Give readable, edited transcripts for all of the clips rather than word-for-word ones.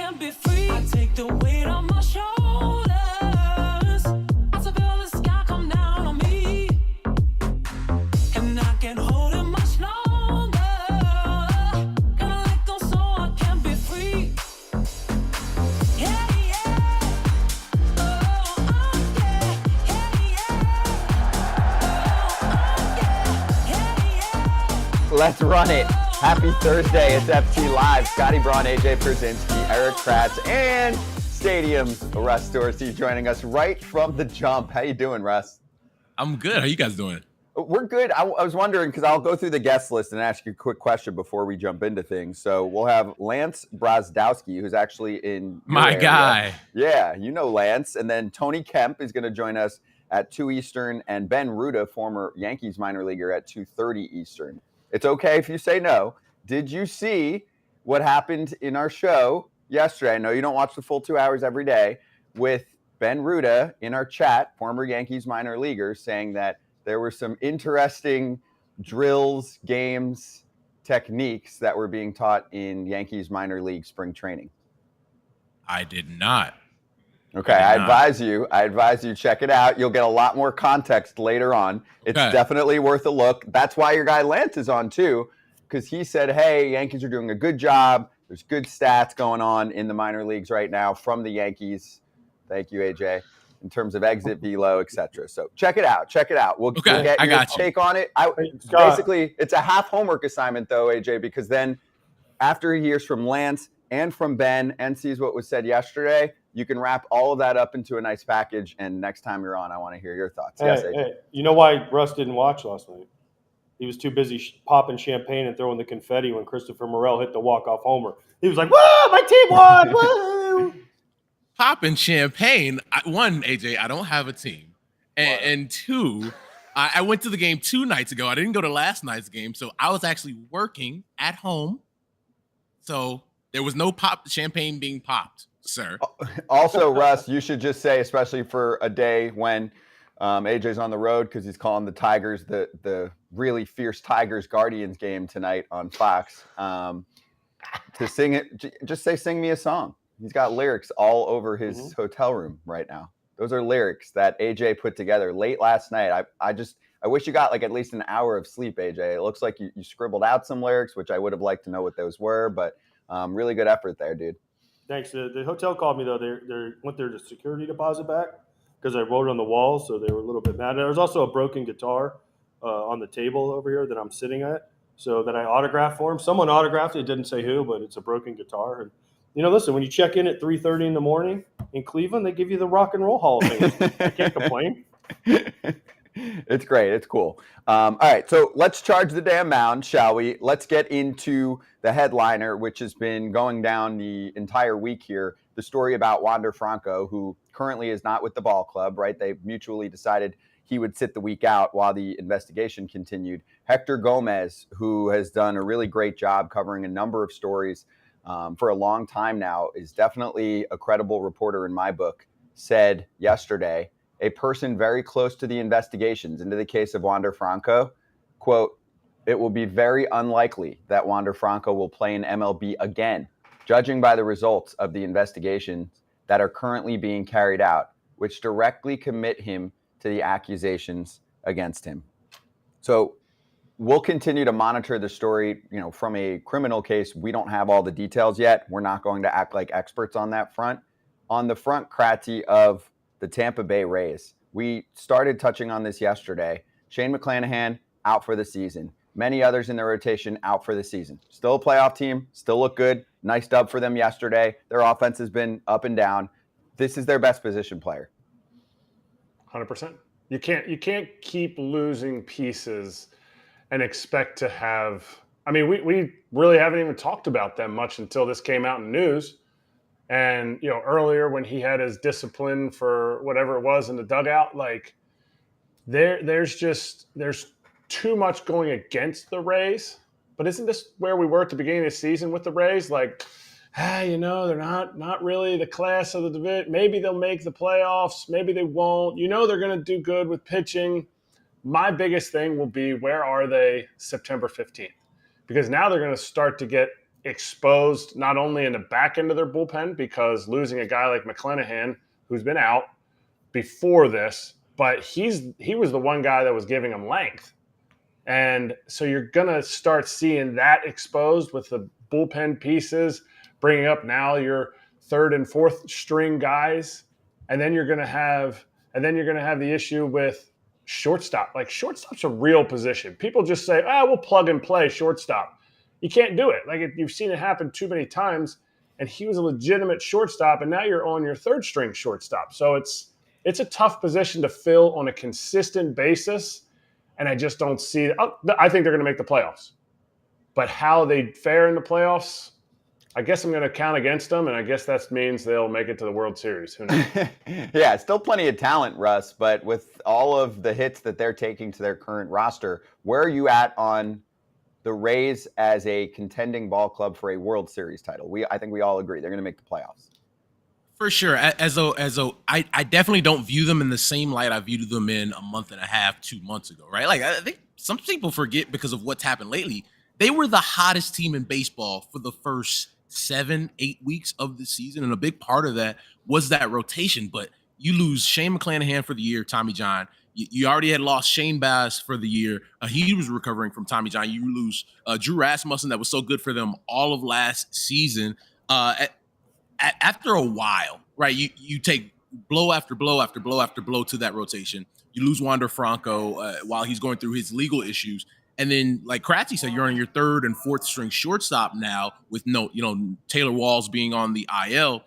can't be free. I take the weight on my shoulders. I feel the sky come down on me. And I can't hold it much longer. Gonna let go so I can be free. Yeah, yeah. Oh, yeah. Yeah, yeah. Let's run it. Happy Thursday. It's FT Live. Scotty Braun, AJ Pierzynski, Erik Kratz, and Stadium Russ Dorsey joining us right from the jump. How you doing, Russ? I'm good. How you guys doing? We're good. I was wondering, because I'll go through the guest list and ask you a quick question before we jump into things. So we'll have Lance Brozdowski, who's actually in my area. guy. Yeah, you know Lance. And then Tony Kemp is going to join us at 2 Eastern, and Ben Ruta, former Yankees minor leaguer, at 2:30 Eastern. It's okay if you say no. Did you see what happened in our show yesterday? I know you don't watch the full 2 hours every day, with Ben Ruta in our chat, former Yankees minor leaguer, saying that there were some interesting drills, games, techniques that were being taught in Yankees minor league spring training. I did not. Okay, I advise you check it out. You'll get a lot more context later on. It's definitely worth a look. That's why your guy Lance is on too, because he said, hey, Yankees are doing a good job. There's good stats going on in the minor leagues right now from the Yankees. Thank you, AJ, in terms of exit, velo, etc. So check it out. We'll get your take on it. Basically, it's a half homework assignment, though, AJ, because then after he hears from Lance and from Ben and sees what was said yesterday, you can wrap all of that up into a nice package. And next time you're on, I want to hear your thoughts. Yes, AJ. Hey, you know why Russ didn't watch last night? He was too busy popping champagne and throwing the confetti when Christopher Morel hit the walk-off homer. He was like, whoa, my team won, woo! Popping champagne. One, AJ, I don't have a team. And two, I went to the game 2 nights ago. I didn't go to last night's game, so I was actually working at home. So there was no champagne being popped, sir. Also, Russ, you should just say, especially for a day when AJ's on the road, because he's calling the Tigers, the really fierce Tigers Guardians game tonight on Fox, to sing it, just say, sing me a song. He's got lyrics all over his hotel room right now. Those are lyrics that AJ put together late last night. I wish you got like at least an hour of sleep, AJ. It looks like you scribbled out some lyrics, which I would have liked to know what those were, but really good effort there, dude. Thanks. The hotel called me, though. They went their security deposit back because I wrote it on the wall, so they were a little bit mad. There was also a broken guitar on the table over here that I'm sitting at, so that I autographed for him. Someone autographed it. It didn't say who, but it's a broken guitar. And listen, when you check in at 3:30 in the morning in Cleveland, they give you the Rock and Roll Hall of Fame. I can't complain. It's great. It's cool. All right, so let's charge the damn mound, shall we? Let's get into the headliner, which has been going down the entire week here, the story about Wander Franco, who currently is not with the ball club, right? They mutually decided he would sit the week out while the investigation continued. Hector Gomez, who has done a really great job covering a number of stories for a long time now, is definitely a credible reporter in my book, said yesterday, a person very close to the investigations into the case of Wander Franco, quote, "It will be very unlikely that Wander Franco will play in MLB again, judging by the results of the investigations that are currently being carried out, which directly commit him to the accusations against him." So we'll continue to monitor the story. From a criminal case, we don't have all the details yet. We're not going to act like experts on that front. On the front, Kratzy, of the Tampa Bay Rays, we started touching on this yesterday. Shane McClanahan out for the season. Many others in the rotation out for the season. Still a playoff team, still look good. Nice dub for them yesterday. Their offense has been up and down. This is their best position player. 100%. You can't keep losing pieces and expect to have. I mean, we really haven't even talked about them much until this came out in news. And, earlier when he had his discipline for whatever it was in the dugout, like there's too much going against the Rays. But isn't this where we were at the beginning of the season with the Rays? Like, they're not really the class of the division. Maybe they'll make the playoffs. Maybe they won't. They're going to do good with pitching. My biggest thing will be, where are they September 15th? Because now they're going to start to get exposed not only in the back end of their bullpen because losing a guy like McClanahan, who's been out before this, but he was the one guy that was giving them length. And so you're going to start seeing that exposed with the bullpen pieces, bringing up now your third and fourth string guys. And then you're going to have the issue with shortstop. Like, shortstop's a real position. People just say, we'll plug and play shortstop. You can't do it. Like, you've seen it happen too many times. And he was a legitimate shortstop, and now you're on your third string shortstop. So it's a tough position to fill on a consistent basis. And I just don't see – I think they're going to make the playoffs. But how they fare in the playoffs, I guess I'm going to count against them, and I guess that means they'll make it to the World Series. Who knows? Yeah, still plenty of talent, Russ, but with all of the hits that they're taking to their current roster, where are you at on the Rays as a contending ball club for a World Series title? I think we all agree they're going to make the playoffs. For sure. I definitely don't view them in the same light I viewed them in a month and a half, 2 months ago, right? Like, I think some people forget because of what's happened lately. They were the hottest team in baseball for the first 7-8 weeks of the season. And a big part of that was that rotation. But you lose Shane McClanahan for the year, Tommy John. You already had lost Shane Bass for the year. He was recovering from Tommy John. You lose Drew Rasmussen that was so good for them all of last season. After a while, right, you take blow after blow after blow after blow to that rotation. You lose Wander Franco while he's going through his legal issues. And then, like Kratzy said, you're on your third and fourth string shortstop now with Taylor Walls being on the IL.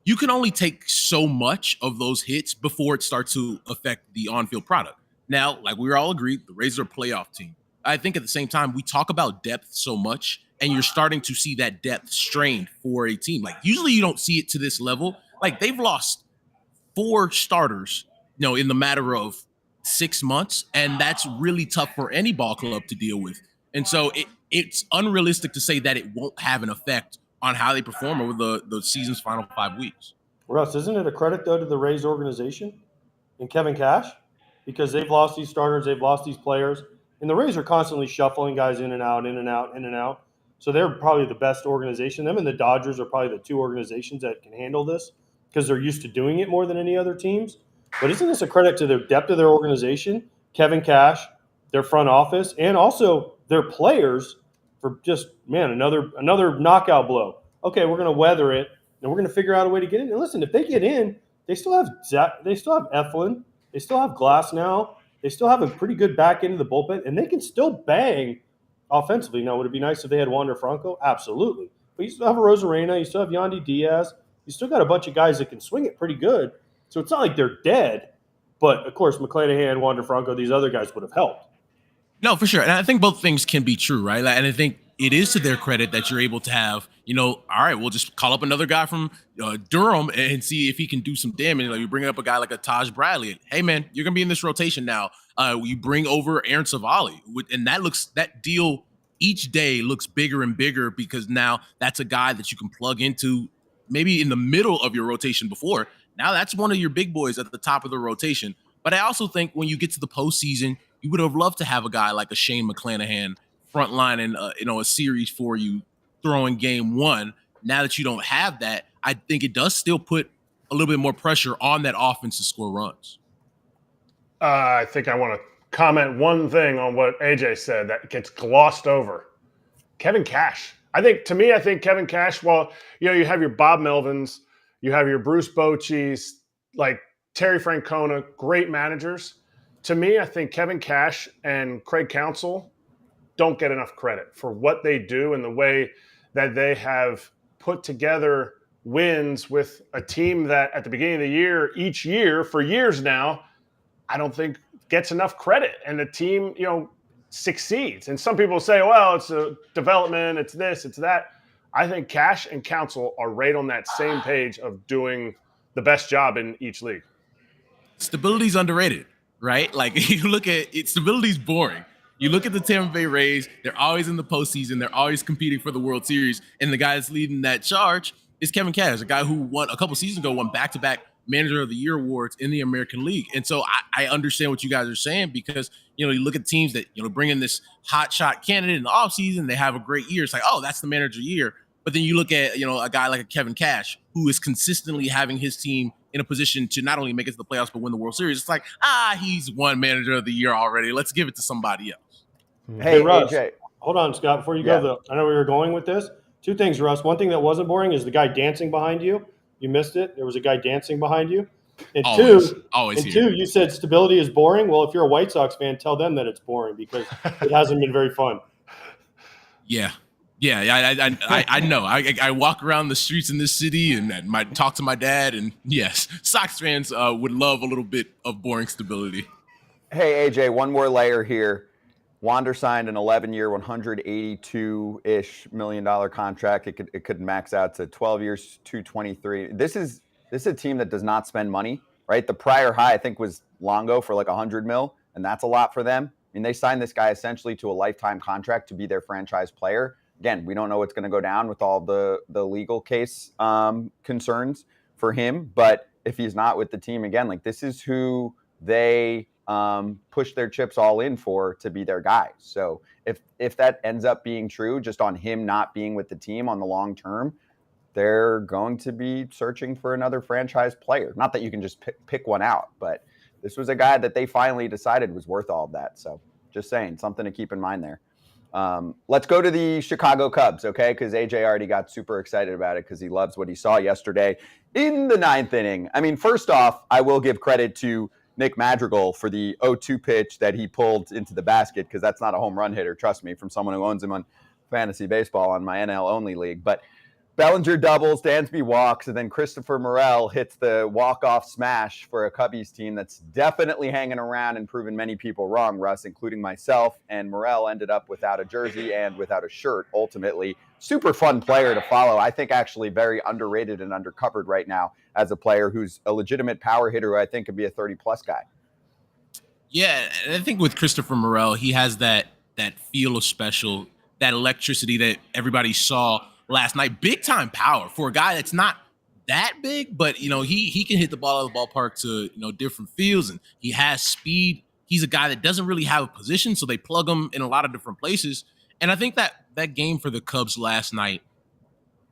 You can only take so much of those hits before it starts to affect the on-field product. Now, like we all agreed, the Rays are a playoff team. I think at the same time, we talk about depth so much, and you're starting to see that depth strained for a team. Like, usually you don't see it to this level. Like, they've lost 4 starters, in the matter of 6 months, and that's really tough for any ball club to deal with. And so it's unrealistic to say that it won't have an effect on how they perform over the season's final 5 weeks. Russ, isn't it a credit, though, to the Rays organization and Kevin Cash? Because they've lost these starters, they've lost these players, and the Rays are constantly shuffling guys in and out, in and out, in and out. So they're probably the best organization. Them and the Dodgers are probably the 2 organizations that can handle this because they're used to doing it more than any other teams. But isn't this a credit to the depth of their organization, Kevin Cash, their front office, and also their players for just, another knockout blow. Okay, we're going to weather it, and we're going to figure out a way to get in. And listen, if they get in, they still have Eflin, they still have Glass now, they still have a pretty good back end of the bullpen, and they can still bang offensively. Now, would it be nice if they had Wander Franco? Absolutely. But you still have a Rosarena, you still have Yandy Diaz, you still got a bunch of guys that can swing it pretty good. So it's not like they're dead, but of course, McClanahan, Wander Franco, these other guys would have helped. No, for sure. And I think both things can be true, right? And I think it is to their credit that you're able to have, all right, we'll just call up another guy from Durham and see if he can do some damage. Like, you bring up a guy like a Taj Bradley. Hey, man, you're going to be in this rotation now. You bring over Aaron Savali. And that deal each day looks bigger and bigger because now that's a guy that you can plug into maybe in the middle of your rotation before. Now that's one of your big boys at the top of the rotation. But I also think when you get to the postseason, you would have loved to have a guy like a Shane McClanahan frontline in a series for you throwing game 1. Now that you don't have that, I think it does still put a little bit more pressure on that offense to score runs. I think I want to comment one thing on what AJ said that gets glossed over. Kevin Cash. I think Kevin Cash, you have your Bob Melvins, you have your Bruce Bochy's, like Terry Francona, great managers. To me, I think Kevin Cash and Craig Counsell don't get enough credit for what they do and the way that they have put together wins with a team that at the beginning of the year, each year for years now, I don't think gets enough credit. And the team, succeeds. And some people say, well, it's a development, it's this, it's that. I think Cash and Counsell are right on that same page of doing the best job in each league. Stability's underrated, right? Like, you look at it, stability's boring. You look at the Tampa Bay Rays, they're always in the postseason, they're always competing for the World Series, and the guy that's leading that charge is Kevin Cash, a guy who won a couple seasons ago, won back-to-back Manager of the Year awards in the American League. And so I understand what you guys are saying because, you look at teams that, bring in this hot shot candidate in the offseason, they have a great year. It's like, oh, that's the Manager of the Year. But then you look at, a guy like a Kevin Cash, who is consistently having his team in a position to not only make it to the playoffs, but win the World Series. It's like, he's won Manager of the Year already. Let's give it to somebody else. Hey, Russ, AJ. hold on, Scott, before you go, though. I know where you're going with this. Two things, Russ. One thing that wasn't boring is the guy dancing behind you. You missed it. There was a guy dancing behind you. And always two, you said stability is boring. Well, if you're a White Sox fan, tell them that it's boring because it hasn't been very fun. Yeah. I know. I walk around the streets in this city and might talk to my dad. And yes, Sox fans would love a little bit of boring stability. Hey, AJ, one more layer here. Wander signed an 11-year, $182-ish million contract. It could max out to 12 years, $223. This is a team that does not spend money, right? The prior high, I think, was Longo for like $100 million, and that's a lot for them. I mean, they signed this guy essentially to a lifetime contract to be their franchise player. Again, we don't know what's going to go down with all the legal case concerns for him, but if he's not with the team again, like this is who they push their chips all in for to be their guy. So if that ends up being true, just on him not being with the team on the long term, they're going to be searching for another franchise player. Not that you can just pick one out, but this was a guy that they finally decided was worth all of that. So just saying, something to keep in mind there. Let's go to the Chicago Cubs, okay? Because AJ already got super excited about it because he loves what he saw yesterday in the 9th inning. I mean, first off, I will give credit to Nick Madrigal for the 0-2 pitch that he pulled into the basket because that's not a home run hitter, trust me, from someone who owns him on fantasy baseball on my NL-only league. But Bellinger doubles, Dansby walks, and then Christopher Morel hits the walk-off smash for a Cubbies team that's definitely hanging around and proven many people wrong, Russ, including myself. And Morel ended up without a jersey and without a shirt, ultimately. Super fun player to follow. I think actually very underrated and undercovered right now as a player who's a legitimate power hitter who I think could be a 30-plus guy. Yeah, and I think with Christopher Morel, he has that feel of special, that electricity that everybody saw last night. Big time power for a guy that's not that big, but he can hit the ball out of the ballpark to different fields, and he has speed. He's a guy that doesn't really have a position, so they plug him in a lot of different places. And I think that game for the Cubs last night,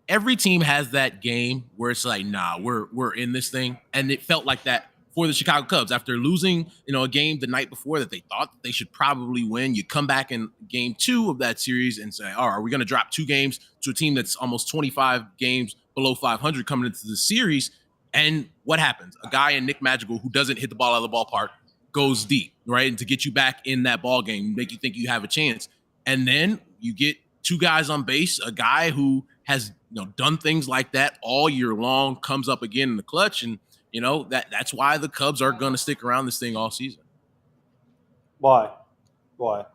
every team has that game where it's like, nah, we're in this thing, and it felt like that for the Chicago Cubs after losing, a game the night before that they thought they should probably win. You come back in game 2 of that series and say, are we going to drop 2 games to a team that's almost 25 games below 500 coming into the series? And what happens? A guy in Nick Madrigal who doesn't hit the ball out of the ballpark goes deep, right? And to get you back in that ball game, make you think you have a chance. And then you get 2 guys on base, a guy who has done things like that all year long, comes up again in the clutch, and that's why the Cubs are going to stick around this thing all season. Why? I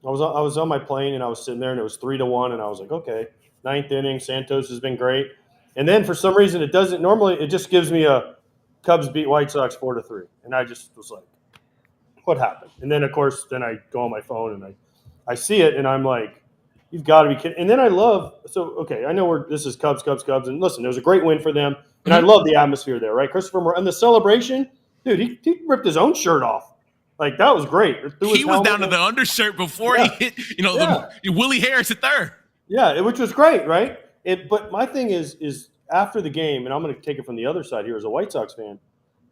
was on my plane and I was sitting there and it was 3-1 and I was like, okay, 9th inning, Santos has been great. And then for some reason it doesn't normally. It just gives me a Cubs beat White Sox 4-3, and I just was like, what happened? And then of course I go on my phone and I see it and I'm like, you've got to be kidding. And then I know this is Cubs, and listen, it was a great win for them. And I love the atmosphere there, right? Christopher Morel, and the celebration, dude, he ripped his own shirt off. Like, that was great. He was down to the undershirt before he hit, the Willie Harris at third. Yeah, which was great, right? But my thing is after the game, and I'm going to take it from the other side here as a White Sox fan,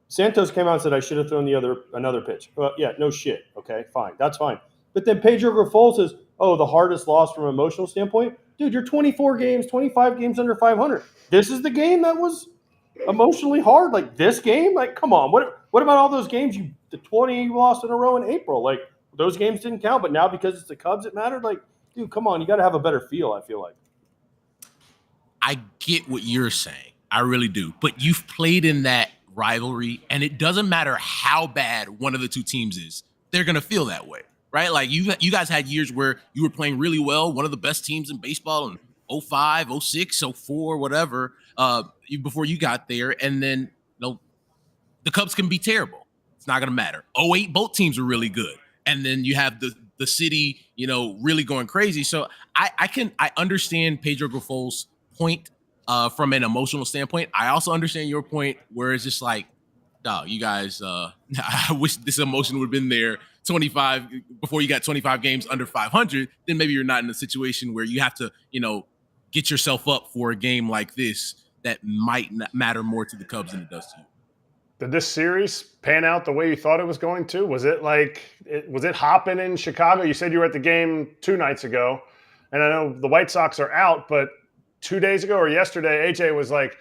Santos came out and said, I should have thrown another pitch. Well, yeah, no shit. Okay, fine. That's fine. But then Pedro Grifol says, the hardest loss from an emotional standpoint? Dude, you're 25 games under 500. This is the game that was emotionally hard, like this game. Like, come on, what about all those games the 20 you lost in a row in April? Like, those games didn't count, but now because it's the Cubs it mattered. Like, dude, come on, you got to have a better feel. I feel like I get what you're saying, I really do, but you've played in that rivalry, and it doesn't matter how bad one of the 2 teams is, they're gonna feel that way, right? Like you guys had years where you were playing really well, one of the best teams in baseball in 05, 06, 04, whatever, before you got there. And then, the Cubs can be terrible. It's not going to matter. 08, both teams are really good. And then you have the city, really going crazy. So I understand Pedro Grifol's point. from an emotional standpoint. I also understand your point where it's just like, no, you guys, I wish this emotion would have been there 25 before you got 25 games under 500. Then maybe you're not in a situation where you have to, get yourself up for a game like this that might not matter more to the Cubs than it does to you. Did this series pan out the way you thought it was going to? Was it hopping in Chicago? You said you were at the game 2 nights ago, and I know the White Sox are out, but 2 days ago or yesterday, AJ was like,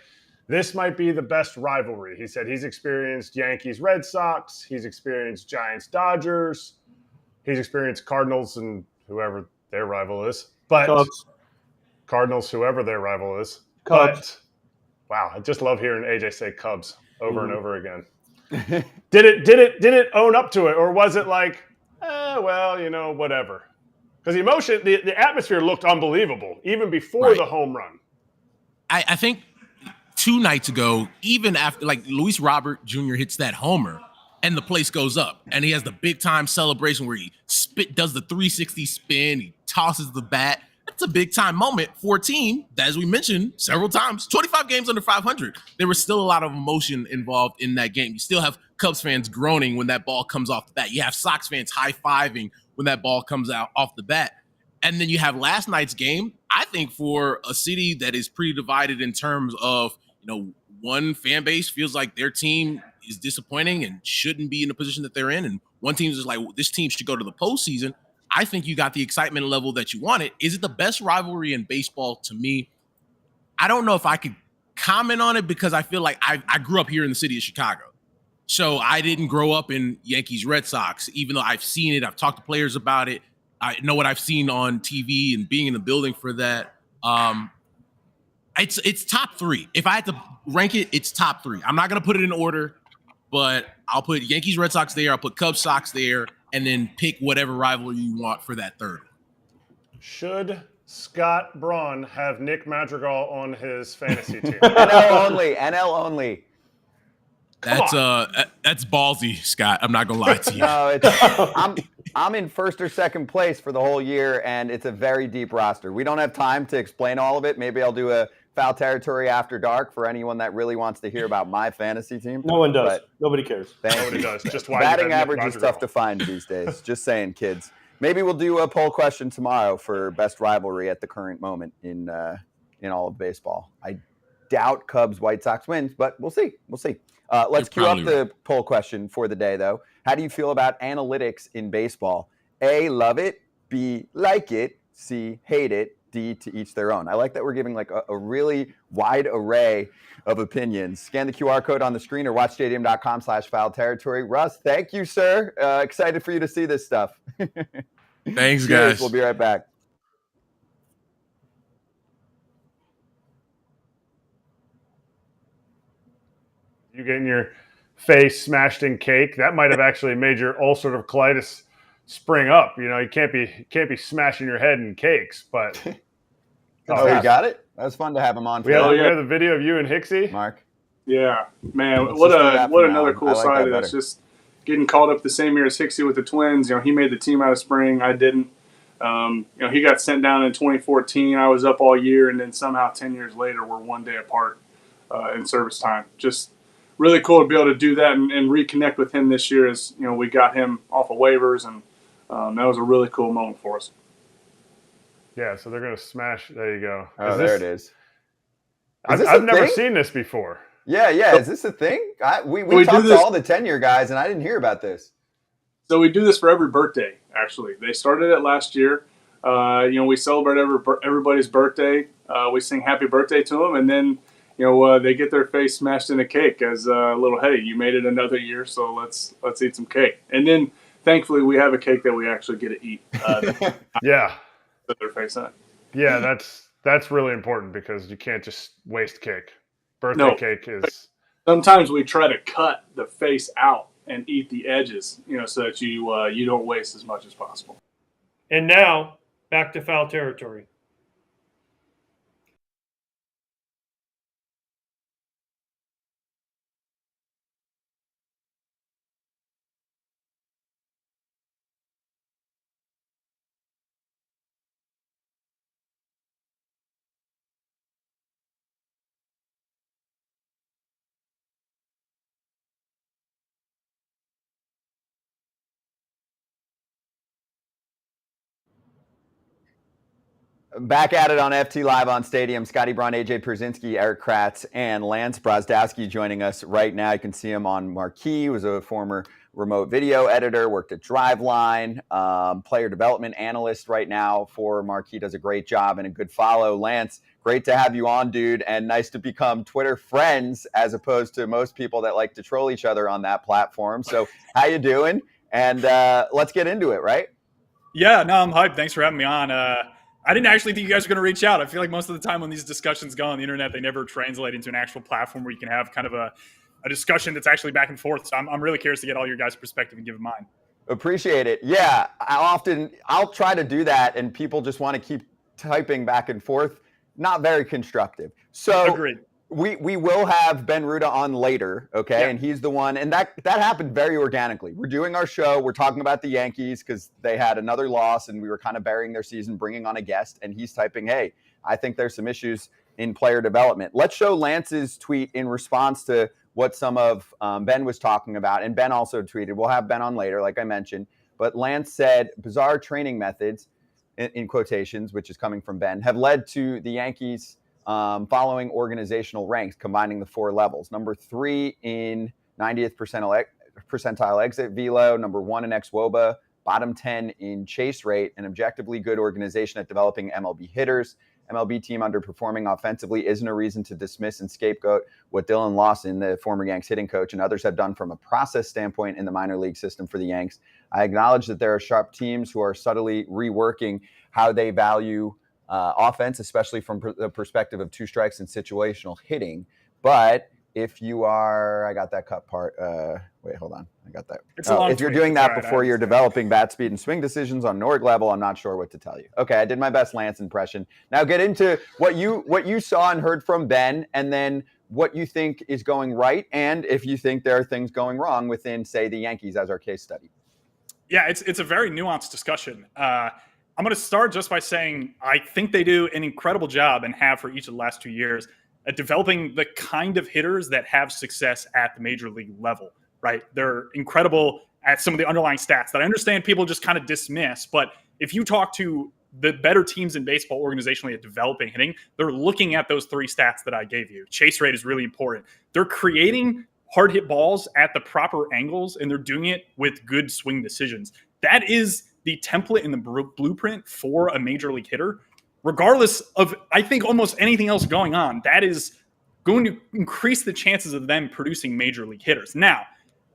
this might be the best rivalry. He said he's experienced Yankees, Red Sox. He's experienced Giants, Dodgers. He's experienced Cardinals and whoever their rival is. But Cubs. Cardinals, whoever their rival is. Cubs. But, wow, I just love hearing AJ say Cubs over and over again. Did it own up to it, or was it like, whatever? Because the emotion, the atmosphere looked unbelievable even before the home run. I think 2 nights ago, even after like Luis Robert Jr. hits that homer and the place goes up and he has the big time celebration where he does the 360 spin, he tosses the bat. That's a big time moment for a team that, as we mentioned several times, 25 games under 500. There was still a lot of emotion involved in that game. You still have Cubs fans groaning when that ball comes off the bat. You have Sox fans high-fiving when that ball comes out off the bat. And then you have last night's game. I think for a city that is pretty divided in terms of, one fan base feels like their team is disappointing and shouldn't be in the position that they're in. And one team is like, this team should go to the postseason. I think you got the excitement level that you wanted. Is it the best rivalry in baseball? To me, I don't know if I could comment on it because I feel like I grew up here in the city of Chicago. So I didn't grow up in Yankees, Red Sox, even though I've seen it. I've talked to players about it. I know what I've seen on TV and being in the building for that. It's top 3. If I had to rank it, it's top 3. I'm not going to put it in order, but I'll put Yankees, Red Sox there. I'll put Cubs, Sox there, and then pick whatever rivalry you want for that third. Should Scott Braun have Nick Madrigal on his fantasy team? NL only. That's ballsy, Scott. I'm not gonna lie to you. No, I'm in first or second place for the whole year, and it's a very deep roster. We don't have time to explain all of it. Maybe I'll do a Foul Territory After Dark for anyone that really wants to hear about my fantasy team. No one does. Nobody cares. Nobody does. Just why batting average is tough to find these days. Just saying, kids. Maybe we'll do a poll question tomorrow for best rivalry at the current moment in all of baseball. I doubt Cubs White Sox wins, but we'll see. Let's cue up the poll question for the day, though. How do you feel about analytics in baseball? A, love it. B, like it. C, hate it. D, to each their own. I like that we're giving like a really wide array of opinions. Scan the QR code on the screen or watchstadium.com/foul territory. Russ, thank you, sir. Excited for you to see this stuff. Thanks, Cheers. guys. We'll be right back. You getting your face smashed in cake, that might have actually made your ulcerative colitis spring up. You can't be smashing your head in cakes, but Oh, you got it? That was fun to have him on. We have the video of you and Hicksy. Mark. Yeah, man, Let's what just do that for another now. cool I like side that of better. this. Just getting called up the same year as Hicksy with the Twins. He made the team out of spring. I didn't. He got sent down in 2014. I was up all year, and then somehow 10 years later, we're 1 day apart in service time. Just really cool to be able to do that and reconnect with him this year. As we got him off of waivers, and that was a really cool moment for us. Yeah, so they're going to smash. There you go. There it is. I've never seen this before. Yeah. Is this a thing? We talked to all the tenure guys, and I didn't hear about this. So we do this for every birthday, actually. They started it last year. We celebrate everybody's birthday. We sing happy birthday to them, and then they get their face smashed in a cake as a little, hey, you made it another year, so let's eat some cake. And then, thankfully, we have a cake that we actually get to eat. Yeah. Put their face in it. Yeah, that's really important because you can't just waste cake. Birthday cake is. Sometimes we try to cut the face out and eat the edges, so that you don't waste as much as possible. And now, back to Foul Territory. Back at it on FT Live on Stadium. Scotty Braun, AJ Pierzynski, Erik Kratz, and Lance Brozdowski joining us right now. You can see him on Marquee. He was a former remote video editor, worked at Driveline, player development analyst right now for Marquee. Does a great job and a good follow. Lance, great to have you on, dude, and nice to become Twitter friends as opposed to most people that like to troll each other on that platform. So how you doing? And let's get into it, right? Yeah, no, I'm hyped. Thanks for having me on. I didn't actually think you guys were going to reach out. I feel like most of the time when these discussions go on the internet, they never translate into an actual platform where you can have kind of a discussion that's actually back and forth. So I'm really curious to get all your guys' perspective and give mine. Appreciate it. Yeah, I'll try to do that, and people just want to keep typing back and forth. Not very constructive. So Agreed. We will have Ben Ruta on later, okay? Yeah. And he's the one, and that happened very organically. We're doing our show. We're talking about the Yankees because they had another loss, and we were kind of burying their season, bringing on a guest, and he's typing, hey, I think there's some issues in player development. Let's show Lance's tweet in response to what some of Ben was talking about, and Ben also tweeted. We'll have Ben on later, like I mentioned. But Lance said, bizarre training methods, in quotations, which is coming from Ben, have led to the Yankees following organizational ranks, combining the 4 levels. Number 3 in 90th percentile exit velo, number 1 in xWOBA, bottom 10 in chase rate, an objectively good organization at developing MLB hitters. MLB team underperforming offensively isn't a reason to dismiss and scapegoat what Dylan Lawson, the former Yanks hitting coach, and others have done from a process standpoint in the minor league system for the Yanks. I acknowledge that there are sharp teams who are subtly reworking how they value offense, especially from the perspective of 2 strikes and situational hitting. But if you are, I got that cut part. Wait, hold on. I got that. If you're doing that before you're developing bat speed and swing decisions on an org level, I'm not sure what to tell you. Okay, I did my best Lance impression. Now get into what you saw and heard from Ben, and then what you think is going right, and if you think there are things going wrong within, say, the Yankees as our case study. Yeah, it's a very nuanced discussion. I'm going to start just by saying I think they do an incredible job and have for each of the last 2 years at developing the kind of hitters that have success at the major league level, right? They're incredible at some of the underlying stats that I understand people just kind of dismiss. But if you talk to the better teams in baseball organizationally at developing hitting, they're looking at those 3 stats that I gave you. Chase rate is really important. They're creating hard hit balls at the proper angles, and they're doing it with good swing decisions. That is the template and the blueprint for a major league hitter, regardless of, I think, almost anything else going on. That is going to increase the chances of them producing major league hitters. Now,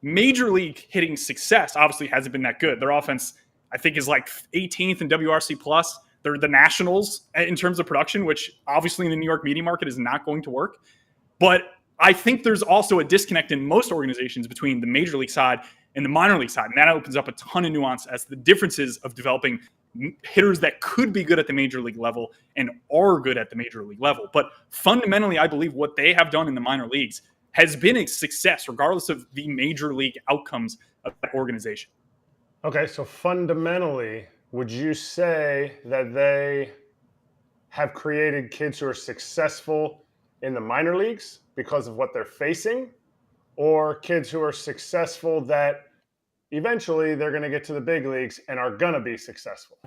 major league hitting success obviously hasn't been that good. Their offense, I think, is like 18th in WRC plus. They're the Nationals in terms of production, which obviously in the New York media market is not going to work. But I think there's also a disconnect in most organizations between the major league side and the minor league side. And that opens up a ton of nuance as the differences of developing hitters that could be good at the major league level and are good at the major league level. But fundamentally, I believe what they have done in the minor leagues has been a success, regardless of the major league outcomes of that organization. Okay, so fundamentally, would you say that they have created kids who are successful in the minor leagues because of what they're facing, or kids who are successful that eventually they're going to get to the big leagues and are going to be successful?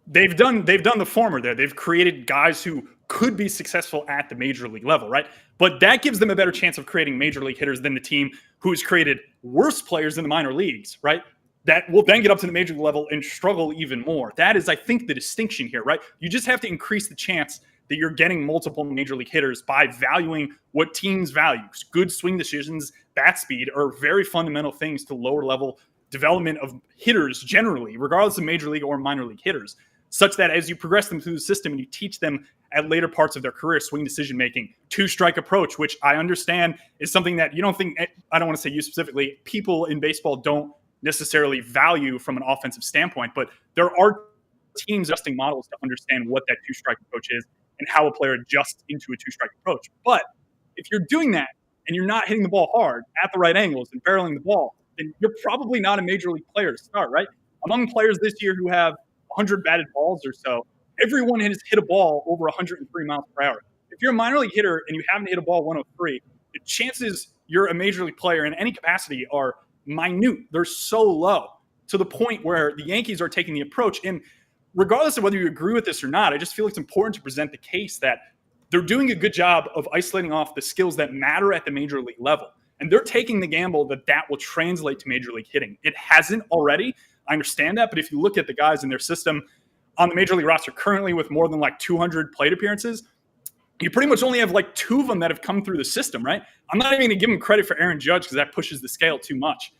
They've done the former there. They've created guys who could be successful at the major league level, right? But that gives them a better chance of creating major league hitters than the team who's created worse players in the minor leagues, right? That will then get up to the major league level and struggle even more. That is, I think, the distinction here, right? You just have to increase the chance that you're getting multiple major league hitters by valuing what teams value. Good swing decisions, bat speed are very fundamental things to lower level development of hitters generally, regardless of major league or minor league hitters, such that as you progress them through the system and you teach them at later parts of their career, swing decision making, 2-strike approach, which I understand is something that you don't think, I don't want to say you specifically, people in baseball don't necessarily value from an offensive standpoint, but there are teams adjusting models to understand what that 2-strike approach is and how a player adjusts into a 2-strike approach. But if you're doing that and you're not hitting the ball hard at the right angles and barreling the ball, then you're probably not a major league player to start, right? Among players this year who have 100 batted balls or so, everyone has hit a ball over 103 miles per hour. If you're a minor league hitter and you haven't hit a ball 103, the chances you're a major league player in any capacity are minute. They're so low, to the point where the Yankees are taking the approach. And regardless of whether you agree with this or not, I just feel it's important to present the case that they're doing a good job of isolating off the skills that matter at the major league level. And they're taking the gamble that that will translate to major league hitting. It hasn't already. I understand that. But if you look at the guys in their system on the major league roster currently with more than like 200 plate appearances, you pretty much only have like 2 of them that have come through the system, right? I'm not even going to give him credit for Aaron Judge because that pushes the scale too much.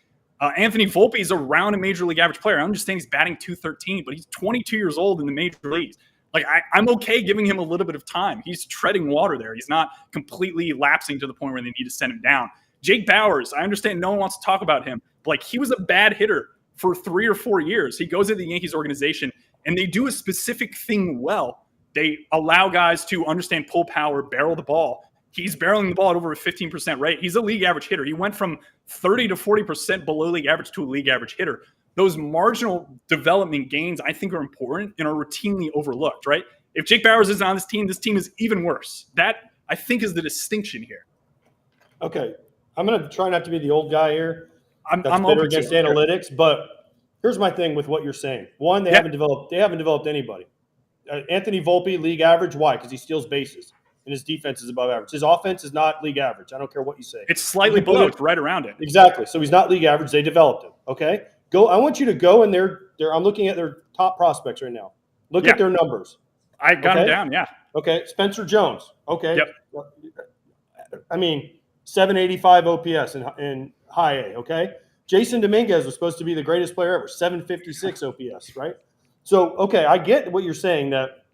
Anthony Volpe is around a major league average player. I understand he's batting .213, but he's 22 years old in the major leagues. Like, I'm okay giving him a little bit of time. He's treading water there. He's not completely lapsing to the point where they need to send him down. Jake Bauers, I understand no one wants to talk about him, but like, he was a bad hitter for 3 or 4 years. He goes into the Yankees organization, and they do a specific thing well. They allow guys to understand pull power, barrel the ball. He's barreling the ball at over a 15% rate. He's a league average hitter. He went from 30 to 40% below league average to a league average hitter. Those marginal development gains, I think, are important and are routinely overlooked, right? If Jake Bauers isn't on this team is even worse. That, I think, is the distinction here. Okay. I'm going to try not to be the old guy here. I'm bitter against analytics, but here's my thing with what you're saying. One, they haven't developed anybody. Anthony Volpe, league average. Why? Because he steals bases, and his defense is above average. His offense is not league average. I don't care what you say. It's slightly below. It's right around it. Exactly. So he's not league average. They developed him. Okay. I want you to go in there. I'm looking at their top prospects right now. Look at their numbers. I got him down. Yeah. Okay. Spencer Jones. Okay. Yep. I mean, 785 OPS in high A. Okay. Jason Dominguez was supposed to be the greatest player ever. 756 OPS. Right. So, okay, I get what you're saying, that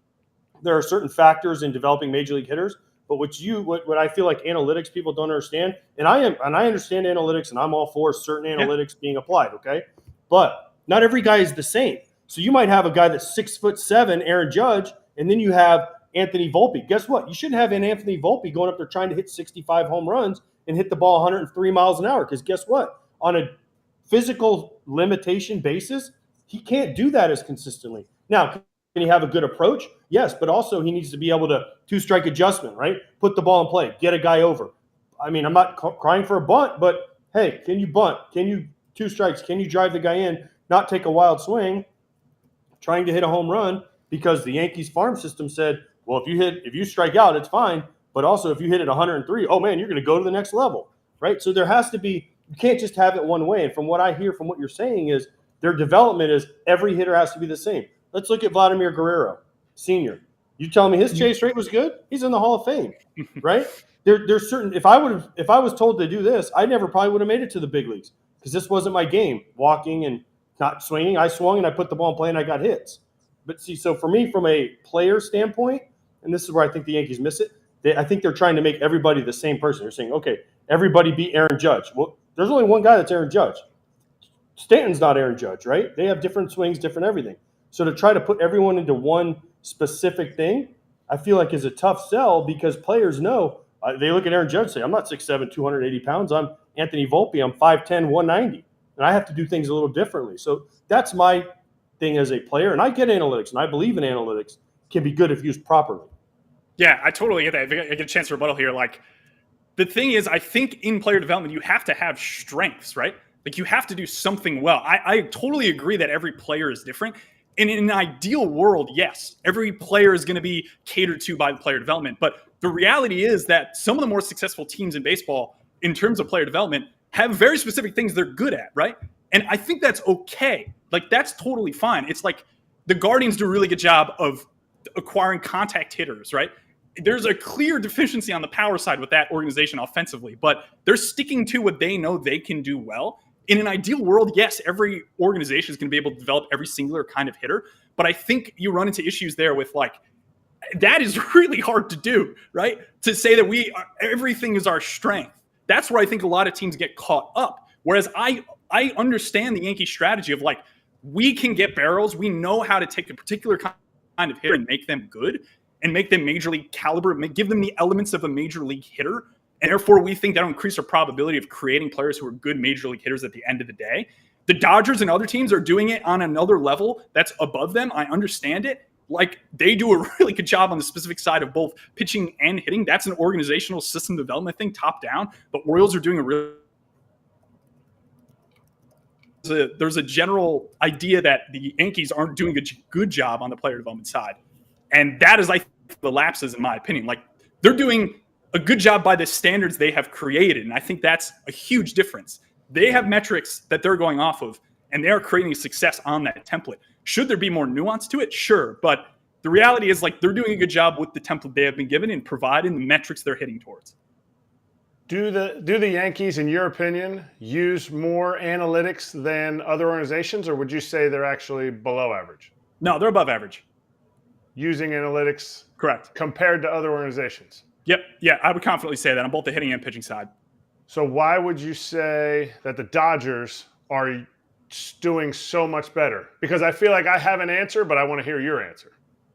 there are certain factors in developing major league hitters, but what I feel like analytics people don't understand, and I understand analytics, and I'm all for certain analytics being applied, okay? But not every guy is the same. So you might have a guy that's 6'7", Aaron Judge, and then you have Anthony Volpe. Guess what? You shouldn't have an Anthony Volpe going up there trying to hit 65 home runs and hit the ball 103 miles an hour, because guess what? On a physical limitation basis, he can't do that as consistently. Now, can he have a good approach? Yes, but also he needs to be able to two-strike adjustment, right? Put the ball in play, get a guy over. I mean, I'm not crying for a bunt, but hey, can you bunt? Can you 2 strikes? Can you drive the guy in, not take a wild swing, trying to hit a home run? Because the Yankees farm system said, well, if you strike out, it's fine, but also if you hit it 103, oh man, you're going to go to the next level, right? So there has to be, you can't just have it one way. And from what I hear from what you're saying is their development is every hitter has to be the same. Let's look at Vladimir Guerrero, senior. You tell me his chase rate was good? He's in the Hall of Fame, right? There's certain. If I was told to do this, I never probably would have made it to the big leagues because this wasn't my game. Walking and not swinging, I swung and I put the ball in play and I got hits. But see, so for me, from a player standpoint, and this is where I think the Yankees miss it. I think they're trying to make everybody the same person. They're saying, okay, everybody beat Aaron Judge. Well, there's only one guy that's Aaron Judge. Stanton's not Aaron Judge, right? They have different swings, different everything. So to try to put everyone into one specific thing, I feel like is a tough sell because players know. They look at Aaron Judge and say, I'm not 6'7", 280 pounds. I'm Anthony Volpe. I'm 5'10", 190. And I have to do things a little differently. So that's my thing as a player. And I get analytics, and I believe in analytics can be good if used properly. Yeah, I totally get that. If I get a chance to rebuttal here, like the thing is, I think in player development, you have to have strengths, right? Like you have to do something well. I totally agree that every player is different. And in an ideal world, yes, every player is going to be catered to by the player development. But the reality is that some of the more successful teams in baseball, in terms of player development, have very specific things they're good at, right? And I think that's okay. Like, that's totally fine. It's like the Guardians do a really good job of acquiring contact hitters, right? There's a clear deficiency on the power side with that organization offensively, but they're sticking to what they know they can do well. In an ideal world, yes, every organization is going to be able to develop every singular kind of hitter. But I think you run into issues there with like, that is really hard to do, right? To say that everything is our strength. That's where I think a lot of teams get caught up. Whereas I understand the Yankee strategy of like, we can get barrels. We know how to take a particular kind of hitter and make them good and make them major league caliber, give them the elements of a major league hitter. And therefore, we think that'll increase our probability of creating players who are good major league hitters at the end of the day. The Dodgers and other teams are doing it on another level that's above them. I understand it. Like, they do a really good job on the specific side of both pitching and hitting. That's an organizational system development thing, top down. But Orioles are doing a really there's a general idea that the Yankees aren't doing a good job on the player development side. And that is, I think, the lapses, in my opinion. Like, they're doing a good job by the standards they have created. And I think that's a huge difference. They have metrics that they're going off of, and they are creating success on that template. Should there be more nuance to it? Sure. But the reality is, like, they're doing a good job with the template they have been given and providing the metrics they're hitting towards. Do the Yankees, in your opinion, use more analytics than other organizations, or would you say they're actually below average? No, they're above average. Using analytics, correct, compared to other organizations. Yep. Yeah, I would confidently say that on both the hitting and pitching side. So why would you say that the Dodgers are doing so much better? Because I feel like I have an answer, but I want to hear your answer.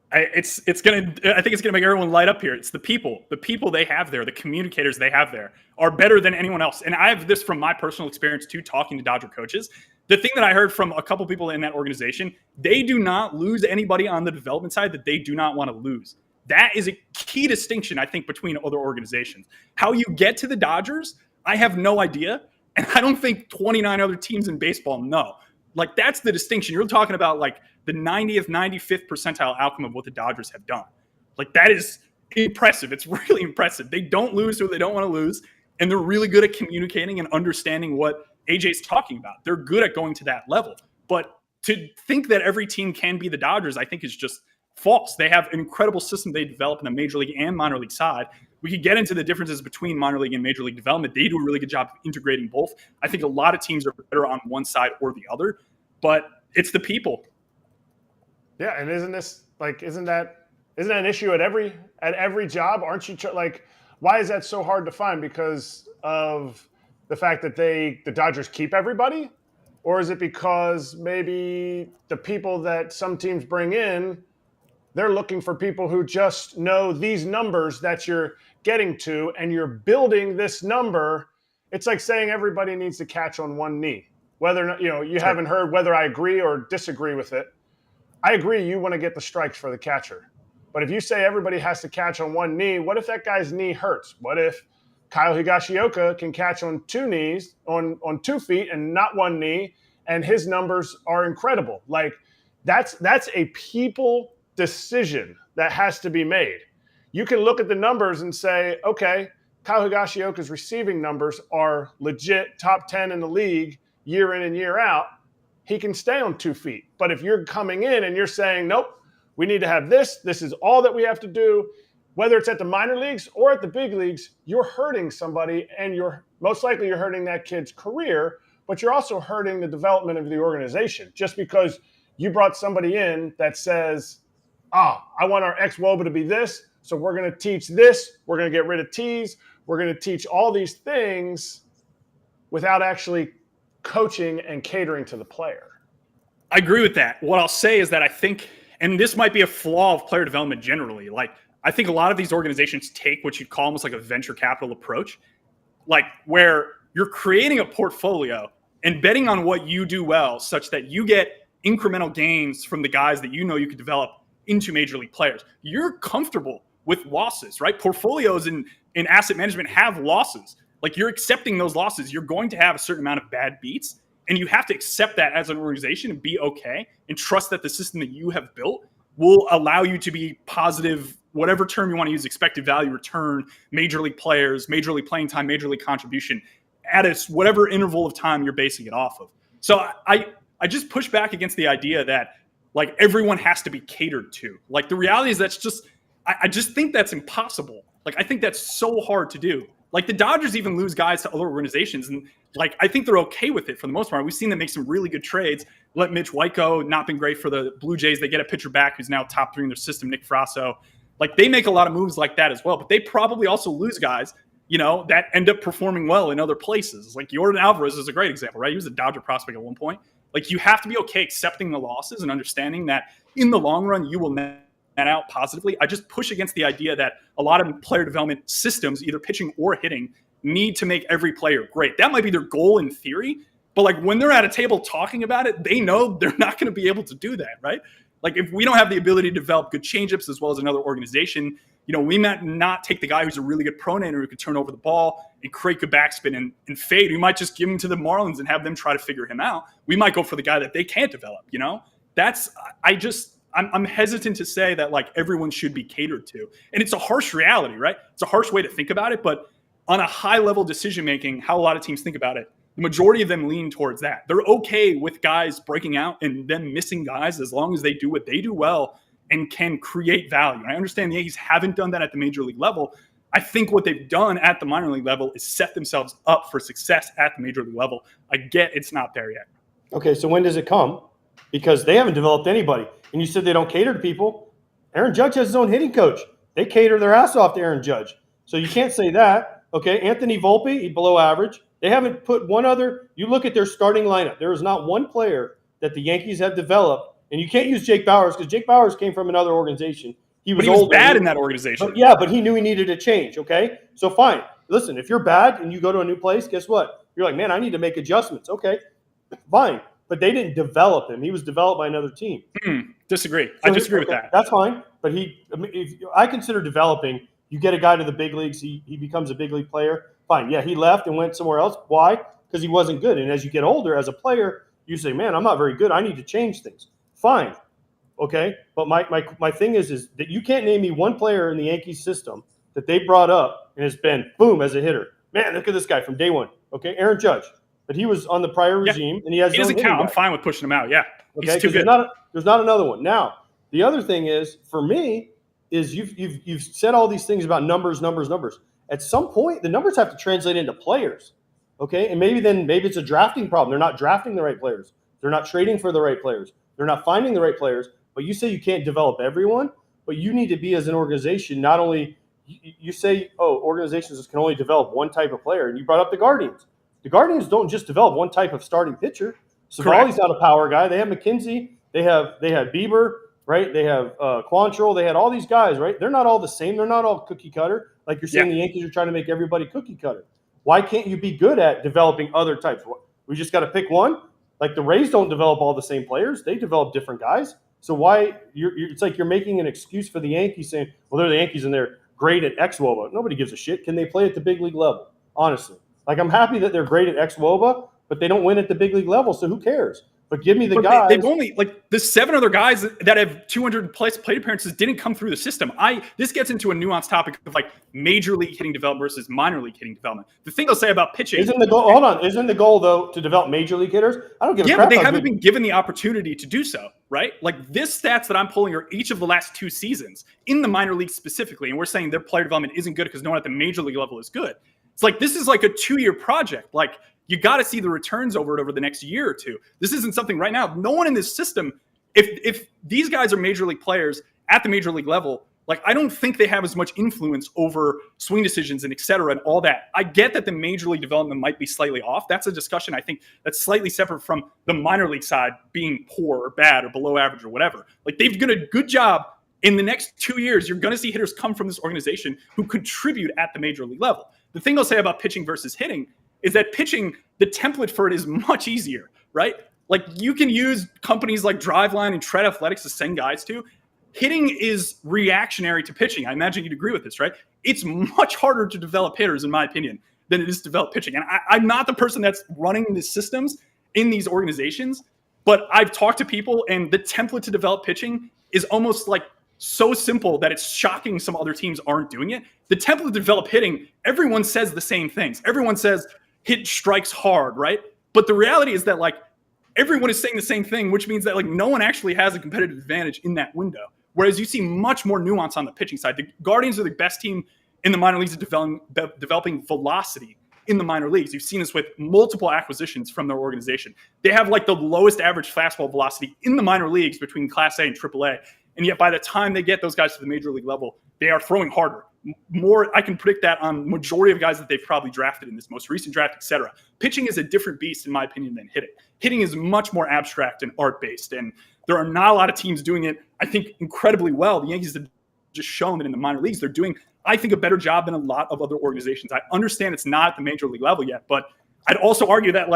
I think it's gonna make everyone light up here. It's the people they have there, the communicators they have there are better than anyone else. And I have this from my personal experience too, talking to Dodger coaches. The thing that I heard from a couple people in that organization, they do not lose anybody on the development side that they do not want to lose. That is a key distinction, I think, between other organizations. How you get to the Dodgers, I have no idea. And I don't think 29 other teams in baseball know. Like, that's the distinction. You're talking about, like, the 90th, 95th percentile outcome of what the Dodgers have done. Like, that is impressive. It's really impressive. They don't lose who they don't want to lose, and they're really good at communicating and understanding what AJ's talking about. They're good at going to that level. But to think that every team can be the Dodgers, I think, is just false. They have an incredible system they develop in the major league and minor league side. We could get into the differences between minor league and major league development. They do a really good job of integrating both. I think a lot of teams are better on one side or the other, but it's the people. Yeah, and isn't that an issue at every job? Aren't you why is that so hard to find? Because of the fact that the Dodgers keep everybody, or is it because maybe the people that some teams bring in, they're looking for people who just know these numbers that you're getting to, and you're building this number. It's like saying everybody needs to catch on one knee. Whether or not, you haven't heard whether I agree or disagree with it. I agree you want to get the strikes for the catcher. But if you say everybody has to catch on one knee, what if that guy's knee hurts? What if Kyle Higashioka can catch on two knees, on 2 feet and not one knee, and his numbers are incredible? Like, that's a people decision that has to be made. You can look at the numbers and say, okay, Kyle Higashioka's receiving numbers are legit top 10 in the league year in and year out. He can stay on 2 feet. But if you're coming in and you're saying, nope, we need to have this is all that we have to do, whether it's at the minor leagues or at the big leagues, you're hurting somebody, and you're most likely hurting that kid's career, but you're also hurting the development of the organization. Just because you brought somebody in that says, I want our ex-Woba to be this, so we're going to teach this, we're going to get rid of T's, we're going to teach all these things without actually coaching and catering to the player. I agree with that. What I'll say is that I think, and this might be a flaw of player development generally, like, I think a lot of these organizations take what you'd call almost like a venture capital approach, like where you're creating a portfolio and betting on what you do well such that you get incremental gains from the guys that you could develop into major league players. You're comfortable with losses, right? Portfolios in asset management have losses. Like, you're accepting those losses. You're going to have a certain amount of bad beats, and you have to accept that as an organization and be okay and trust that the system that you have built will allow you to be positive, whatever term you want to use, expected value return, major league players, major league playing time, major league contribution, at whatever interval of time you're basing it off of. So I just push back against the idea that, like, everyone has to be catered to. Like, the reality is I just think that's impossible. Like, I think that's so hard to do. Like, the Dodgers even lose guys to other organizations, and, like, I think they're okay with it for the most part. We've seen them make some really good trades. Let Mitch White go, not been great for the Blue Jays. They get a pitcher back who's now top 3 in their system, Nick Frasso. Like, they make a lot of moves like that as well, but they probably also lose guys, that end up performing well in other places. Like, Yordan Alvarez is a great example, right? He was a Dodger prospect at one point. Like, you have to be okay accepting the losses and understanding that in the long run, you will net out positively. I just push against the idea that a lot of player development systems, either pitching or hitting, need to make every player great. That might be their goal in theory, but, like, when they're at a table talking about it, they know they're not going to be able to do that, right? Like, if we don't have the ability to develop good changeups as well as another organization We might not take the guy who's a really good pronator who could turn over the ball and create good backspin and fade. We might just give him to the Marlins and have them try to figure him out. We might go for the guy that they can't develop, I'm hesitant to say that like everyone should be catered to. And it's a harsh reality, right? It's a harsh way to think about it, but on a high level decision making, how a lot of teams think about it, the majority of them lean towards that. They're okay with guys breaking out and them missing guys as long as they do what they do well and can create value. I understand the Yankees haven't done that at the major league level. I think what they've done at the minor league level is set themselves up for success at the major league level. I get it's not there yet. Okay, so when does it come? Because they haven't developed anybody. And you said they don't cater to people. Aaron Judge has his own hitting coach. They cater their ass off to Aaron Judge. So you can't say that. Okay, Anthony Volpe, he's below average. They haven't put one other. You look at their starting lineup. There is not one player that the Yankees have developed. And you can't use Jake Bauers because Jake Bauers came from another organization. He was bad in that organization. But he knew he needed a change, okay? So fine. Listen, if you're bad and you go to a new place, guess what? You're like, man, I need to make adjustments. Okay, fine. But they didn't develop him. He was developed by another team. Disagree. So I disagree with that. That's fine. But I consider developing, you get a guy to the big leagues, he becomes a big league player. Fine. Yeah, he left and went somewhere else. Why? Because he wasn't good. And as you get older as a player, you say, man, I'm not very good. I need to change things. Fine. Okay. But my thing is that you can't name me one player in the Yankees system that they brought up and has been, boom, as a hitter. Man, look at this guy from day one. Okay. Aaron Judge. But he was on the prior regime, and he doesn't count. I'm fine with pushing him out. Yeah. Okay. He's too good. There's not another one. Now, the other thing is, for me, is you've said all these things about numbers. At some point, the numbers have to translate into players. Okay. And maybe it's a drafting problem. They're not drafting the right players. They're not trading for the right players. They're not finding the right players. But you say you can't develop everyone, but you need to be, as an organization, not only you say, organizations can only develop one type of player. And you brought up the Guardians. The Guardians don't just develop one type of starting pitcher. Savali's not a power guy. They have McKenzie. They had Bieber, right? They have Quantrill. They had all these guys, right? They're not all the same. They're not all cookie cutter. Like you're saying, the Yankees are trying to make everybody cookie cutter. Why can't you be good at developing other types? We just got to pick one. Like the Rays don't develop all the same players. They develop different guys. So why it's like you're making an excuse for the Yankees saying, well, they're the Yankees and they're great at X-WOBA. Nobody gives a shit. Can they play at the big league level? Honestly. Like, I'm happy that they're great at X-WOBA, but they don't win at the big league level, so who cares? But give me the guys. They've only, the 7 other guys that have 200-plus plate appearances didn't come through the system. This gets into a nuanced topic of, major league hitting development versus minor league hitting development. The thing I'll say about pitching. Isn't the goal, though, to develop major league hitters? I don't give a crap. Yeah, but they haven't been given the opportunity to do so, right? This stats that I'm pulling are each of the last 2 seasons in the minor league specifically, and we're saying their player development isn't good because no one at the major league level is good. It's this is a 2-year project. You got to see the returns over the next year or two. This isn't something right now. No one in this system, if these guys are major league players at the major league level, I don't think they have as much influence over swing decisions and et cetera and all that. I get that the major league development might be slightly off. That's a discussion I think that's slightly separate from the minor league side being poor or bad or below average or whatever. They've done a good job. In the next 2 years, you're going to see hitters come from this organization who contribute at the major league level. The thing I'll say about pitching versus hitting is that pitching, the template for it is much easier, right? You can use companies like Driveline and Tread Athletics to send guys to. Hitting is reactionary to pitching. I imagine you'd agree with this, right? It's much harder to develop hitters, in my opinion, than it is to develop pitching. And I'm not the person that's running the systems in these organizations, but I've talked to people, and the template to develop pitching is almost so simple that it's shocking some other teams aren't doing it. The template to develop hitting, everyone says the same things. Everyone says hit strikes hard, right? But the reality is that everyone is saying the same thing, which means that no one actually has a competitive advantage in that window. Whereas you see much more nuance on the pitching side. The Guardians are the best team in the minor leagues at developing velocity in the minor leagues. You've seen this with multiple acquisitions from their organization. They have the lowest average fastball velocity in the minor leagues between Class A and AAA. And yet by the time they get those guys to the major league level, they are throwing harder. More, I can predict that on majority of guys that they've probably drafted in this most recent draft, et cetera. Pitching is a different beast, in my opinion, than hitting. Hitting is much more abstract and art-based, and there are not a lot of teams doing it, I think, incredibly well. The Yankees have just shown that in the minor leagues, they're doing, I think, a better job than a lot of other organizations. I understand it's not at the major league level yet, but I'd also argue that,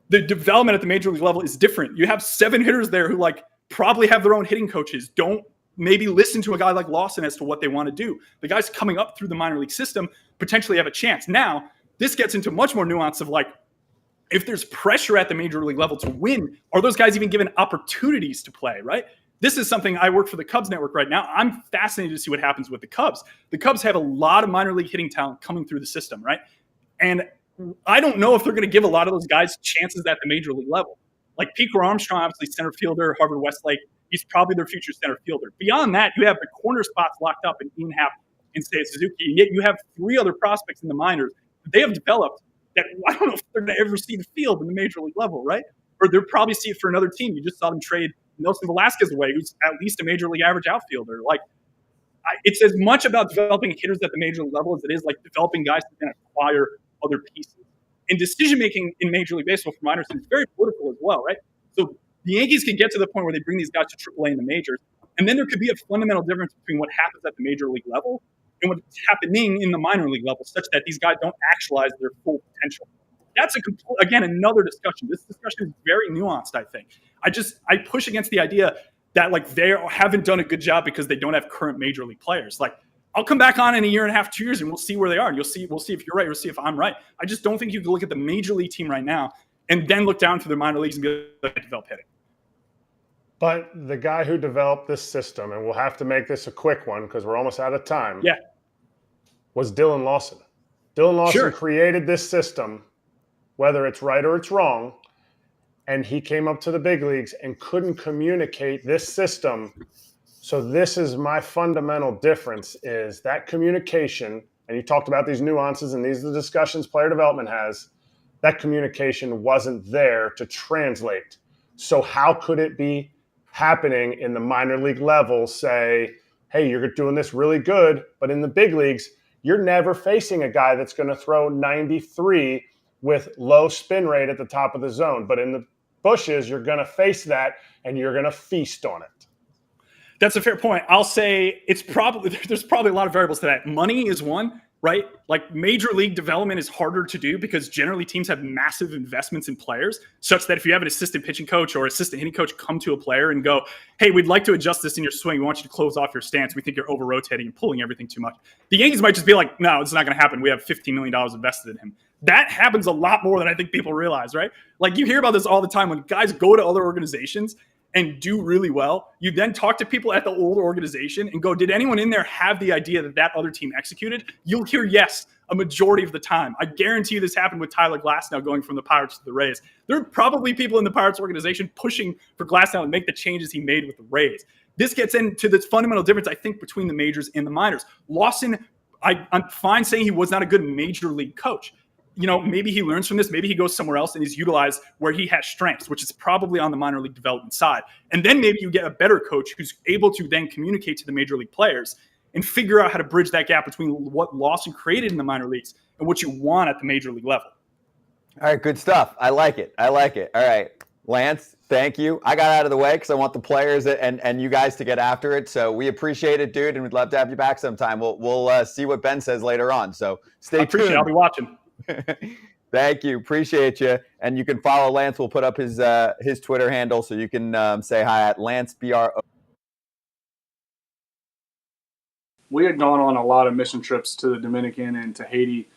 the development at the major league level is different. You have 7 hitters there who, probably have their own hitting coaches, don't maybe listen to a guy like Lawson as to what they want to do. The guys coming up through the minor league system potentially have a chance. Now, this gets into much more nuance of like, if there's pressure at the major league level to win, are those guys even given opportunities to play, right? This is something I work for the Cubs network right now. I'm fascinated to see what happens with the Cubs. The Cubs have a lot of minor league hitting talent coming through the system, right? And I don't know if they're going to give a lot of those guys chances at the major league level. Like Pico Armstrong, obviously center fielder, Harvard Westlake. He's probably their future center fielder. Beyond that, you have the corner spots locked up in Ian Happ and Seiya Suzuki. And yet you have 3 other prospects in the minors that they have developed that I don't know if they're going to ever see the field in the major league level, right? Or they'll probably see it for another team. You just saw them trade Nelson Velasquez away, who's at least a major league average outfielder. Like, it's as much about developing hitters at the major league level as it is like developing guys that can acquire other pieces. And decision-making in Major League Baseball for minors is very political as well, right? So the Yankees can get to the point where they bring these guys to AAA in the majors, and then there could be a fundamental difference between what happens at the major league level and what's happening in the minor league level, such that these guys don't actualize their full potential. That's again another discussion. This discussion is very nuanced, I think. I push against the idea that like they haven't done a good job because they don't have current major league players. Like, I'll come back on in a year and a half, 2 years, and we'll see where they are. And we'll see if you're right. We'll see if I'm right. I just don't think you can look at the major league team right now and then look down through their minor leagues and be like, develop hitting. But the guy who developed this system, and we'll have to make this a quick one because we're almost out of time, was Dylan Lawson. Dylan Lawson created this system, whether it's right or it's wrong, and he came up to the big leagues and couldn't communicate this system. So this is my fundamental difference, is that communication, and you talked about these nuances, and these are the discussions player development has, that communication wasn't there to translate. So how could it be happening in the minor league level, say, hey, you're doing this really good, but in the big leagues, you're never facing a guy that's going to throw 93 with low spin rate at the top of the zone. But in the bushes, you're going to face that, and you're going to feast on it. That's a fair point. I'll say there's probably a lot of variables to that. Money is one, right? Like major league development is harder to do because generally teams have massive investments in players, such that if you have an assistant pitching coach or assistant hitting coach come to a player and go, hey, we'd like to adjust this in your swing. We want you to close off your stance. We think you're over rotating and pulling everything too much. The Yankees might just be like, no, it's not going to happen. We have $15 million invested in him. That happens a lot more than I think people realize, right? Like you hear about this all the time when guys go to other organizations and do really well. You then talk to people at the older organization and go, did anyone in there have the idea that other team executed? You'll hear yes a majority of the time. I guarantee you this happened with Tyler Glasnow going from the Pirates to the Rays. There are probably people in the Pirates organization pushing for Glasnow to make the changes he made with the Rays. This gets into the fundamental difference, I think, between the majors and the minors. Lawson, I'm fine saying he was not a good major league coach. You know, maybe he learns from this. Maybe he goes somewhere else and is utilized where he has strengths, which is probably on the minor league development side. And then maybe you get a better coach who's able to then communicate to the major league players and figure out how to bridge that gap between what Lawson created in the minor leagues and what you want at the major league level. All right, good stuff. I like it. All right, Lance, thank you. I got out of the way because I want the players and you guys to get after it. So we appreciate it, dude, and we'd love to have you back sometime. We'll see what Ben says later on. So stay tuned. I appreciate it. I'll be watching. Thank you. Appreciate you. And you can follow Lance. We'll put up his Twitter handle so you can say hi at LanceBR. We had gone on a lot of mission trips to the Dominican and to Haiti.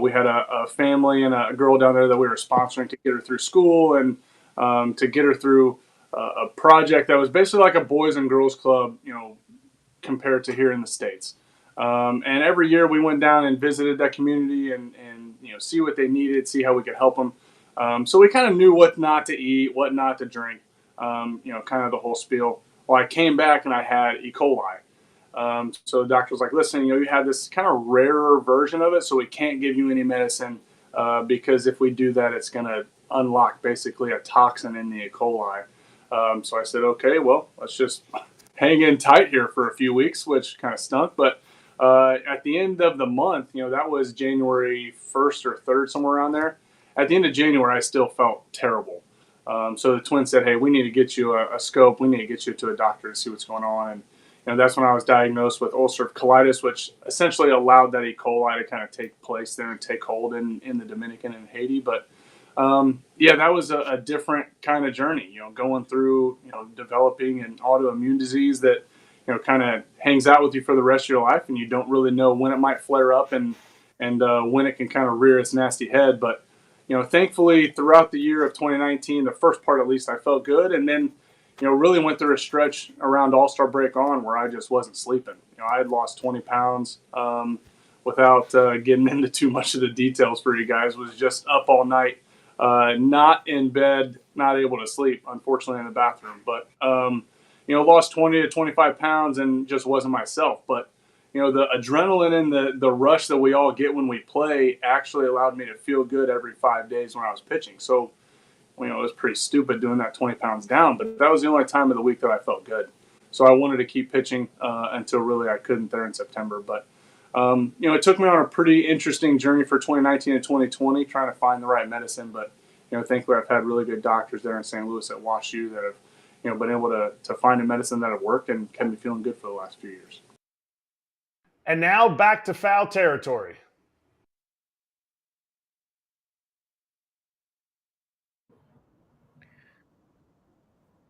We had a family and a girl down there that we were sponsoring to get her through school and to get her through a project that was basically like a boys and girls club, you know, compared to here in the States. And every year we went down and visited that community and you know, see what they needed, see how we could help them. So we kind of knew what not to eat, what not to drink, you know, kind of the whole spiel. Well, I came back and I had E. coli. So the doctor was like, listen, you know, you have this kind of rarer version of it, so we can't give you any medicine because if we do that, it's going to unlock basically a toxin in the E. coli. So I said, okay, well, let's just hang in tight here for a few weeks, which kind of stunk. But at the end of the month, you know, that was January 1st or 3rd, somewhere around there. At the end of January, I still felt terrible. So the twins said, hey, we need to get you a scope. We need to get you to a doctor to see what's going on. And you know, that's when I was diagnosed with ulcerative colitis, which essentially allowed that E. coli to kind of take place there and take hold in the Dominican and Haiti. But yeah, that was a different kind of journey, you know, going through, you know, developing an autoimmune disease that, kind of hangs out with you for the rest of your life, and you don't really know when it might flare up and when it can kind of rear its nasty head. But thankfully, throughout the year of 2019, the first part at least, I felt good, and then really went through a stretch around All-Star break on where I just wasn't sleeping. I had lost 20 pounds without getting into too much of the details for you guys. Was just up all night, not in bed, not able to sleep, unfortunately in the bathroom. But lost 20 to 25 pounds and just wasn't myself. But the adrenaline and the rush that we all get when we play actually allowed me to feel good every 5 days when I was pitching. So it was pretty stupid doing that 20 pounds down, but that was the only time of the week that I felt good. So I wanted to keep pitching until really I couldn't there in September. But, it took me on a pretty interesting journey for 2019 and 2020, trying to find the right medicine. But, thankfully I've had really good doctors there in St. Louis at WashU that have, been able to find a medicine that have worked and kept me feeling good for the last few years. And now back to foul territory.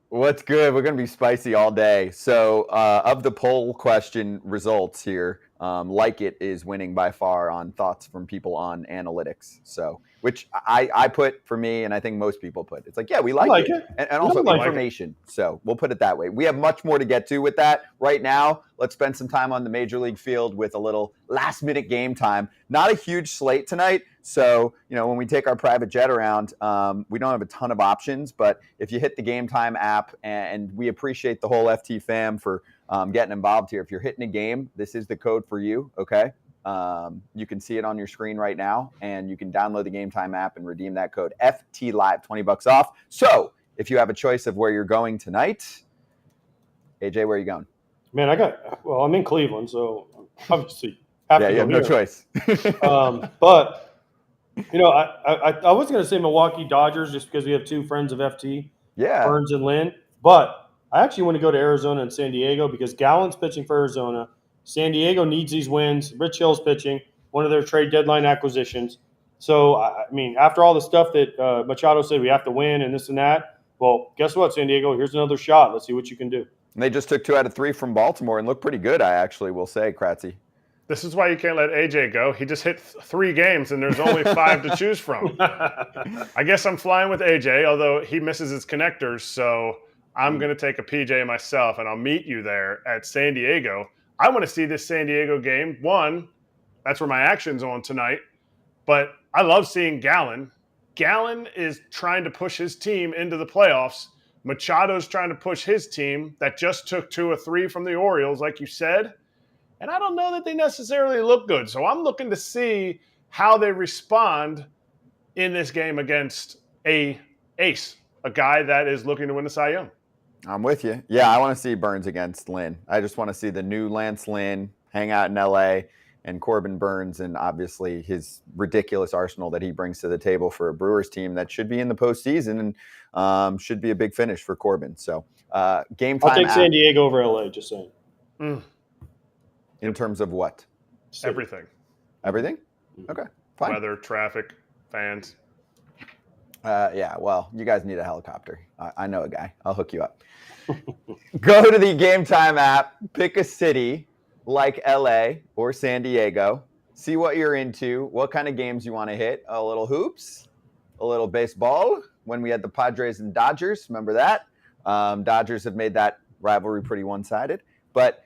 What's good? We're going to be spicy all day. So of the poll question results here, Like It is winning by far on thoughts from people on analytics. So, which I put for me, and I think most people put. It's like, yeah, we like it. And also information. So we'll put it that way. We have much more to get to with that. Right now, let's spend some time on the Major League field with a little last minute game time. Not a huge slate tonight. So, when we take our private jet around, we don't have a ton of options. But if you hit the Game Time app, and we appreciate the whole FT fam for getting involved here. If you're hitting a game, this is the code for you, okay? You can see it on your screen right now, and you can download the Game Time app and redeem that code FT Live, $20 off. So if you have a choice of where you're going tonight, AJ, where are you going? Man, I'm in Cleveland, so obviously have to go you have no choice. But I was going to say Milwaukee Dodgers just because we have two friends of FT, Burns and Lynn. But I actually want to go to Arizona and San Diego because Gallen's pitching for Arizona. San Diego needs these wins. Rich Hill's pitching, one of their trade deadline acquisitions. So, after all the stuff that Machado said we have to win and this and that, well, guess what, San Diego? Here's another shot. Let's see what you can do. And they just took 2 out of 3 from Baltimore and looked pretty good, I actually will say, Kratzy. This is why you can't let AJ go. He just hit 3 games, and there's only 5 to choose from. I guess I'm flying with AJ, although he misses his connectors, so I'm going to take a PJ myself, and I'll meet you there at San Diego. I want to see this San Diego game. One, that's where my action's on tonight, but I love seeing Gallen. Gallen is trying to push his team into the playoffs. Machado's trying to push his team that just took 2 or 3 from the Orioles, like you said. And I don't know that they necessarily look good. So I'm looking to see how they respond in this game against a ace, a guy that is looking to win the Cy Young. I'm with you. Yeah, I want to see Burns against Lynn. I just want to see the new Lance Lynn hang out in L.A. and Corbin Burns and obviously his ridiculous arsenal that he brings to the table for a Brewers team that should be in the postseason and should be a big finish for Corbin. So Game Time. I'll take San Diego over L.A., just saying. In terms of what? Everything. Everything? Okay, fine. Weather, traffic, fans. Well, you guys need a helicopter. I know a guy. I'll hook you up. Go to the Game Time app, pick a city like LA or San Diego, see what you're into, what kind of games you want to hit. A little hoops, a little baseball. When we had the Padres and Dodgers, remember that? Dodgers have made that rivalry pretty one-sided. But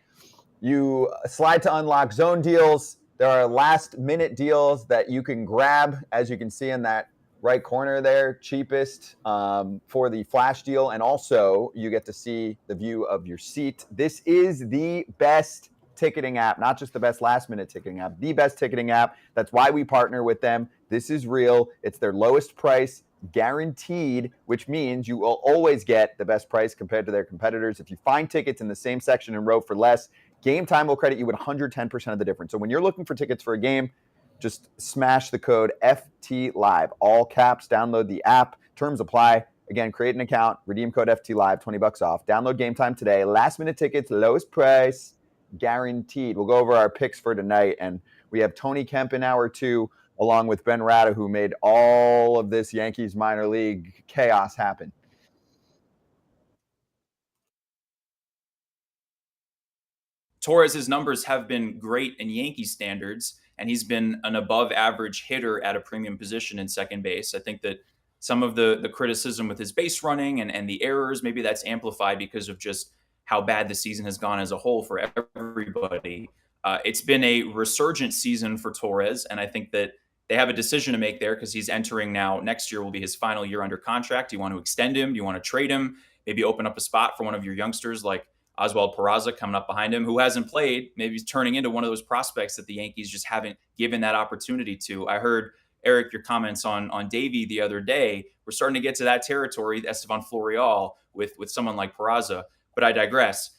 you slide to unlock zone deals. There are last-minute deals that you can grab, as you can see in that right corner there, cheapest for the flash deal. And also, you get to see the view of your seat. This is the best ticketing app, not just the best last-minute ticketing app, the best ticketing app. That's why we partner with them. This is real. It's their lowest price, guaranteed, which means you will always get the best price compared to their competitors. If you find tickets in the same section and row for less, Game Time will credit you with 110% of the difference. So when you're looking for tickets for a game, just smash the code FT Live, all caps. Download the app. Terms apply. Again, create an account. Redeem code FT Live, $20 off. Download Game Time today. Last minute tickets, lowest price, guaranteed. We'll go over our picks for tonight, and we have Tony Kemp in hour 2, along with Ben Rada, who made all of this Yankees minor league chaos happen. Torres's numbers have been great in Yankees standards, and he's been an above average hitter at a premium position in second base. I think that some of the criticism with his base running and the errors, maybe that's amplified because of just how bad the season has gone as a whole for everybody. It's been a resurgent season for Torres, and I think that they have a decision to make there because he's entering now. Next year will be his final year under contract. Do you want to extend him? Do you want to trade him? Maybe open up a spot for one of your youngsters like Oswald Peraza coming up behind him, who hasn't played. Maybe he's turning into one of those prospects that the Yankees just haven't given that opportunity to. I heard, Eric, your comments on Davey the other day. We're starting to get to that territory, Estevan Florial, with someone like Peraza. But I digress.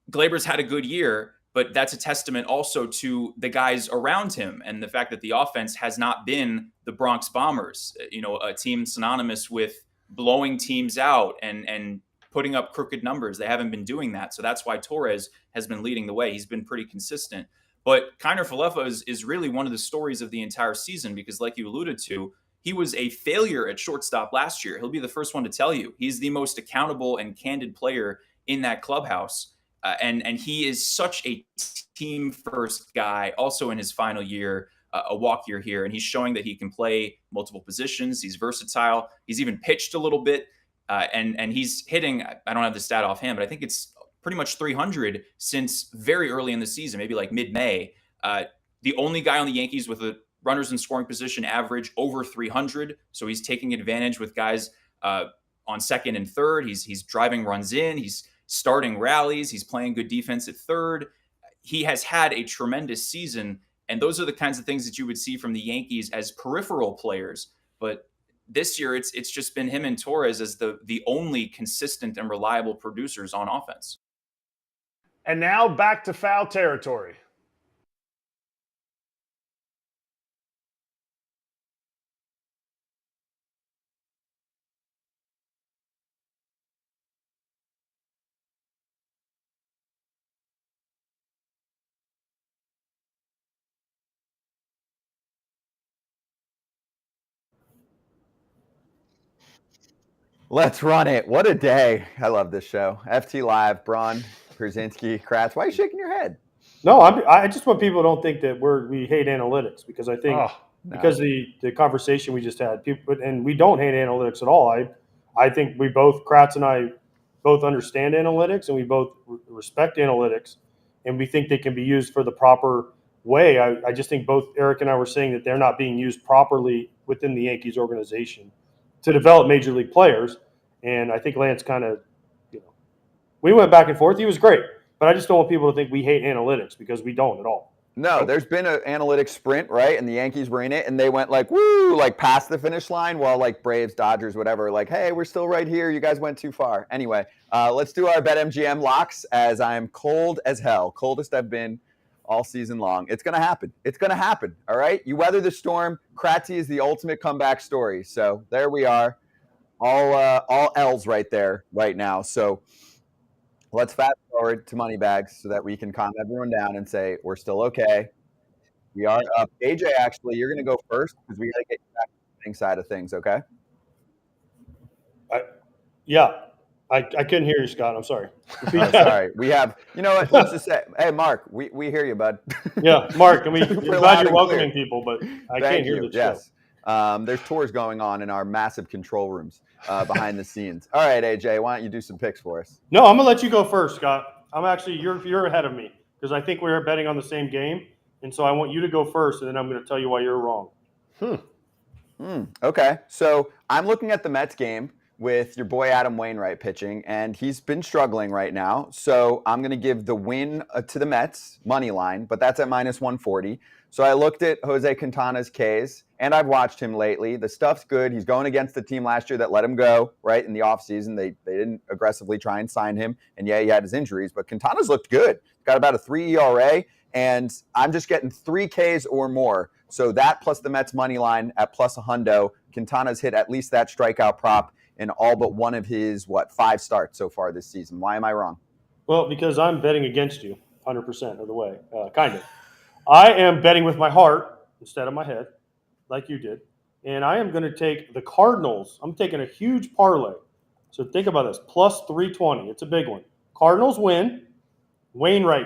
Glaber's had a good year, but that's a testament also to the guys around him and the fact that the offense has not been the Bronx Bombers, a team synonymous with blowing teams out and putting up crooked numbers. They haven't been doing that. So that's why Torres has been leading the way. He's been pretty consistent. But Kiner Falefa is really one of the stories of the entire season because, like you alluded to, he was a failure at shortstop last year. He'll be the first one to tell you. He's the most accountable and candid player in that clubhouse. And he is such a team-first guy, also in his final year, a walk year here. And he's showing that he can play multiple positions. He's versatile. He's even pitched a little bit. And he's hitting, I don't have the stat offhand, but I think it's pretty much 300 since very early in the season, maybe like mid-May. The only guy on the Yankees with a runners in scoring position average over 300. So he's taking advantage with guys on second and third. He's driving runs in. He's starting rallies. He's playing good defense at third. He has had a tremendous season. And those are the kinds of things that you would see from the Yankees as peripheral players. But this year, it's just been him and Torres as the only consistent and reliable producers on offense. And now back to foul territory. Let's run it. What a day. I love this show. FT Live, Braun, Pierzynski, Kratz. Why are you shaking your head? No, I just want people to don't think that we hate analytics because I think because the conversation we just had, and we don't hate analytics at all. I think we both, Kratz and I, both understand analytics and we both respect analytics, and we think they can be used for the proper way. I just think both Eric and I were saying that they're not being used properly within the Yankees organization to develop major league players. And I think Lance kind of, we went back and forth. He was great, but I just don't want people to think we hate analytics because we don't at all. No, there's been an analytics sprint, right? And the Yankees were in it, and they went like, woo, like past the finish line, while like Braves, Dodgers, whatever, like, hey, we're still right here. You guys went too far. Anyway, let's do our BetMGM locks as I'm cold as hell. Coldest I've been all season long. It's going to happen. It's going to happen, all right? You weather the storm. Kratzy is the ultimate comeback story. So there we are. All L's right there right now. So let's fast forward to Moneybags so that we can calm everyone down and say we're still okay. We are up. AJ, actually, you're going to go first because we got to get you back to the betting side of things, okay? I couldn't hear you, Scott. I'm sorry. Oh, sorry. We have, you know what? Let's just say, hey, Mark, we hear you, bud. Yeah, Mark, we're glad you're welcoming clear. people, but I can't hear the show. Yes. There's tours going on in our massive control rooms behind the scenes. All right, AJ, why don't you do some picks for us? No, I'm going to let you go first, Scott. I'm actually, you're ahead of me because I think we're betting on the same game. And so I want you to go first, and then I'm going to tell you why you're wrong. Okay. So I'm looking at the Mets game with your boy Adam Wainwright pitching, and he's been struggling right now. So I'm going to give the win to the Mets money line, but that's at minus 140. So I looked at Jose Quintana's Ks, and I've watched him lately. The stuff's good. He's going against the team last year that let him go, right, in the offseason. They didn't aggressively try and sign him, and yeah, he had his injuries, but Quintana's looked good. Got about a 3 ERA, and I'm just getting 3 Ks or more. So that plus the Mets money line at plus a hundo. Quintana's hit at least that strikeout prop in all but one of his, 5 starts so far this season. Why am I wrong? Well, because I'm betting against you 100% of the way, kind of. I am betting with my heart instead of my head, like you did. And I am going to take the Cardinals. I'm taking a huge parlay. So think about this, plus 320. It's a big one. Cardinals win, Wainwright,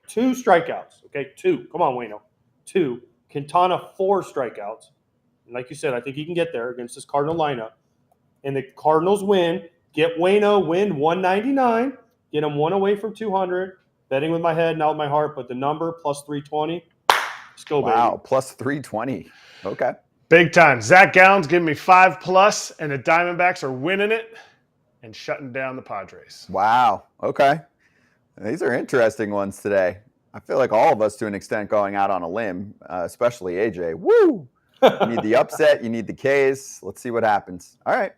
2 strikeouts. Okay, 2. Come on, Waino. 2. Quintana, 4 strikeouts. And like you said, I think he can get there against this Cardinal lineup. And the Cardinals win. Get Waino, win 199. Get him 1 away from 200. Betting with my head, not with my heart, but the number plus 320. Let's go, baby. Wow, plus 320. Okay. Big time. Zach Gallen's giving me 5+, and the Diamondbacks are winning it and shutting down the Padres. Wow. Okay. These are interesting ones today. I feel like all of us, to an extent, going out on a limb, especially AJ. Woo! You need the upset. You need the Ks. Let's see what happens. All right.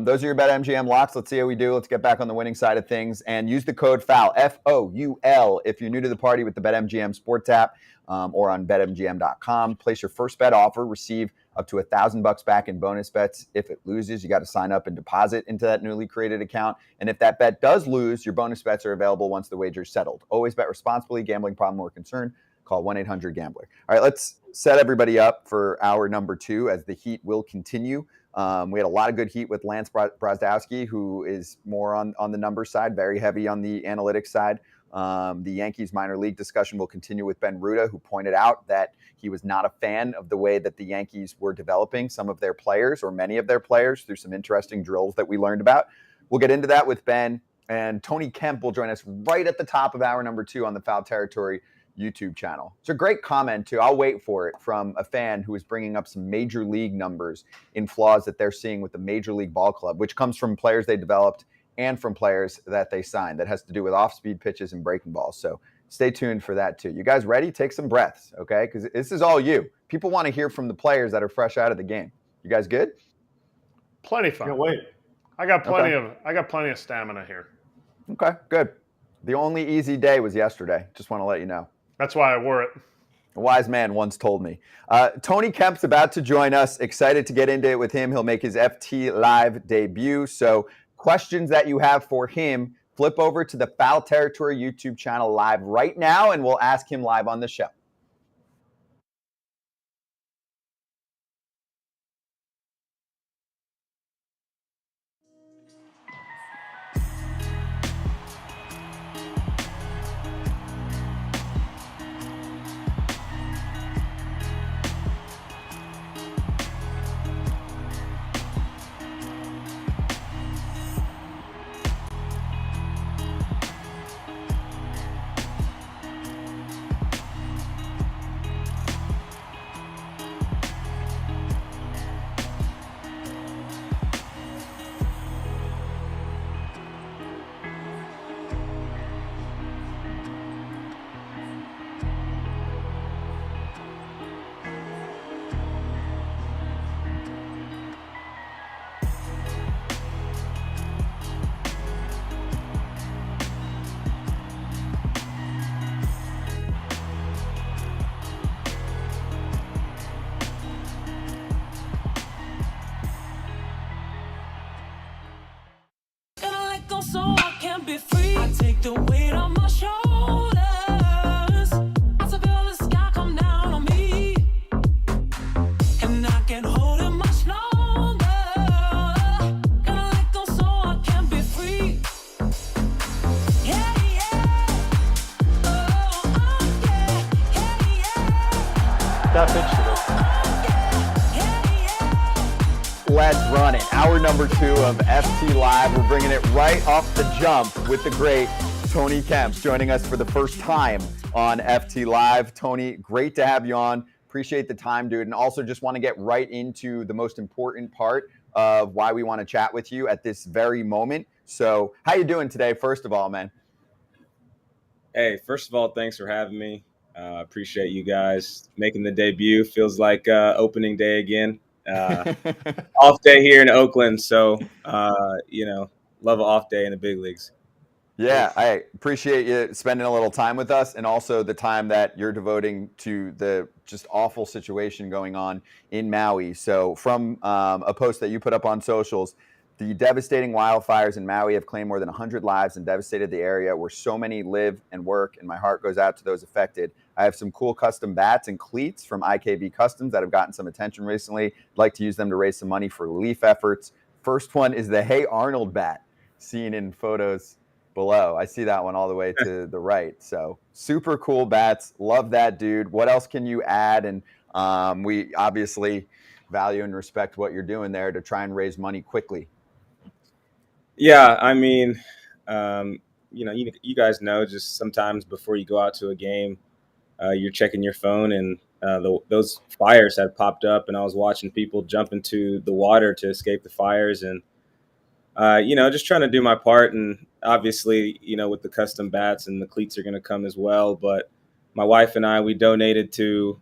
Those are your BetMGM locks. Let's see how we do. Let's get back on the winning side of things. And use the code FOUL, FOUL, if you're new to the party with the BetMGM Sports app or on BetMGM.com. Place your first bet offer. Receive up to $1,000 back in bonus bets. If it loses, you got to sign up and deposit into that newly created account. And if that bet does lose, your bonus bets are available once the wager is settled. Always bet responsibly. Gambling problem or concern, call 1-800-GAMBLER. All right, let's set everybody up for hour number 2 as the heat will continue. We had a lot of good heat with Lance Brozdowski, who is more on the numbers side, very heavy on the analytics side. The Yankees minor league discussion will continue with Ben Ruta, who pointed out that he was not a fan of the way that the Yankees were developing some of their players or many of their players through some interesting drills that we learned about. We'll get into that with Ben, and Tony Kemp will join us right at the top of hour number 2 on the Foul Territory YouTube channel. It's a great comment too. I'll wait for it from a fan who is bringing up some major league numbers in flaws that they're seeing with the Major League Ball Club, which comes from players they developed and from players that they signed. That has to do with off-speed pitches and breaking balls. So stay tuned for that too. You guys ready? Take some breaths, okay? Because this is all you. People want to hear from the players that are fresh out of the game. You guys good? Plenty fun. Can't wait. I got plenty of stamina here. Okay, good. The only easy day was yesterday. Just want to let you know. That's why I wore it. A wise man once told me. Tony Kemp's about to join us. Excited to get into it with him. He'll make his FT Live debut. So questions that you have for him, flip over to the Foul Territory YouTube channel live right now, and we'll ask him live on the show. So I can be free. I take the weight on my shoulders. I feel the sky come down on me, and I can't hold it much longer. Gotta let go so I can be free. Yeah, yeah. Oh, yeah. That pitch to this. Let's run it. Hour number 2 of FT Live. We're bringing it right off the jump with the great Tony Kemp joining us for the first time on FT Live. Tony, great to have you on. Appreciate the time, dude. And also just want to get right into the most important part of why we want to chat with you at this very moment. So how you doing today, first of all, man? Hey, first of all, thanks for having me. Appreciate you guys making the debut. Feels like opening day again. Off day here in Oakland, so love an off day in the big leagues. Yeah, I appreciate you spending a little time with us, and also the time that you're devoting to the just awful situation going on in Maui. So from a post that you put up on socials, the devastating wildfires in Maui have claimed more than 100 lives and devastated the area where so many live and work, and my heart goes out to those affected. I have some cool custom bats and cleats from IKB Customs that have gotten some attention recently. I'd like to use them to raise some money for relief efforts. First one is the Hey Arnold bat, seen in photos below. I see that one all the way to the right. So super cool bats. Love that, dude. What else can you add? And we obviously value and respect what you're doing there to try and raise money quickly. Yeah, I mean, you guys know, just sometimes before you go out to a game, you're checking your phone, and those fires had popped up, and I was watching people jump into the water to escape the fires, and just trying to do my part. And obviously, with the custom bats and the cleats are going to come as well. But my wife and I, we donated to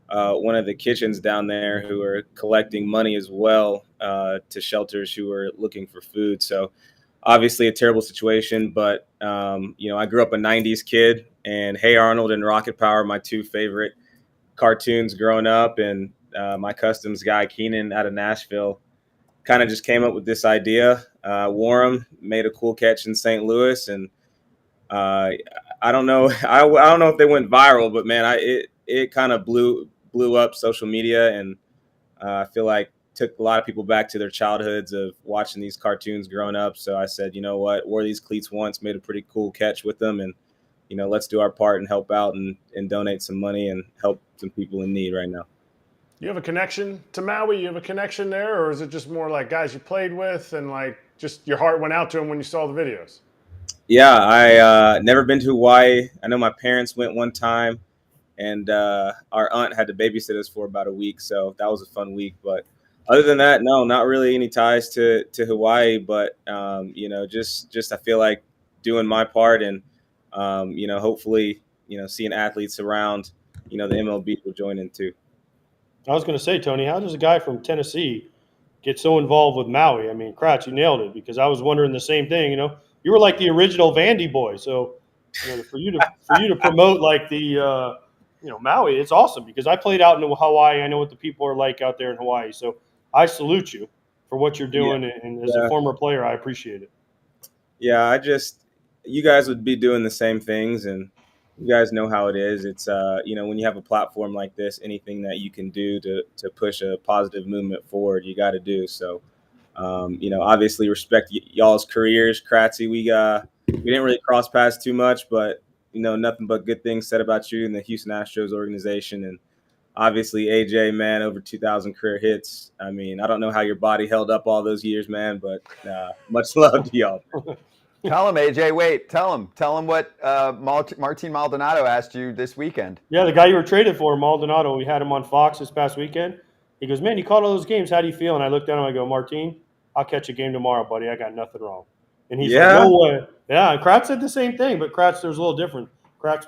one of the kitchens down there who are collecting money as well to shelters who are looking for food. So obviously a terrible situation, but I grew up a 90s kid, and Hey Arnold and Rocket Power, my two favorite cartoons growing up. And my customs guy, Keenan, out of Nashville, kind of just came up with this idea. Warren made a cool catch in St. Louis, and I don't know. I don't know if they went viral, but man, it kind of blew up social media, and I feel like took a lot of people back to their childhoods of watching these cartoons growing up. So I said, you know what, wore these cleats once, made a pretty cool catch with them, and let's do our part and help out and donate some money and help some people in need right now. You have a connection to Maui? You have a connection there, or is it just more like guys you played with and like just your heart went out to them when you saw the videos? Yeah, I never been to Hawaii. I know my parents went one time, and our aunt had to babysit us for about a week, so that was a fun week. But other than that, no, not really any ties to Hawaii. But just I feel like doing my part, and hopefully seeing athletes around the MLB will join in too. I was going to say, Tony, how does a guy from Tennessee get so involved with Maui? I mean, Kratz, you nailed it, because I was wondering the same thing. You were like the original Vandy boy, so for you to promote like the Maui, it's awesome, because I played out in Hawaii. I know what the people are like out there in Hawaii, so I salute you for what you're doing, and as a former player, I appreciate it. Yeah, you guys would be doing the same things, and you guys know how it is. It's when you have a platform like this, anything that you can do to push a positive movement forward, you got to do. So, obviously respect y'all's careers, Kratzy. We didn't really cross paths too much, but nothing but good things said about you and the Houston Astros organization. And obviously AJ, man, over 2,000 career hits. I mean, I don't know how your body held up all those years, man, but much love to y'all. Tell him, AJ. Wait, tell him what Martin Maldonado asked you this weekend. Yeah, the guy you were traded for, Maldonado. We had him on Fox this past weekend. He goes, "Man, you caught all those games. How do you feel?" And I looked at him. I go, "Martin, I'll catch a game tomorrow, buddy. I got nothing wrong." And he's like, "No way." Yeah, and Kratz said the same thing, but Kratz, there's a little different. Kratz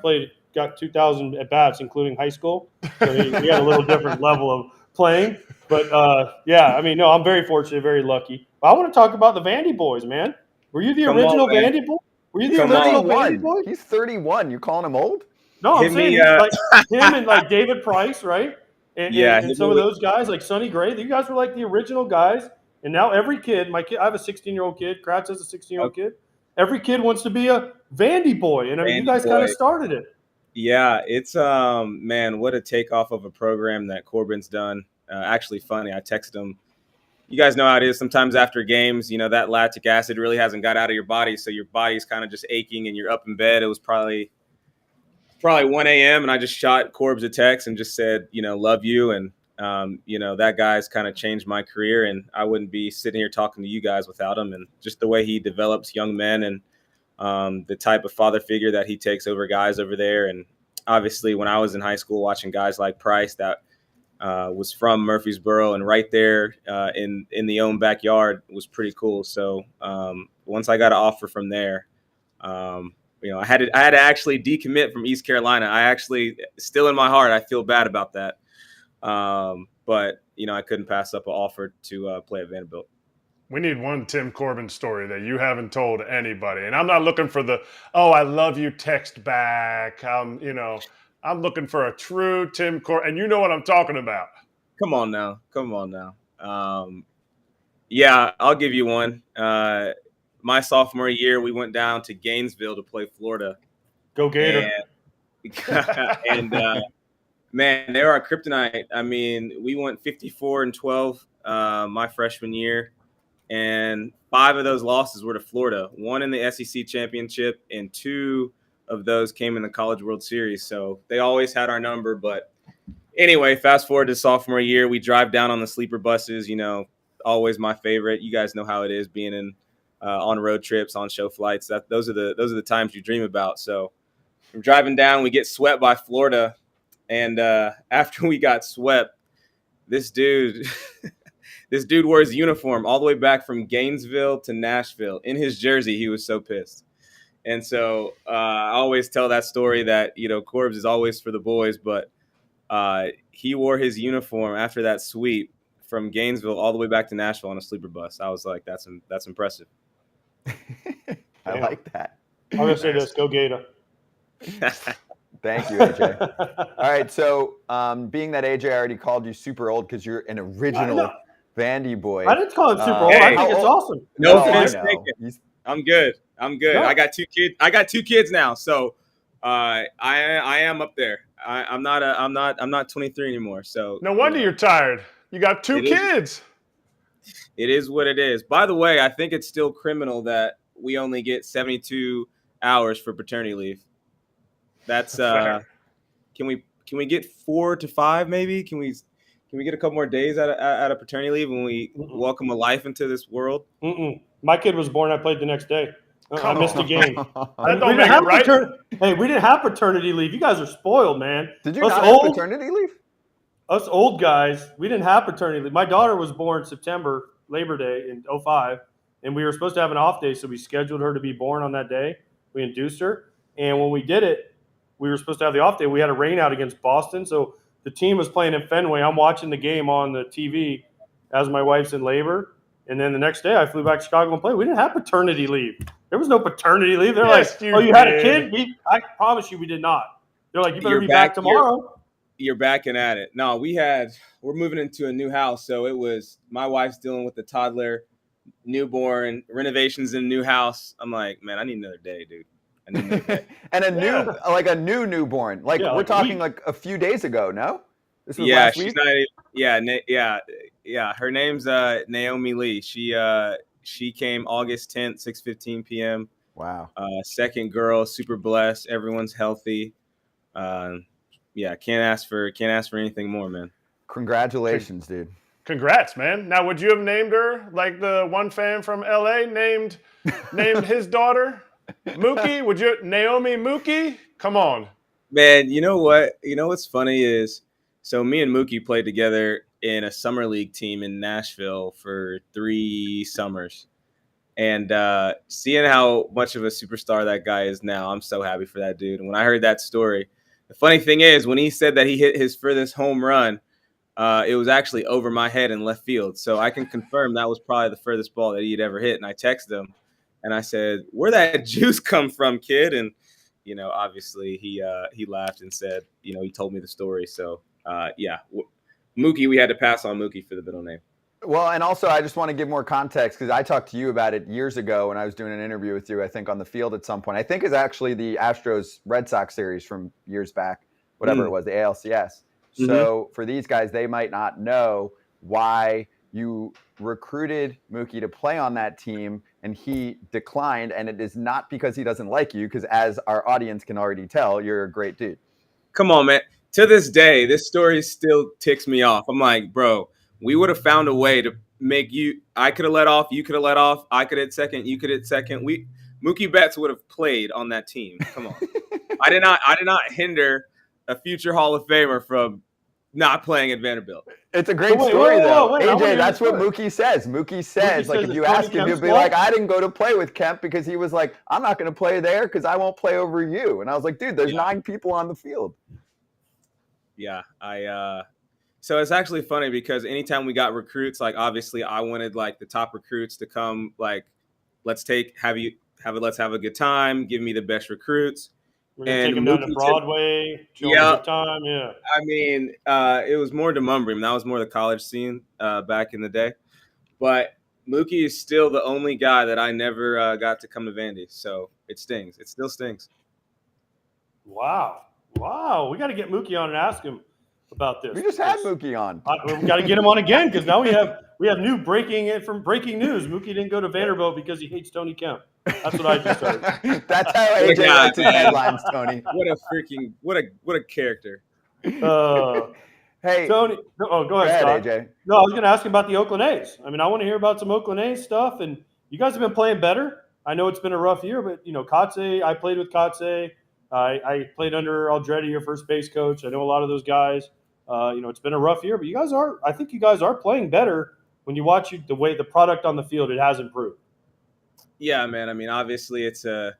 got 2,000 at bats, including high school, so he had a little different level of playing. But I'm very fortunate, very lucky. But I want to talk about the Vandy boys, man. Were you the original Vandy boy? Were you the original Vandy boy? He's 31. You calling him old? No, I'm saying like him and like David Price, right? And some of those guys, like Sonny Gray. You guys were like the original guys. And now every kid, I have a 16-year-old kid. Kratz has a 16-year-old kid. Every kid wants to be a Vandy boy. And I mean, you guys kind of started it. Yeah, it's man, what a takeoff of a program that Corbin's done. Actually funny, I texted him. You guys know how it is sometimes after games, that lactic acid really hasn't got out of your body, so your body's kind of just aching and you're up in bed. It was probably 1 a.m. and I just shot Corbs a text and just said, love you. And that guy's kind of changed my career, and I wouldn't be sitting here talking to you guys without him. And just the way he develops young men, and the type of father figure that he takes over guys over there. And obviously when I was in high school watching guys like Price that was from Murfreesboro and right there in the own backyard was pretty cool. So once I got an offer from there, I had to actually decommit from East Carolina. I actually, still in my heart, I feel bad about that. But I couldn't pass up an offer to play at Vanderbilt. We need one Tim Corbin story that you haven't told anybody. And I'm not looking for the, "Oh, I love you" text back. I'm looking for a true Tim Corbin. And you know what I'm talking about. Come on now. Yeah, I'll give you one. My sophomore year, we went down to Gainesville to play Florida. Go Gator. And man, they are our kryptonite. I mean, we went 54-12 my freshman year. and 5 of those losses were to Florida. 1 in the SEC championship, and 2 of those came in the College World Series. So they always had our number. But anyway, fast forward to sophomore year, we drive down on the sleeper buses. Always my favorite. You guys know how it is being in on road trips, on show flights. Those are the times you dream about. So we're driving down, we get swept by Florida, and after we got swept, this dude wore his uniform all the way back from Gainesville to Nashville in his jersey. He was so pissed. And so I always tell that story that, Corbs is always for the boys, but he wore his uniform after that sweep from Gainesville all the way back to Nashville on a sleeper bus. I was like, that's impressive. I like that. I'm going to say this. Go Gator. Thank you, AJ. All right, so being that AJ already called you super old because you're an original Vandy boy. I didn't call him super old. Hey, I think it's awesome. No I offense know. taken. I'm good. No. I got 2 kids. I got 2 kids now, so I am up there. I'm not 23 anymore. So No wonder you're tired. You got 2 kids. It is what it is. By the way, I think it's still criminal that we only get 72 hours for paternity leave. That's fair. Can we get 4 to 5 maybe? Can we get a couple more days out of paternity leave when we welcome a life into this world? My kid was born. I played the next day. I missed a game. That don't make it right. Hey, we didn't have paternity leave. You guys are spoiled, man. Did you not have paternity leave? Us old guys, we didn't have paternity leave. My daughter was born September, Labor Day in 2005, and we were supposed to have an off day, so we scheduled her to be born on that day. We induced her, and when we did it, we were supposed to have the off day. We had a rain out against Boston, so the team was playing in Fenway. I'm watching the game on the TV as my wife's in labor, and then the next day I flew back to Chicago and played. We didn't have paternity leave. There was no paternity leave. They're Yes, like, you had a kid? I promise you we did not. They're like, you better be back tomorrow. You're backing at it. No, we're moving into a new house. So it was my wife's dealing with the toddler, newborn, renovations in a new house. I'm like, man, I need another day, dude. I need another day. And a new newborn. Like we're talking like a few days ago, no? This was last week? Her name's Naomi Lee. She came August 10th, 6:15 p.m. Wow. Second girl, super blessed. Everyone's healthy. Can't ask for anything more, man. Congratulations, dude. Congrats, man. Now, would you have named her like the one fan from LA named his daughter Mookie? Would you Naomi Mookie? Come on. Man, you know what? You know what's funny is, so me and Mookie played together in a summer league team in Nashville for 3 summers. And seeing how much of a superstar that guy is now, I'm so happy for that dude. And when I heard that story, the funny thing is, when he said that he hit his furthest home run, it was actually over my head in left field. So I can confirm that was probably the furthest ball that he'd ever hit. And I texted him and I said, "Where'd that juice come from, kid?" And, obviously he laughed and said, he told me the story. So, Mookie, we had to pass on Mookie for the middle name. Well, and also I just want to give more context because I talked to you about it years ago when I was doing an interview with you, I think on the field at some point. I think it's actually the Astros Red Sox series from years back, whatever it was, the ALCS. So for these guys, they might not know why you recruited Mookie to play on that team and he declined. And it is not because he doesn't like you, because as our audience can already tell, you're a great dude. Come on, man. To this day, this story still ticks me off. I'm like, bro, we would have found a way to make you. I could have let off. You could have let off. I could hit second. You could hit second. Mookie Betts would have played on that team. Come on. I did not hinder a future Hall of Famer from not playing at Vanderbilt. It's a great story, though. Wait, AJ, that's what Mookie says. Mookie says, like, if you ask him, he'll be like, I didn't go to play with Kemp because he was like, I'm not going to play there because I won't play over you. And I was like, dude, there's 9 people on the field. Yeah, so it's actually funny because anytime we got recruits, like obviously I wanted like the top recruits to come, like, let's have a good time, give me the best recruits. We're gonna take them down to Broadway, show them a good time. Yeah. I mean, it was more Demumbrum. That was more the college scene back in the day. But Mookie is still the only guy that I never got to come to Vandy. So it stings. It still stings. Wow. We got to get Mookie on and ask him about this. We just had because Mookie on. we got to get him on again because now we have new breaking news. Mookie didn't go to Vanderbilt because he hates Tony Kemp. That's what I just heard. That's how What a AJ guy, writes his man. headlines, Tony. What a character. Hey, Tony, go ahead, Scott. AJ. No, I was going to ask you about the Oakland A's. I mean, I want to hear about some Oakland A's stuff, and you guys have been playing better. I know it's been a rough year, but Kratz, I played with Kratz. I played under Aldretti, your first base coach. I know a lot of those guys. It's been a rough year, but I think you guys are playing better when you watch the way the product on the field, it has improved. Yeah, man. I mean, obviously it's a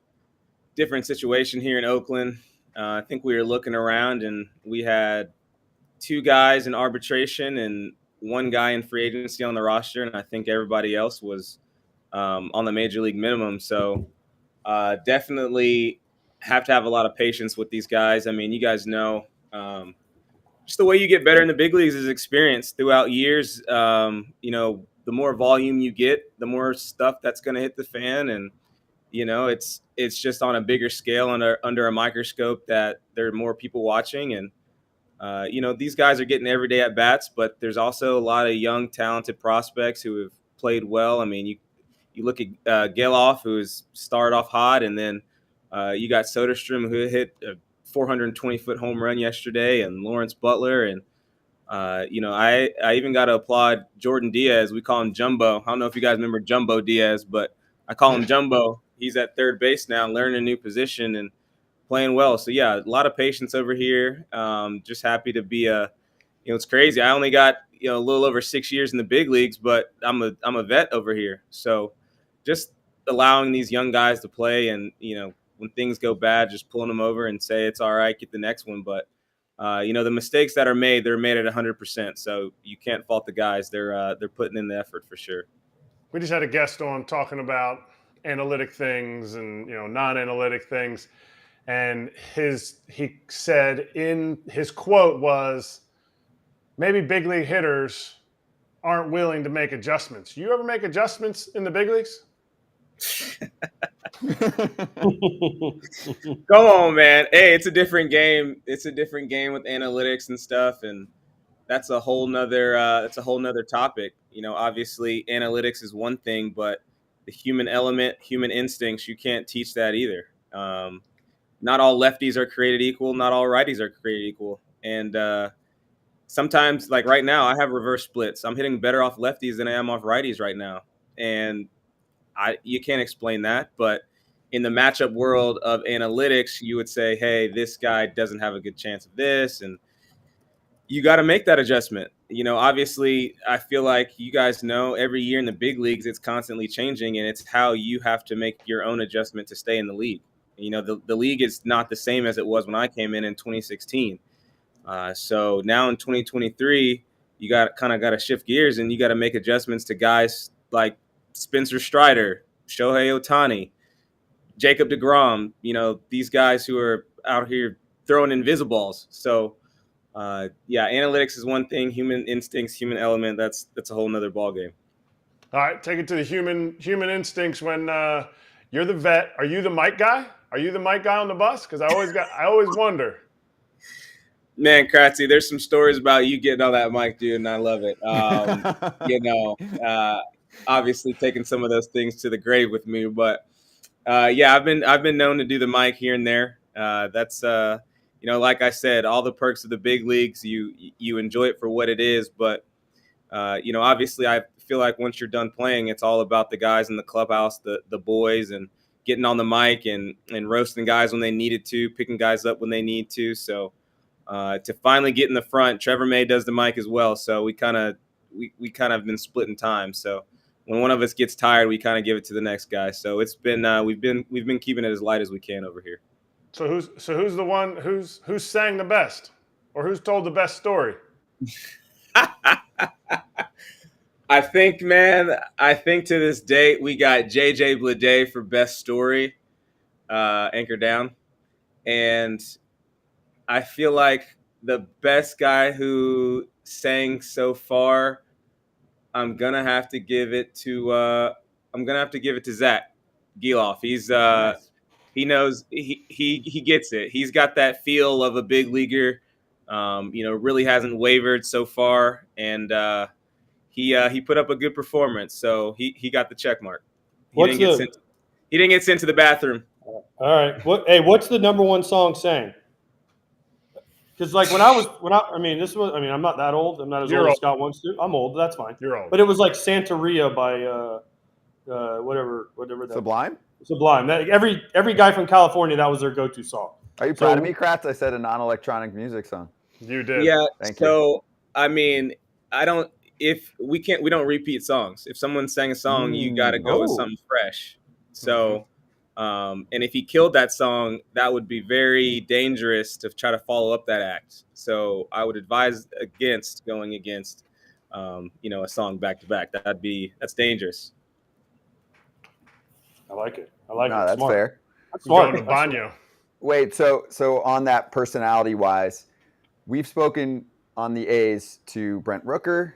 different situation here in Oakland. I think we were looking around and we had 2 guys in arbitration and 1 guy in free agency on the roster. And I think everybody else was on the major league minimum. So definitely have to have a lot of patience with these guys. I mean, you guys know just the way you get better in the big leagues is experience throughout years. The more volume you get, the more stuff that's going to hit the fan. And, it's just on a bigger scale under a microscope that there are more people watching. And, these guys are getting everyday at bats, but there's also a lot of young, talented prospects who have played well. I mean, you look at Geloff, who has started off hot, and then you got Soderstrom, who hit a 420-foot home run yesterday, and Lawrence Butler. And, I even got to applaud Jordan Diaz. We call him Jumbo. I don't know if you guys remember Jumbo Diaz, but I call him Jumbo. He's at third base now, learning a new position and playing well. So, yeah, a lot of patience over here. Just happy to be it's crazy. I only got, a little over 6 years in the big leagues, but I'm a vet over here. So just allowing these young guys to play and, when things go bad, just pulling them over and say, it's all right, get the next one. But, the mistakes that are made, they're made at 100%. So you can't fault the guys. They're putting in the effort for sure. We just had a guest on talking about analytic things and, non-analytic things. And he said in his quote was, maybe big league hitters aren't willing to make adjustments. You ever make adjustments in the big leagues? Come on, man. Hey, it's a different game. It's a different game with analytics and stuff. And that's a whole nother topic. Obviously analytics is one thing, but the human element, human instincts, you can't teach that either. Not all lefties are created equal. Not all righties are created equal. And sometimes, like right now, I have reverse splits. I'm hitting better off lefties than I am off righties right now. And you can't explain that. But in the matchup world of analytics, you would say, hey, this guy doesn't have a good chance of this. And you got to make that adjustment. Obviously, I feel like you guys know every year in the big leagues, it's constantly changing. And it's how you have to make your own adjustment to stay in the league. The league is not the same as it was when I came in 2016. So now in 2023, you got to shift gears and you got to make adjustments to guys like Spencer Strider, Shohei Ohtani, Jacob deGrom, these guys who are out here throwing invisibles. So, analytics is one thing. Human instincts, human element, that's a whole nother ballgame. All right, take it to the human instincts when you're the vet. Are you the mic guy? Are you the mic guy on the bus? Because I always wonder. Man, Kratzy, there's some stories about you getting on that mic, dude, and I love it. Obviously taking some of those things to the grave with me, but I've been known to do the mic here and there. That's like I said, all the perks of the big leagues. You enjoy it for what it is, but obviously I feel like once you're done playing, it's all about the guys in the clubhouse, the boys, and getting on the mic and roasting guys when they needed to, picking guys up when they need to. So to finally get in the front, Trevor May does the mic as well. So we kind of been splitting time. So when one of us gets tired, we kind of give it to the next guy. So it's been we've been keeping it as light as we can over here. So who's the one who's sang the best, or who's told the best story? I think to this date we got JJ Bleday for best story, anchor down, and I feel like the best guy who sang so far, I'm gonna have to give it to Zach Geloff. He's Nice. he knows he gets it. He's got that feel of a big leaguer. Really hasn't wavered so far, and he put up a good performance, so he got the check mark. He didn't get sent to the bathroom. All right. What's the number one song saying? Because like when I'm not that old. I'm not as You're old as old. Scott wants to. I'm old. That's fine. You're old. But it was like Santeria by whatever that Sublime? Sublime. That every guy from California, that was their go-to song. Are you proud of me, Kratz? I said a non-electronic music song. You did. Yeah. Thank you. I mean, we don't repeat songs. If someone sang a song, you got to go with something fresh. So, and if he killed that song, that would be very dangerous to try to follow up that act. So I would advise against going against, a song back to back. That's dangerous. I like it. No, that's smart. fair. That's smart. Going to Banyo. Wait, so on that personality-wise, we've spoken on the A's to Brent Rooker.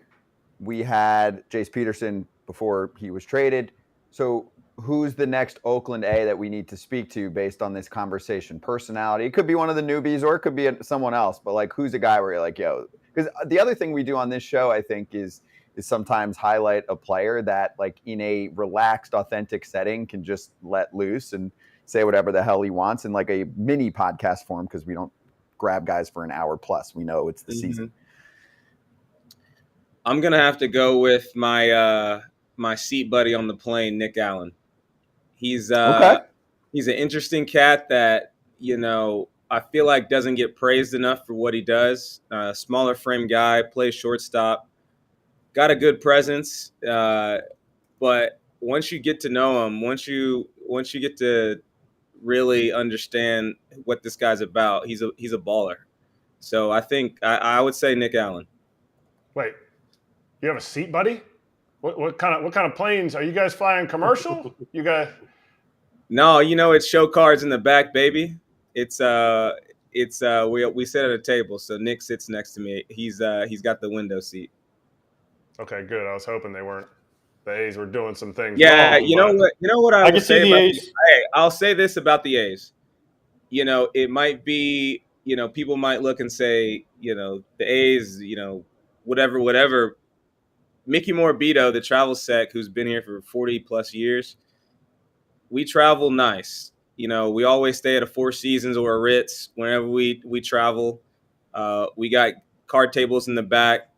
We had Jace Peterson before he was traded. So who's the next Oakland A that we need to speak to based on this conversation? Personality. It could be one of the newbies or it could be someone else. But, like, who's the guy where you're like, yo? Because the other thing we do on this show, I think, is sometimes highlight a player that, like, in a relaxed, authentic setting can just let loose and say whatever the hell he wants in, like, a mini podcast form, because we don't grab guys for an hour plus. We know it's the season. I'm going to have to go with my my seat buddy on the plane, Nick Allen. He's an interesting cat that, I feel like doesn't get praised enough for what he does. Smaller frame guy, plays shortstop, got a good presence. But once you get to know him, once you get to really understand what this guy's about, he's a baller. So I think I would say Nick Allen. Wait, you have a seat buddy? What kind of planes are you guys flying? Commercial? You guys? No, it's show cards in the back, baby. We sit at a table, so Nick sits next to me. He's got the window seat. Okay, good. I was hoping they weren't. The A's were doing some things. Yeah, wrong, you know what I can would see say the about A's. Hey, I'll say this about the A's. It might be, people might look and say, the A's, whatever. Mickey Morabito, the travel sec, who's been here for 40 plus years, we travel nice. We always stay at a Four Seasons or a Ritz whenever we travel. We got card tables in the back.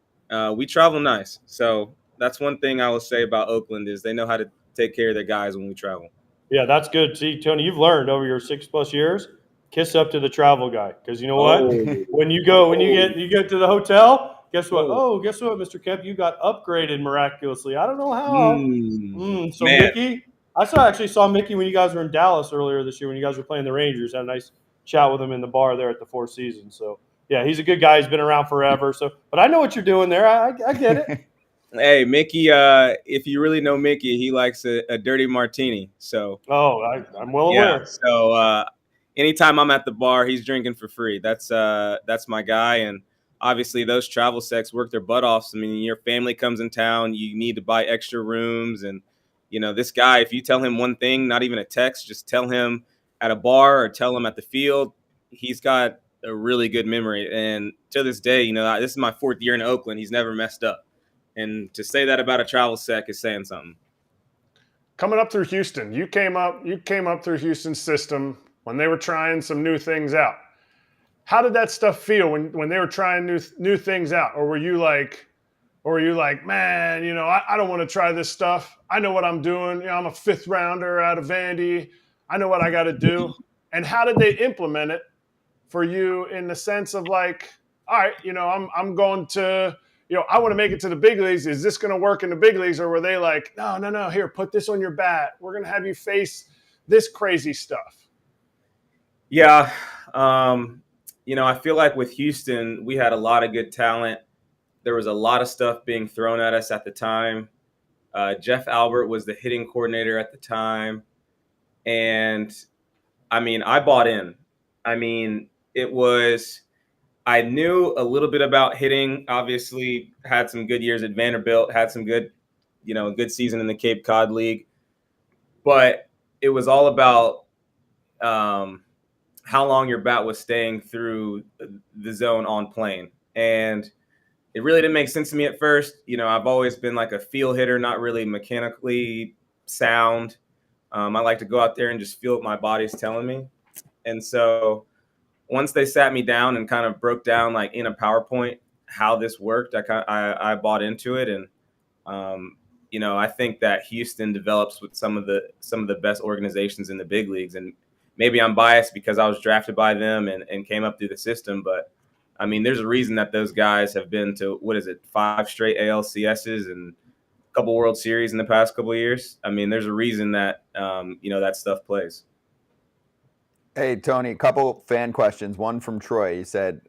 We travel nice. So that's one thing I will say about Oakland is they know how to take care of their guys when we travel. Yeah, that's good. See, Tony, you've learned over your 6+ years, kiss up to the travel guy. Because you know what? When you get to the hotel, guess what? Oh, guess what, Mr. Kemp? You got upgraded miraculously. I don't know how. So man. Mickey, I actually saw Mickey when you guys were in Dallas earlier this year when you guys were playing the Rangers. Had a nice chat with him in the bar there at the Four Seasons. So, yeah, he's a good guy. He's been around forever. So, but I know what you're doing there. I get it. Hey, Mickey, if you really know Mickey, he likes a dirty martini. So I'm well aware. So anytime I'm at the bar, he's drinking for free. That's my guy. And obviously those travel secs work their butt off. I mean, your family comes in town, you need to buy extra rooms. And, this guy, if you tell him one thing, not even a text, just tell him at a bar or tell him at the field, he's got a really good memory. And to this day, this is my 4th year in Oakland. He's never messed up. And to say that about a travel sec is saying something. Coming up through Houston, you came up through Houston's system when they were trying some new things out. How did that stuff feel when they were trying new things out? Or were you like, man, I don't want to try this stuff. I know what I'm doing. I'm a 5th rounder out of Vandy. I know what I got to do. And how did they implement it for you in the sense of like, all right, I'm going to, I want to make it to the big leagues. Is this going to work in the big leagues? Or were they like, no, here, put this on your bat. We're going to have you face this crazy stuff. Yeah. I feel like with Houston, we had a lot of good talent. There was a lot of stuff being thrown at us at the time. Jeff Albert was the hitting coordinator at the time. And, I bought in. I knew a little bit about hitting, obviously had some good years at Vanderbilt, had some good, a good season in the Cape Cod League. But it was all about how long your bat was staying through the zone on plane. And it really didn't make sense to me at first. You know, I've always been like a feel hitter, not really mechanically sound. I like to go out there and just feel what my body's telling me. And so once they sat me down and kind of broke down like in a PowerPoint how this worked, I bought into it. And you know, I think that Houston develops with some of the best organizations in the big leagues. And maybe I'm biased because I was drafted by them and came up through the system, but I mean, there's a reason that those guys have been to, 5 straight ALCSs and a couple World Series in the past couple of years. I mean, there's a reason that, you know, that stuff plays. Hey, Tony, a couple fan questions. One from Troy. He said,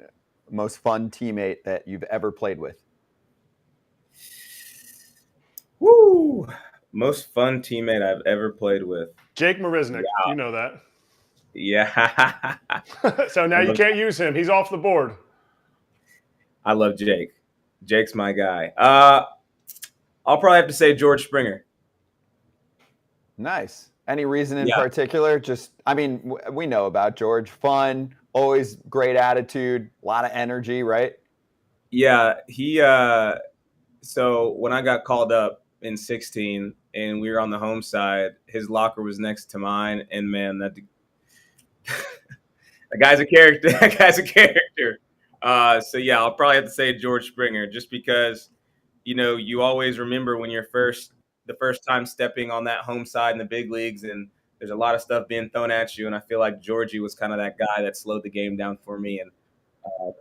most fun teammate that you've ever played with? Woo! Most fun teammate I've ever played with. Jake Marisnik. Yeah. You know that. Yeah. So now you can't use him. He's off the board. I love Jake. Jake's my guy. I'll probably have to say George Springer. Nice. Any reason in particular? Just, I mean, we know about George. Fun, always great attitude, a lot of energy, right? Yeah, he. So when I got called up in 16 and we were on the home side, his locker was next to mine, and man, that guy's a character. That guy's a character. So yeah, I'll probably have to say George Springer, just because, you know, you always remember when you're the first time stepping on that home side in the big leagues, and there's a lot of stuff being thrown at you. And I feel like Georgie was kind of that guy that slowed the game down for me, and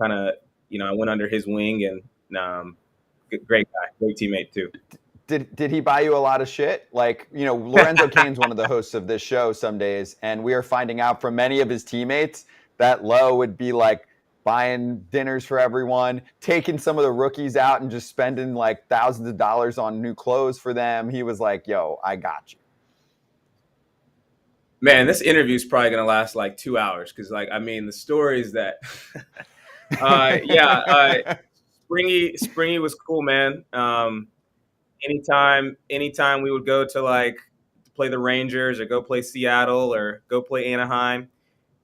kind of, you know, I went under his wing, and great guy, great teammate too. Did he buy you a lot of shit? Like, you know, Lorenzo Cain's one of the hosts of this show some days, and we are finding out from many of his teammates that Lowe would be like buying dinners for everyone, taking some of the rookies out and just spending like thousands of dollars on new clothes for them. He was like, yo, I got you. Man, this interview is probably going to last like 2 hours. Cause like, I mean, the stories that, Springy was cool, man. Anytime we would go to like play the Rangers or go play Seattle or go play Anaheim,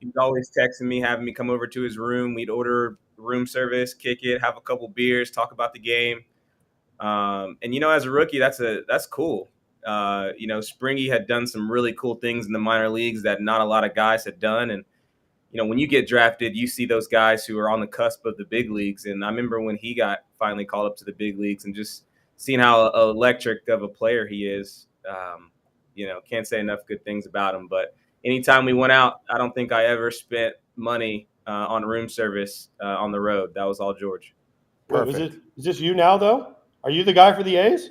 he was always texting me, having me come over to his room. We'd order room service, kick it, have a couple beers, talk about the game. And you know, as a rookie, that's cool. You know, Springy had done some really cool things in the minor leagues that not a lot of guys had done. And you know, when you get drafted, you see those guys who are on the cusp of the big leagues. And I remember when he got finally called up to the big leagues and just seeing how electric of a player he is. You know, can't say enough good things about him. But anytime we went out, I don't think I ever spent money on room service on the road. That was all George. Perfect. Is this you now, though? Are you the guy for the A's?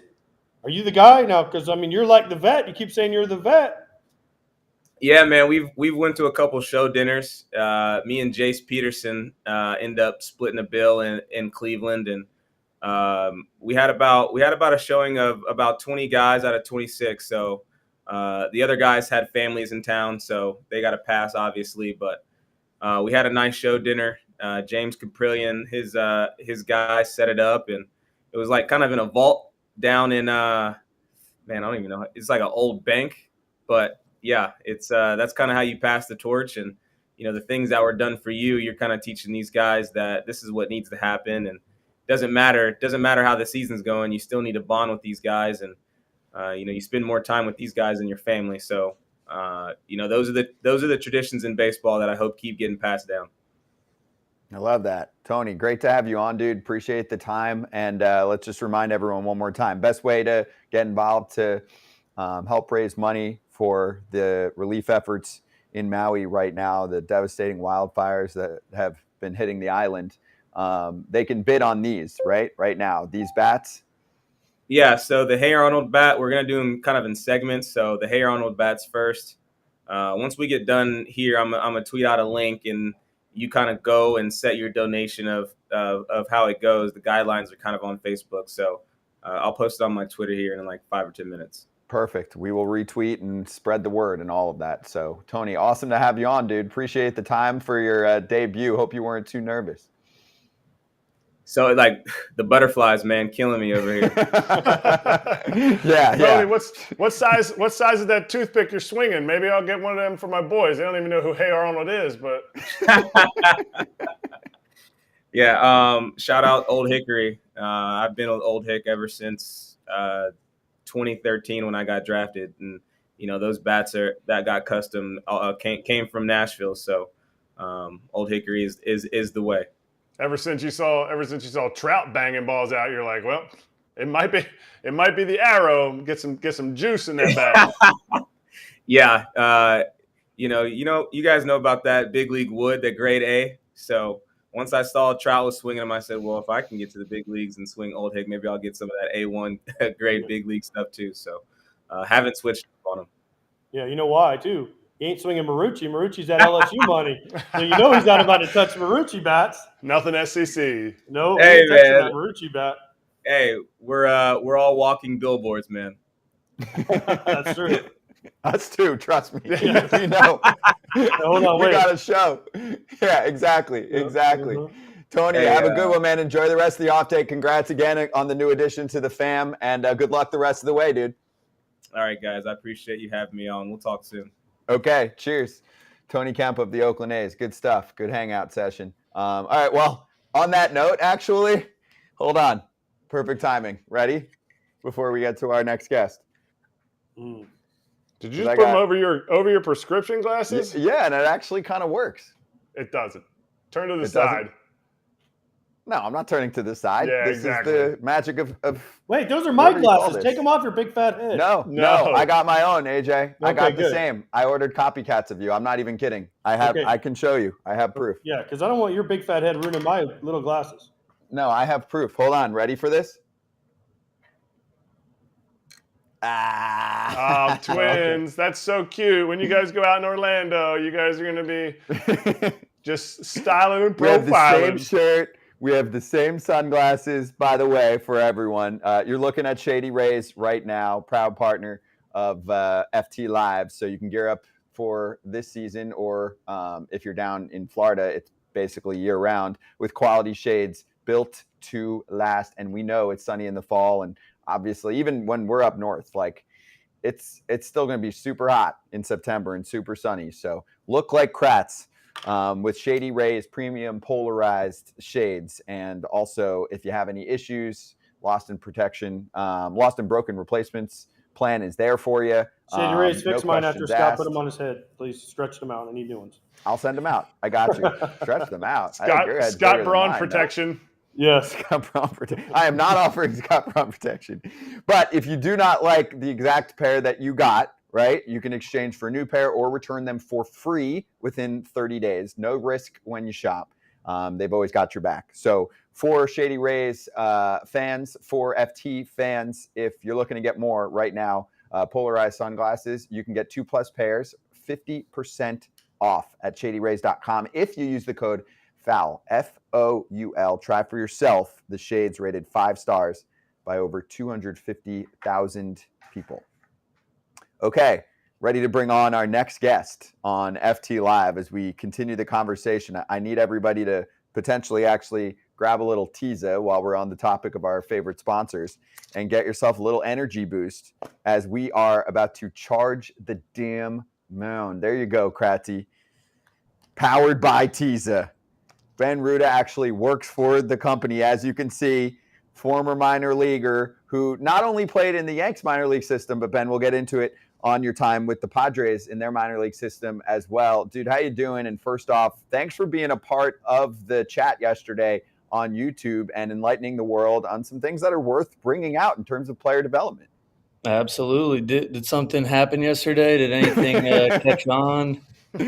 Are you the guy now? Because, I mean, you're like the vet. You keep saying you're the vet. Yeah, man, we've went to a couple show dinners. Me and Jace Peterson end up splitting a bill in Cleveland, and we had about a showing of about 20 guys out of 26. So the other guys had families in town, so they got a pass, obviously. But we had a nice show dinner. James Caprillion, his guys set it up, and it was like kind of in a vault down in man, I don't even know. It's like an old bank, but yeah, it's that's kind of how you pass the torch. And you know, the things that were done for you, you're kind of teaching these guys that this is what needs to happen. And doesn't matter how the season's going, you still need to bond with these guys, and you know, you spend more time with these guys than your family. So you know, those are the traditions in baseball that I hope keep getting passed down. I love that. Tony, great to have you on, dude. Appreciate the time. And let's just remind everyone one more time, best way to get involved to help raise money for the relief efforts in Maui right now, the devastating wildfires that have been hitting the island. They can bid on these right now, these bats. Yeah, so the Hey Arnold bat, we're going to do them kind of in segments. So the Hey Arnold bats first. Once we get done here, I'm going to tweet out a link, and you kind of go and set your donation of how it goes. The guidelines are kind of on Facebook. So I'll post it on my Twitter here in like 5 or 10 minutes. Perfect. We will retweet and spread the word and all of that. So, Tony, awesome to have you on, dude. Appreciate the time for your debut. Hope you weren't too nervous. So like the butterflies, man, killing me over here. Yeah. Tony, what size is that toothpick you're swinging? Maybe I'll get one of them for my boys. They don't even know who Hey Arnold is, but Yeah. Shout out Old Hickory. I've been with Old Hick ever since 2013 when I got drafted, and those bats that got custom came from Nashville. So Old Hickory is the way. ever since you saw Trout banging balls out, you're like, well, it might be the arrow. Get some juice in that bat. Yeah. You guys know about that big league wood, that grade A. So once I saw Trout was swinging them, I said, well, if I can get to the big leagues and swing Old Hick, maybe I'll get some of that A1 grade big league stuff too. So haven't switched on him. Yeah, you know why too? He ain't swinging Marucci. Marucci's at LSU money, so he's not about to touch Marucci bats. Nothing SEC. No, Hey, he ain't touching man. that Marucci bat. Hey, we're all walking billboards, man. That's true. Us too, trust me. Yeah. We know. Hold on, We wait. got a show. Yeah, exactly. Tony, Hey, have a good one, man. Enjoy the rest of the off day. Congrats again on the new addition to the fam, and good luck the rest of the way, dude. All right, guys. I appreciate you having me on. We'll talk soon. Okay, cheers. Tony Kemp of the Oakland A's. Good stuff. Good hangout session. All right, well, on that note, actually, hold on. Perfect timing. Ready? Before we get to our next guest. Did you just put them over your prescription glasses? Yeah, and it actually kind of works. It doesn't. Turn to the side. No, I'm not turning to the side. Yeah, this exactly. is the magic of Wait, those are my Whatever you call glasses. this. Take them off your big fat head. No, I got my own, AJ. I Okay, got the good. same. I ordered copycats of you. I'm not even kidding. Okay. I can show you. I have proof. Yeah, because I don't want your big fat head ruining my little glasses. No, I have proof. Hold on. Ready for this? Ah. Oh, twins. That's so cute. When you guys go out in Orlando, you guys are going to be just styling and We have the same profiling. shirt. We have the same sunglasses, by the way, for everyone. You're looking at Shady Rays right now, proud partner of FT Live. So you can gear up for this season, or if you're down in Florida, it's basically year round with quality shades built to last. And we know it's sunny in the fall. And obviously, even when we're up north, like it's still going to be super hot in September and super sunny. So look like Kratz. With Shady Rays premium polarized shades. And also, if you have any issues, lost in protection, lost and broken replacements plan is there for you. Shady Rays, fix no mine after questions Scott put asked. them on his head. Please stretch them out. I need new ones. I'll send them out. I got you. Stretch them out. I think your head's bigger Scott than Braun mine, though. protection. Yes. Scott Braun protection. I am not offering Scott Braun protection. But if you do not like the exact pair that you got, right, you can exchange for a new pair or return them for free within 30 days. No risk when you shop. They've always got your back. So for Shady Rays fans, for FT fans, if you're looking to get more right now, polarized sunglasses, you can get 2+ pairs, 50% off at shadyrays.com if you use the code FOUL, FOUL. Try for yourself the shades rated 5 stars by over 250,000 people. Okay, ready to bring on our next guest on FT Live as we continue the conversation. I need everybody to potentially actually grab a little teaser while we're on the topic of our favorite sponsors and get yourself a little energy boost as we are about to charge the damn mound. There you go, Kratzy. Powered by Teaser. Ben Ruta actually works for the company, as you can see, former minor leaguer who not only played in the Yanks minor league system, but Ben, we'll get into it on your time with the Padres in their minor league system as well. Dude, how you doing? And first off, thanks for being a part of the chat yesterday on YouTube and enlightening the world on some things that are worth bringing out in terms of player development. Absolutely. Did something happen yesterday? Did anything catch on? I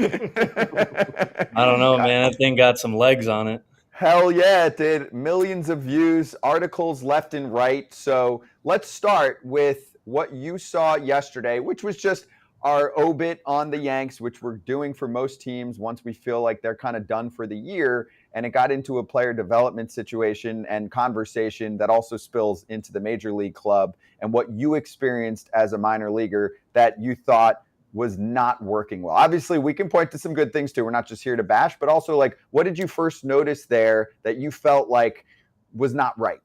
don't know, man. That thing got some legs on it. Hell yeah, it did. Millions of views, articles left and right. So let's start with what you saw yesterday, which was just our obit on the Yanks, which we're doing for most teams once we feel like they're kind of done for the year. And it got into a player development situation and conversation that also spills into the major league club and what you experienced as a minor leaguer that you thought was not working well. Obviously, we can point to some good things too. We're not just here to bash, but also like, what did you first notice there that you felt like was not right?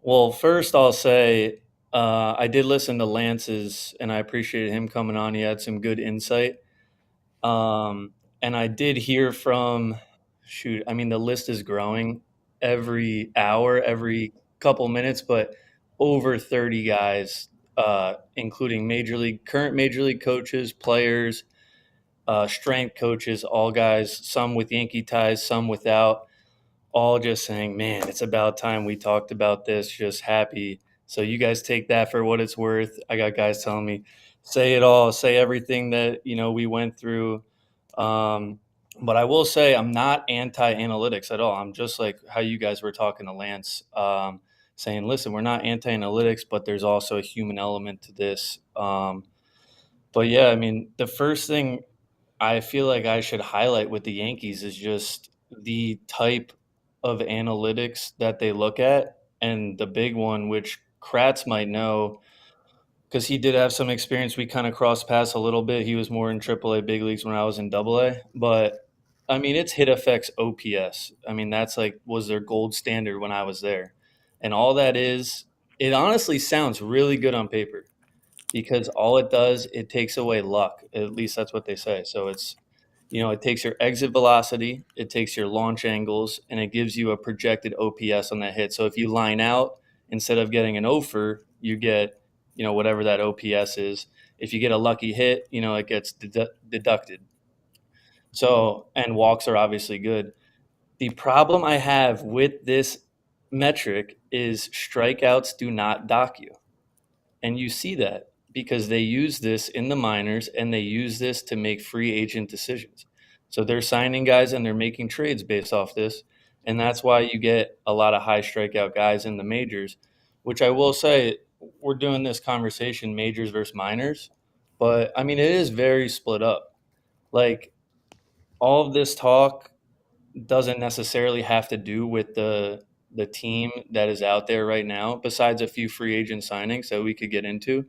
Well, first I'll say I did listen to Lance's, and I appreciated him coming on. He had some good insight. And I did hear from, the list is growing every hour, every couple minutes, but over 30 guys, including current major league coaches, players, strength coaches, all guys, some with Yankee ties, some without, all just saying, man, it's about time we talked about this, just happy. So you guys take that for what it's worth. I got guys telling me, say it all, say everything that, we went through. But I will say I'm not anti-analytics at all. I'm just like how you guys were talking to Lance, saying, listen, we're not anti-analytics, but there's also a human element to this. But yeah, the first thing I feel like I should highlight with the Yankees is just the type of analytics that they look at. And the big one, which Kratz might know, because he did have some experience. We kind of crossed paths a little bit. He was more in AAA big leagues when I was in AA. But, it's hit effects OPS. That's was their gold standard when I was there. And all that is, it honestly sounds really good on paper because all it does, it takes away luck. At least that's what they say. So it's, it takes your exit velocity, it takes your launch angles, and it gives you a projected OPS on that hit. So if you line out, instead of getting an offer, you get, whatever that OPS is. If you get a lucky hit, it gets deducted. So, and walks are obviously good. The problem I have with this metric is strikeouts do not dock you. And you see that because they use this in the minors and they use this to make free agent decisions. So they're signing guys and they're making trades based off this. And that's why you get a lot of high strikeout guys in the majors, which I will say, we're doing this conversation, majors versus minors. But, it is very split up. Like, all of this talk doesn't necessarily have to do with the team that is out there right now, besides a few free agent signings that we could get into.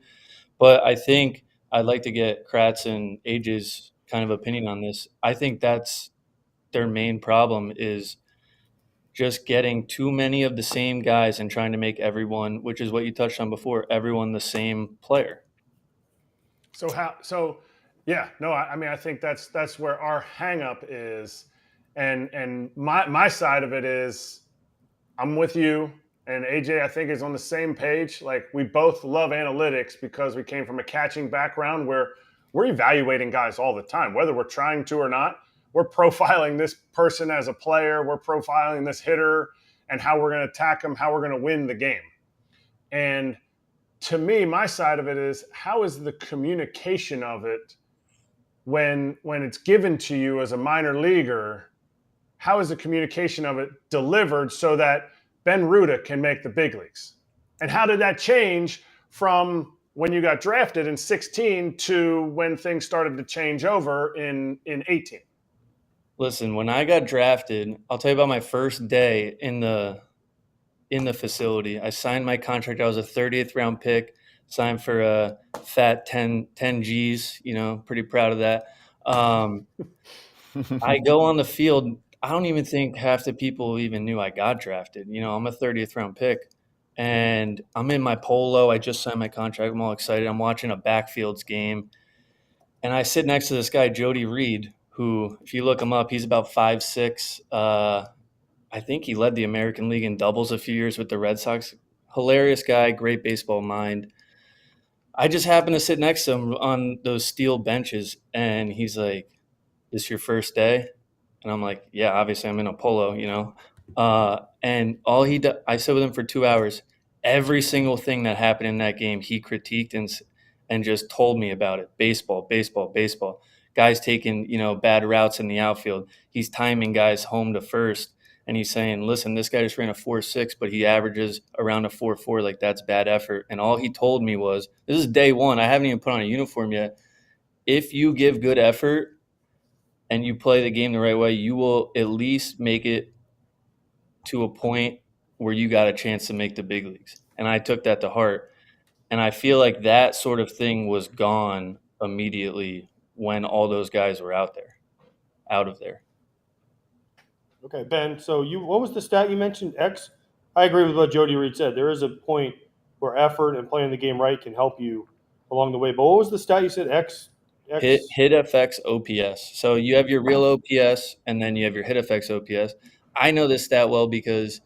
But I think I'd like to get Kratz and AJ's kind of opinion on this. I think that's their main problem is just getting too many of the same guys and trying to make everyone, which is what you touched on before, everyone the same player. I think that's where our hang up is. And my side of it is I'm with you. And AJ, I think, is on the same page. Like, we both love analytics because we came from a catching background where we're evaluating guys all the time, whether we're trying to or not. We're profiling this person as a player. We're profiling this hitter and how we're going to attack them, how we're going to win the game. And to me, my side of it is, how is the communication of it when it's given to you as a minor leaguer? How is the communication of it delivered so that Ben Ruta can make the big leagues? And how did that change from when you got drafted in 16 to when things started to change over in 18? Listen, when I got drafted, I'll tell you about my first day in the facility. I signed my contract. I was a 30th round pick, signed for a fat 10 G's, pretty proud of that. I go on the field. I don't even think half the people even knew I got drafted. I'm a 30th round pick and I'm in my polo. I just signed my contract. I'm all excited. I'm watching a backfields game and I sit next to this guy, Jody Reed, who, if you look him up, he's about 5'6". I think he led the American League in doubles a few years with the Red Sox. Hilarious guy, great baseball mind. I just happened to sit next to him on those steel benches and he's like, "This your first day?" And I'm like, "Yeah, obviously I'm in a polo, And I sat with him for 2 hours. Every single thing that happened in that game, he critiqued and just told me about it. Baseball. Guys taking, bad routes in the outfield. He's timing guys home to first. And he's saying, listen, this guy just ran a 4.6, but he averages around a 4.4. Like, that's bad effort. And all he told me was, this is day one. I haven't even put on a uniform yet. If you give good effort, and you play the game the right way, you will at least make it to a point where you got a chance to make the big leagues." And I took that to heart. And I feel like that sort of thing was gone immediately when all those guys were out of there. Okay, Ben. So what was the stat you mentioned? X. I agree with what Jody Reed said. There is a point where effort and playing the game right can help you along the way. But what was the stat you said? X. Hit effects OPS. So you have your real OPS, and then you have your hit effects OPS. I know this stat well because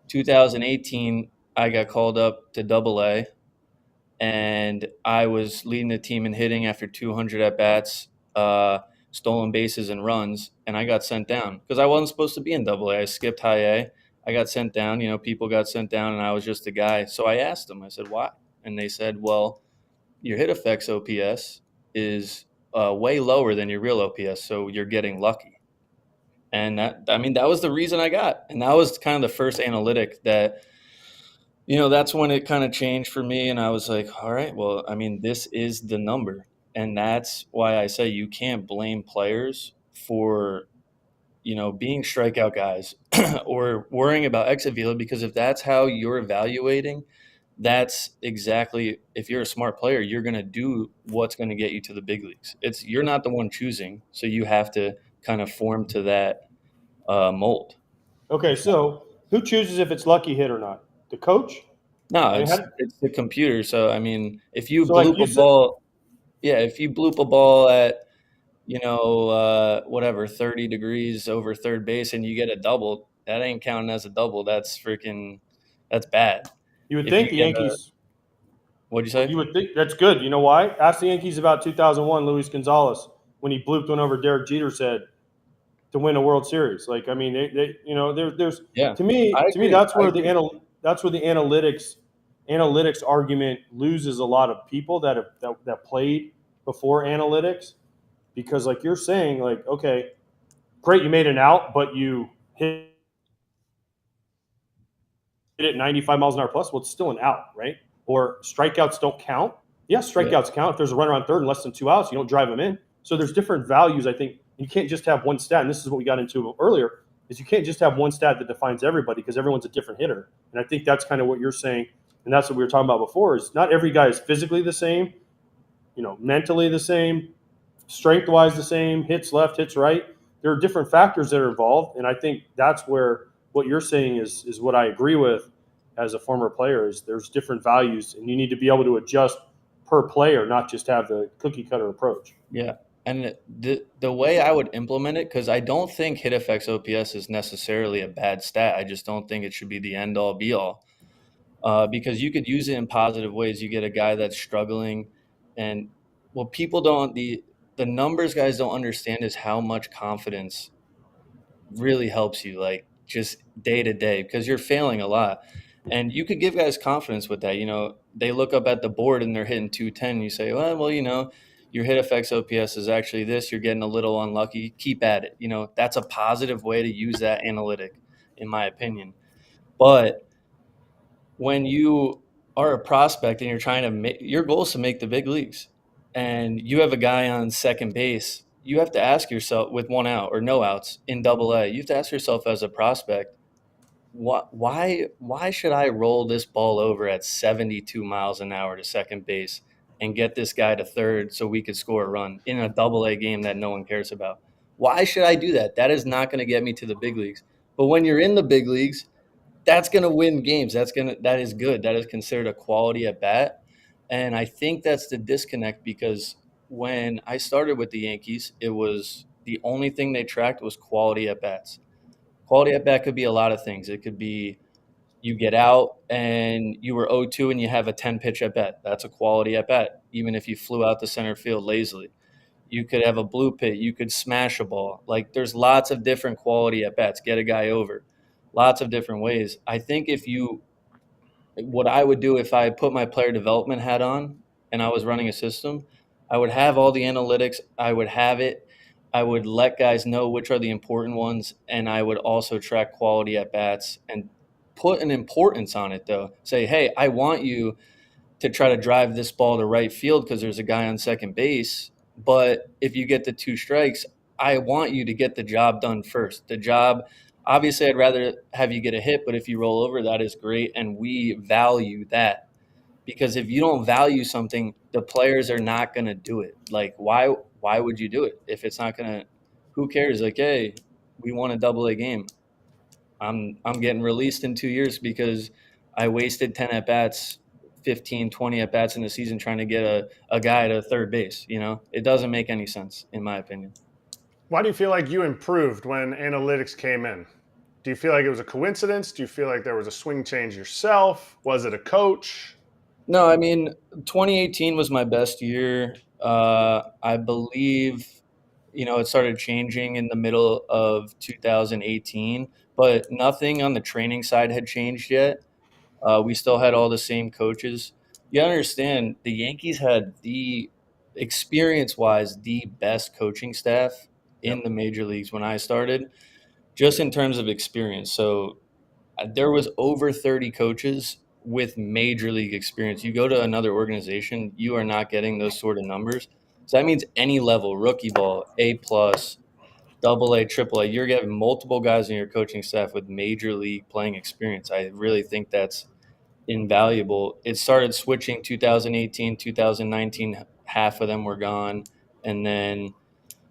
2018 I got called up to AA, and I was leading the team in hitting after 200 at bats, stolen bases and runs, and I got sent down because I wasn't supposed to be in AA. I skipped high A. I got sent down. People got sent down, and I was just a guy. So I asked them. I said, "Why?" And they said, "Well, your hit effects OPS is way lower than your real OPS, so you're getting lucky." And that was the reason I got. And that was kind of the first analytic that, that's when it kind of changed for me. And I was like, all right, well, this is the number. And that's why I say you can't blame players for, being strikeout guys or worrying about exit velo, because if that's how you're evaluating, that's exactly, if you're a smart player, you're going to do what's going to get you to the big leagues. You're not the one choosing, so you have to kind of form to that mold. Okay, so who chooses if it's lucky hit or not? The coach? No, it's the computer. So if you bloop a ball, if you bloop a ball at whatever 30 degrees over third base and you get a double, that ain't counting as a double. That's bad. You would think the Yankees. What'd you say? You would think that's good. You know why? Ask the Yankees about 2001, Luis Gonzalez, when he blooped one over Derek Jeter said to win a World Series. Like, there's to me that's where the analytics argument loses a lot of people that played before analytics, because like you're saying, like, okay, great, you made an out, but you hit it 95 miles an hour plus. Well, it's still an out, right? Or strikeouts don't count. Yes, strikeouts count. If there's a runner on third and less than 2 outs, you don't drive them in. So there's different values. I think you can't just have one stat. And this is what we got into earlier, is you can't just have one stat that defines everybody, because everyone's a different hitter. And I think that's kind of what you're saying. And that's what we were talking about before, is not every guy is physically the same, mentally the same, strength-wise the same, hits left, hits right. There are different factors that are involved. And I think that's where what you're saying is what I agree with as a former player, is there's different values, and you need to be able to adjust per player, not just have the cookie cutter approach. Yeah. And the way I would implement it, because I don't think hit effects OPS is necessarily a bad stat. I just don't think it should be the end all be all, because you could use it in positive ways. You get a guy that's struggling, and what people don't, the numbers guys don't understand is how much confidence really helps you, like just day to day, because you're failing a lot. And you could give guys confidence with that. They look up at the board and they're hitting 210. You say, well, your hit effects OPS is actually this. You're getting a little unlucky. Keep at it. That's a positive way to use that analytic, in my opinion. But when you are a prospect and you're trying to your goal is to make the big leagues, and you have a guy on second base, you have to ask yourself, with 1 out or no outs in AA, you have to ask yourself as a prospect, why should I roll this ball over at 72 miles an hour to second base and get this guy to third so we could score a run in a AA game that no one cares about? Why should I do that? That is not going to get me to the big leagues. But when you're in the big leagues, that's going to win games. That is good. That is considered a quality at bat. And I think that's the disconnect, because when I started with the Yankees, it was the only thing they tracked was quality at bats. Quality at bat could be a lot of things. It could be you get out and you were 0-2 and you have a 10-pitch at bat. That's a quality at bat, even if you flew out to center field lazily. You could have a blue pit. You could smash a ball. Like, there's lots of different quality at bats. Get a guy over. Lots of different ways. I think what I would do if I put my player development hat on and I was running a system, I would have all the analytics. I would have it. I would let guys know which are the important ones, and I would also track quality at bats and put an importance on it, though. Say, hey, I want you to try to drive this ball to right field because there's a guy on second base. But if you get the 2 strikes, I want you to get the job done first. The job, obviously, I'd rather have you get a hit, but if you roll over, that is great, and we value that. Because if you don't value something, the players are not going to do it. Like, why would you do it if it's not going to – who cares? Like, hey, we won a AA game. I'm getting released in 2 years because I wasted 10 at bats, 15, 20 at bats in the season trying to get a guy to third base. It doesn't make any sense in my opinion. Why do you feel like you improved when analytics came in? Do you feel like it was a coincidence? Do you feel like there was a swing change yourself? Was it a coach? No, I mean, 2018 was my best year. I believe, it started changing in the middle of 2018, but nothing on the training side had changed yet. We still had all the same coaches. You understand, the Yankees had experience-wise, the best coaching staff in the major leagues when I started, just in terms of experience. So there was over 30 coaches with major league experience. You go to another organization, you are not getting those sort of numbers. So that means any level, rookie ball, A plus, double A, triple A, you're getting multiple guys in your coaching staff with major league playing experience. I really think that's invaluable. It started switching 2018, 2019, half of them were gone. And then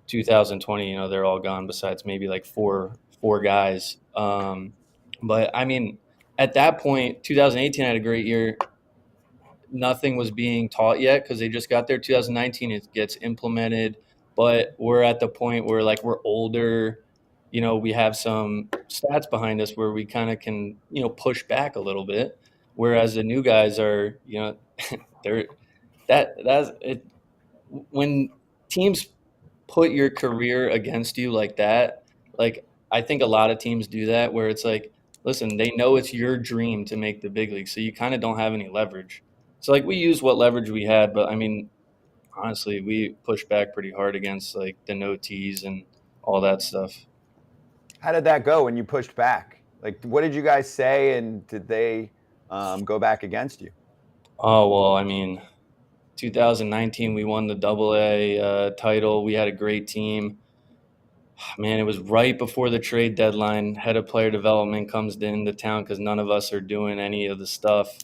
2020, they're all gone besides maybe like four guys. But I mean, at that point, 2018 had a great year. Nothing was being taught yet because they just got there. 2019, it gets implemented, but we're at the point where like we're older. We have some stats behind us where we kind of can, push back a little bit. Whereas the new guys are, they're that's it. When teams put your career against you like that, like I think a lot of teams do that where it's like, listen, they know it's your dream to make the big league, so you kind of don't have any leverage. So like we used what leverage we had, but I mean, honestly, we pushed back pretty hard against like the no tees and all that stuff. How did that go when you pushed back? Like, what did you guys say, and did they go back against you? Oh, well, I mean, 2019, we won the Double A title. We had a great team. Man, it was right before the trade deadline. Head of player development comes into town because none of us are doing any of the stuff.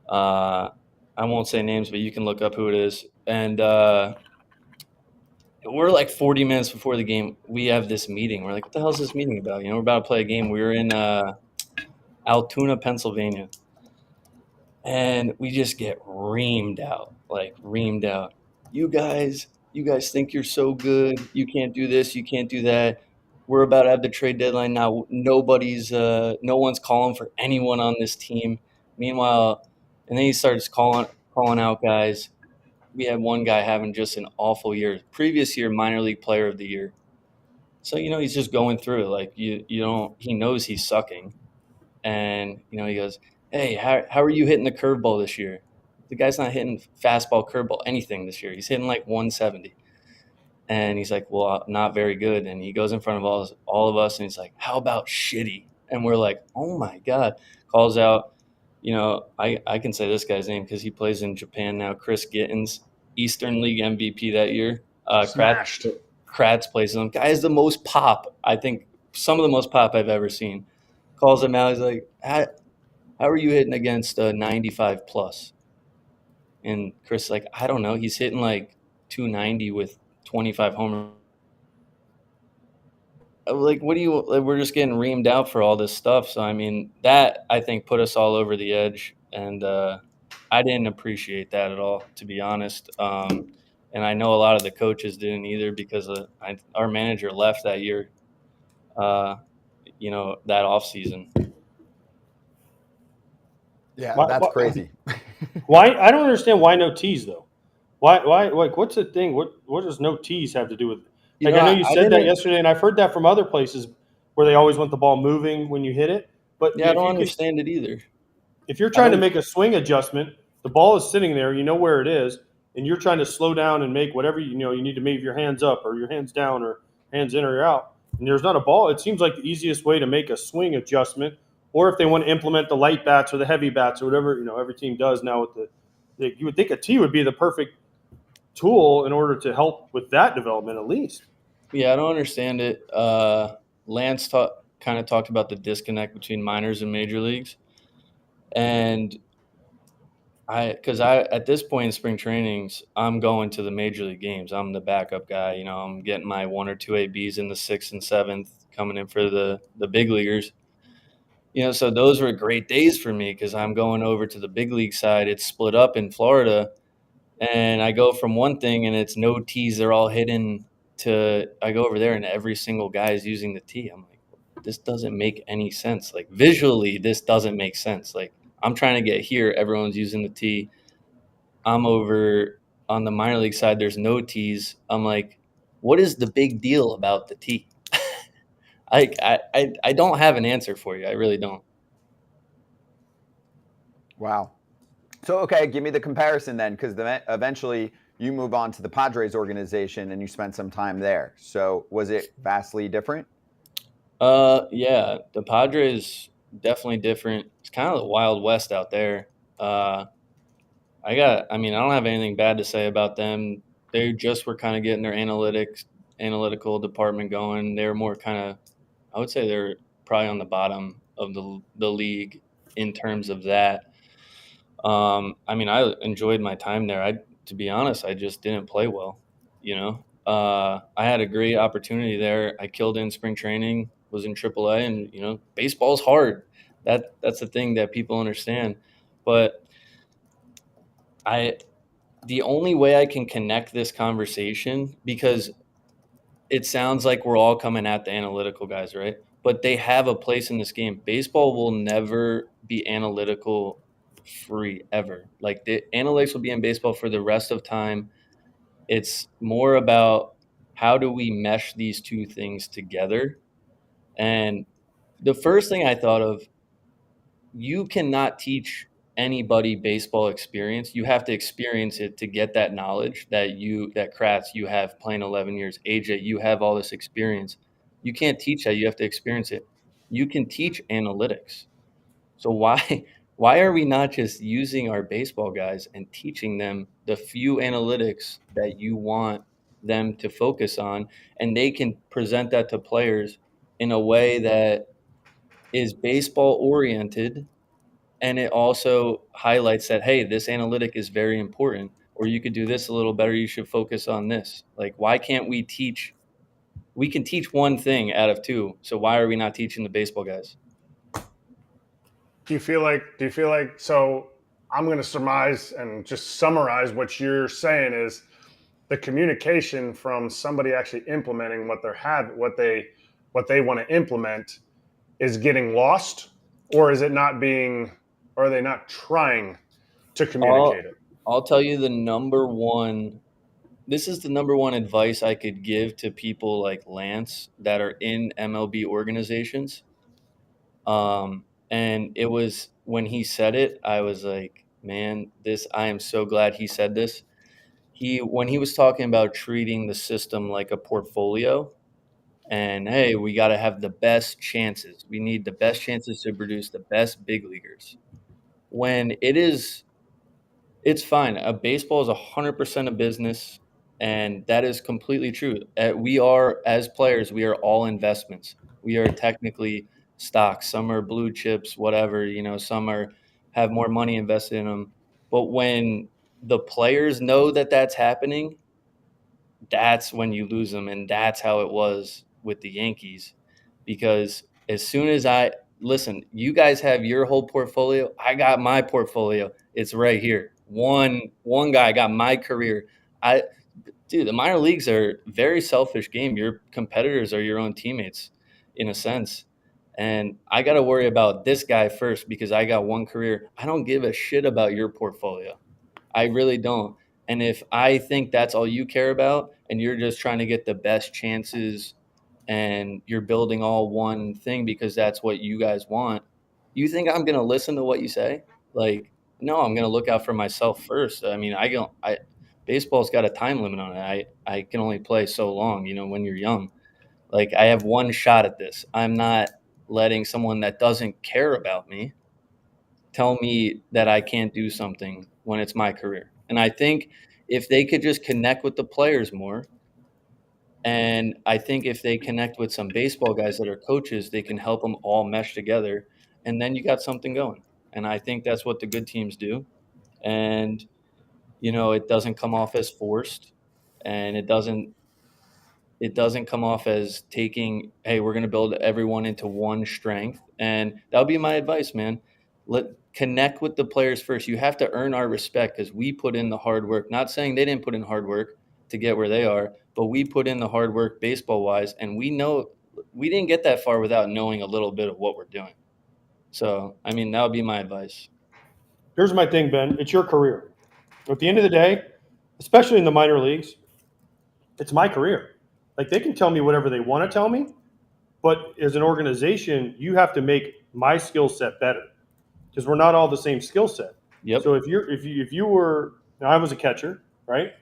I won't say names, but you can look up who it is. And we're like 40 minutes before the game. We have this meeting. We're like, what the hell is this meeting about? We're about to play a game. We were in Altoona, Pennsylvania. And we just get reamed out. You guys think you're so good. You can't do this. You can't do that. We're about to have the trade deadline now. No one's calling for anyone on this team. Meanwhile, and then he starts calling out guys. We had one guy having just an awful year. Previous year, minor league player of the year. So, he's just going through it. Like, he knows he's sucking. And, he goes, hey, how are you hitting the curveball this year? The guy's not hitting fastball, curveball, anything this year. He's hitting like 170. And he's like, well, not very good. And he goes in front of all of us and he's like, how about shitty? And we're like, oh my God. Calls out, I can say this guy's name because he plays in Japan now, Chris Gittins, Eastern League MVP that year. Smashed. Kratz plays him. Guy is the most pop, I think, some of the most pop I've ever seen. Calls him out. He's like, how are you hitting against 95 plus? And Chris is like, I don't know. He's hitting like 290 with 25 homers. Like, we're just getting reamed out for all this stuff. So, I mean, that I think put us all over the edge. And I didn't appreciate that at all, to be honest. And I know a lot of the coaches didn't either because our manager left that year, that offseason. Yeah, that's crazy. Why? I don't understand why no tees though. Why? Like, what's the thing? What does no tees have to do with? Like, I know you said that yesterday, and I've heard that from other places where they always want the ball moving when you hit it. But yeah, I don't understand it either. If you're trying to make a swing adjustment, the ball is sitting there, you know where it is, and you're trying to slow down and make whatever you need to move your hands up or your hands down or hands in or out, and there's not a ball. It seems like the easiest way to make a swing adjustment. Or if they want to implement the light bats or the heavy bats or whatever, every team does now with you would think a tee would be the perfect tool in order to help with that development at least. Yeah, I don't understand it. Lance kind of talked about the disconnect between minors and major leagues. And because at this point in spring trainings, I'm going to the major league games. I'm the backup guy. I'm getting my 1 or 2 ABs in the 6th and 7th, coming in for the big leaguers. So those were great days for me because I'm going over to the big league side. It's split up in Florida, and I go from one thing and it's no tees, they're all hidden, to I go over there and every single guy is using the tee. I'm like, this doesn't make any sense. Like visually, this doesn't make sense. Like I'm trying to get here, everyone's using the tee. I'm over on the minor league side, there's no tees. I'm like, what is the big deal about the tee? I don't have an answer for you. I really don't. Wow. So, okay, give me the comparison then, because eventually you move on to the Padres organization and you spent some time there. So, was it vastly different? Yeah, the Padres definitely different. It's kind of the Wild West out there. I don't have anything bad to say about them. They just were kind of getting their analytical department going. They're more kind of, I would say they're probably on the bottom of the league in terms of that. I enjoyed my time there. To be honest, I just didn't play well. I had a great opportunity there. I killed in spring training, was in AAA, and baseball's hard. That's the thing that people understand. But the only way I can connect this conversation, because it sounds like we're all coming at the analytical guys, right? But they have a place in this game. Baseball will never be analytical free ever. Like the analytics will be in baseball for the rest of time. It's more about how do we mesh these two things together. And the first thing I thought of, you cannot teach anybody baseball experience. You have to experience it to get that knowledge that Kratz, you have playing 11 years. AJ, you have all this experience. You can't teach that. You have to experience it. You can teach analytics. So why are we not just using our baseball guys and teaching them the few analytics that you want them to focus on, and they can present that to players in a way that is baseball oriented, and it also highlights that, hey, this analytic is very important, or you could do this a little better, you should focus on this. Like, why can't we can teach one thing out of two, so why are we not teaching the baseball guys? Do you feel like so I'm going to surmise and just summarize what you're saying is the communication from somebody actually implementing what they want to implement is getting lost, or is it not being, or are they not trying to communicate it? I'll tell you this is the number one advice I could give to people like Lance that are in MLB organizations. And it was when he said it, I was like, man, I am so glad he said this. When he was talking about treating the system like a portfolio, and hey, we got to have the best chances. We need the best chances to produce the best big leaguers. When it's fine. Baseball is 100% a business, and that is completely true. We are, as players, we are all investments. We are technically stocks. Some are blue chips, whatever. Some have more money invested in them. But when the players know that that's happening, that's when you lose them, and that's how it was with the Yankees. Because as soon as listen, you guys have your whole portfolio. I got my portfolio. It's right here. One guy got my career. Dude, the minor leagues are a very selfish game. Your competitors are your own teammates, in a sense. And I got to worry about this guy first because I got one career. I don't give a shit about your portfolio. I really don't. And if I think that's all you care about and you're just trying to get the best chances and you're building all one thing because that's what you guys want, you think I'm going to listen to what you say? Like, no, I'm going to look out for myself first. I mean, baseball's got a time limit on it. I can only play so long, when you're young. Like, I have one shot at this. I'm not letting someone that doesn't care about me tell me that I can't do something when it's my career. And I think if they could just connect with the players more, and I think if they connect with some baseball guys that are coaches, they can help them all mesh together, and then you got something going. And I think that's what the good teams do. And it doesn't come off as forced, and it doesn't it doesn't come off as taking, hey, we're going to build everyone into one strength. And that would be my advice, man. Connect with the players first. You have to earn our respect because we put in the hard work. Not saying they didn't put in hard work to get where they are, but we put in the hard work baseball wise. And we know we didn't get that far without knowing a little bit of what we're doing. So, I mean, that would be my advice. Here's my thing, Ben. It's your career. At the end of the day, especially in the minor leagues, it's my career. Like, they can tell me whatever they want to tell me, but as an organization, you have to make my skill set better because we're not all the same skill set. Yep. So if you were, now I was a catcher, right?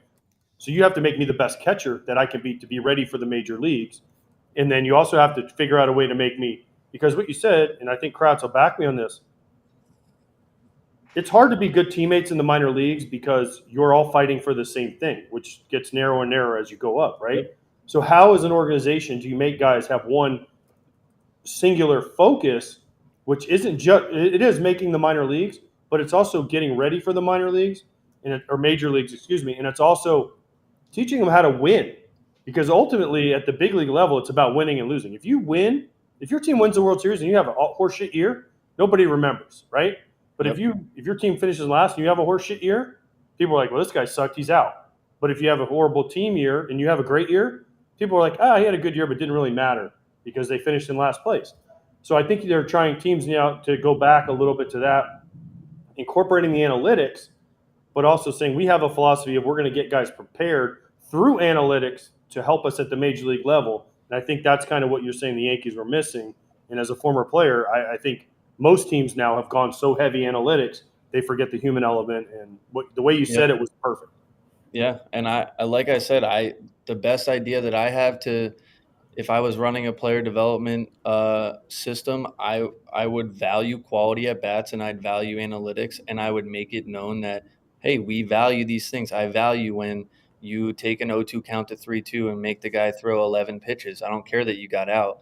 So you have to make me the best catcher that I can be to be ready for the major leagues, and then you also have to figure out a way to make me, because what you said, and I think Kratz will back me on this. It's hard to be good teammates in the minor leagues because you're all fighting for the same thing, which gets narrower and narrower as you go up, right? Yep. So how, as an organization, do you make guys have one singular focus, which isn't just, it is making the minor leagues, but it's also getting ready for the minor leagues or major leagues, excuse me, and it's also teaching them how to win, because ultimately at the big league level, it's about winning and losing. If you win, if your team wins the World Series and you have a horseshit year, nobody remembers, right? But if your team finishes last and you have a horseshit year, people are like, well, this guy sucked, he's out. But if you have a horrible team year and you have a great year, people are like, he had a good year, but it didn't really matter because they finished in last place. So I think they're trying teams now to go back a little bit to that, incorporating the analytics, but also saying we have a philosophy of we're going to get guys prepared through analytics to help us at the major league level. And I think that's kind of what you're saying the Yankees were missing. And as a former player, I think most teams now have gone so heavy analytics, they forget the human element. And the way you said it was perfect. Yeah, and I like I said, the best idea that I have to, if I was running a player development system, I would value quality at bats and I'd value analytics, and I would make it known that, hey, we value these things. I value when you take an 0-2 count to 3-2 and make the guy throw 11 pitches. I don't care that you got out.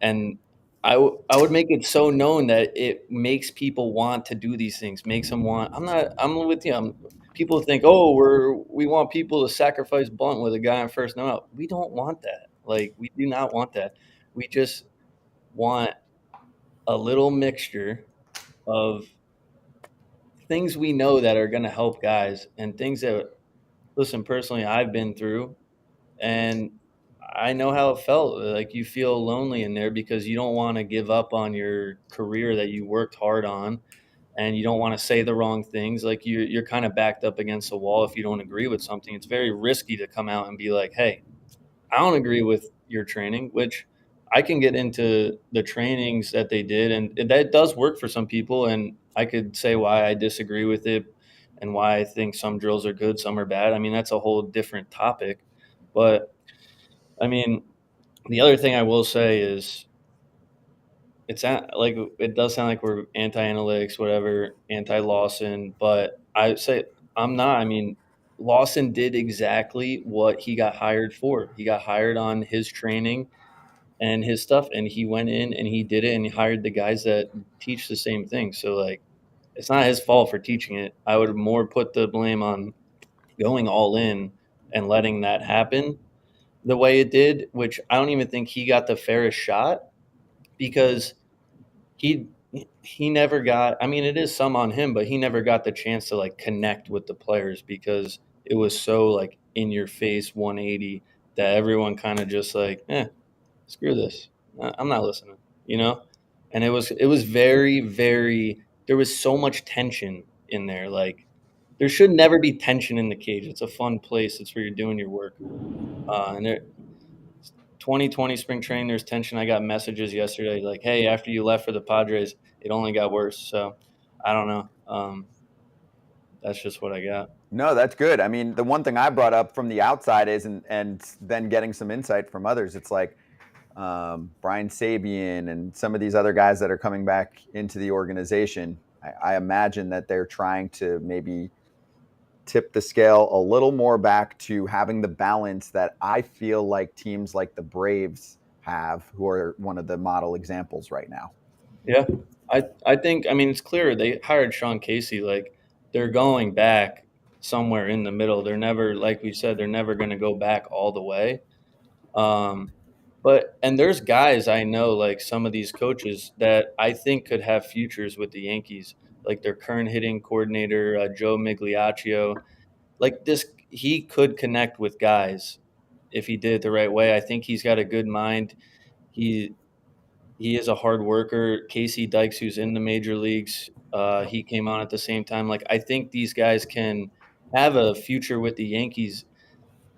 And I would make it so known that it makes people want to do these things, makes them want. I'm with you. People think, we want people to sacrifice bunt with a guy on first. No, we don't want that. Like, we do not want that. We just want a little mixture of things we know that are going to help guys and things that, listen, personally, I've been through, and I know how it felt. Like, you feel lonely in there because you don't want to give up on your career that you worked hard on, and you don't want to say the wrong things. Like, you're kind of backed up against a wall if you don't agree with something. It's very risky to come out and be like, hey, I don't agree with your training, which I can get into the trainings that they did, and that does work for some people, and I could say why I disagree with it and why I think some drills are good, some are bad. I mean, that's a whole different topic. But, I mean, the other thing I will say is it does sound like we're anti-analytics, whatever, anti-Lawson, but I say I'm not. I mean, Lawson did exactly what he got hired for. He got hired on his training and his stuff, and he went in and he did it, and he hired the guys that teach the same thing. So, like, it's not his fault for teaching it. I would more put the blame on going all in and letting that happen the way it did, which I don't even think he got the fairest shot, because he never got, I mean, it is some on him, but he never got the chance to, like, connect with the players because it was so, like, in your face 180 that everyone kind of just like, screw this. I'm not listening, And it was very, very, there was so much tension in there. Like, there should never be tension in the cage. It's a fun place. It's where you're doing your work. And there, 2020 spring training, there's tension. I got messages yesterday like, hey, after you left for the Padres, it only got worse. So I don't know. That's just what I got. No, that's good. I mean, the one thing I brought up from the outside is, and then getting some insight from others, it's like Brian Sabian and some of these other guys that are coming back into the organization. I imagine that they're trying to maybe tip the scale a little more back to having the balance that I feel like teams like the Braves have, who are one of the model examples right now. Yeah, I think, I mean, it's clear they hired Sean Casey. Like, they're going back somewhere in the middle. They're never, like we said, they're never going to go back all the way. And there's guys I know, like some of these coaches that I think could have futures with the Yankees, like their current hitting coordinator, Joe Migliaccio. Like this, he could connect with guys if he did it the right way. I think he's got a good mind. He is a hard worker. Casey Dykes, who's in the major leagues, he came on at the same time. Like I think these guys can have a future with the Yankees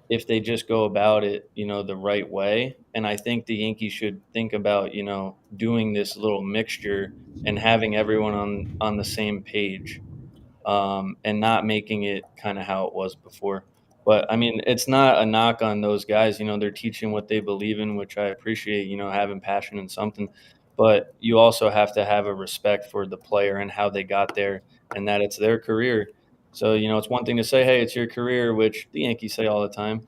if they just go about it, the right way. And I think the Yankees should think about, doing this little mixture and having everyone on the same page, and not making it kind of how it was before. But I mean, it's not a knock on those guys. They're teaching what they believe in, which I appreciate, having passion in something. But you also have to have a respect for the player and how they got there and that it's their career. So, it's one thing to say, hey, it's your career, which the Yankees say all the time.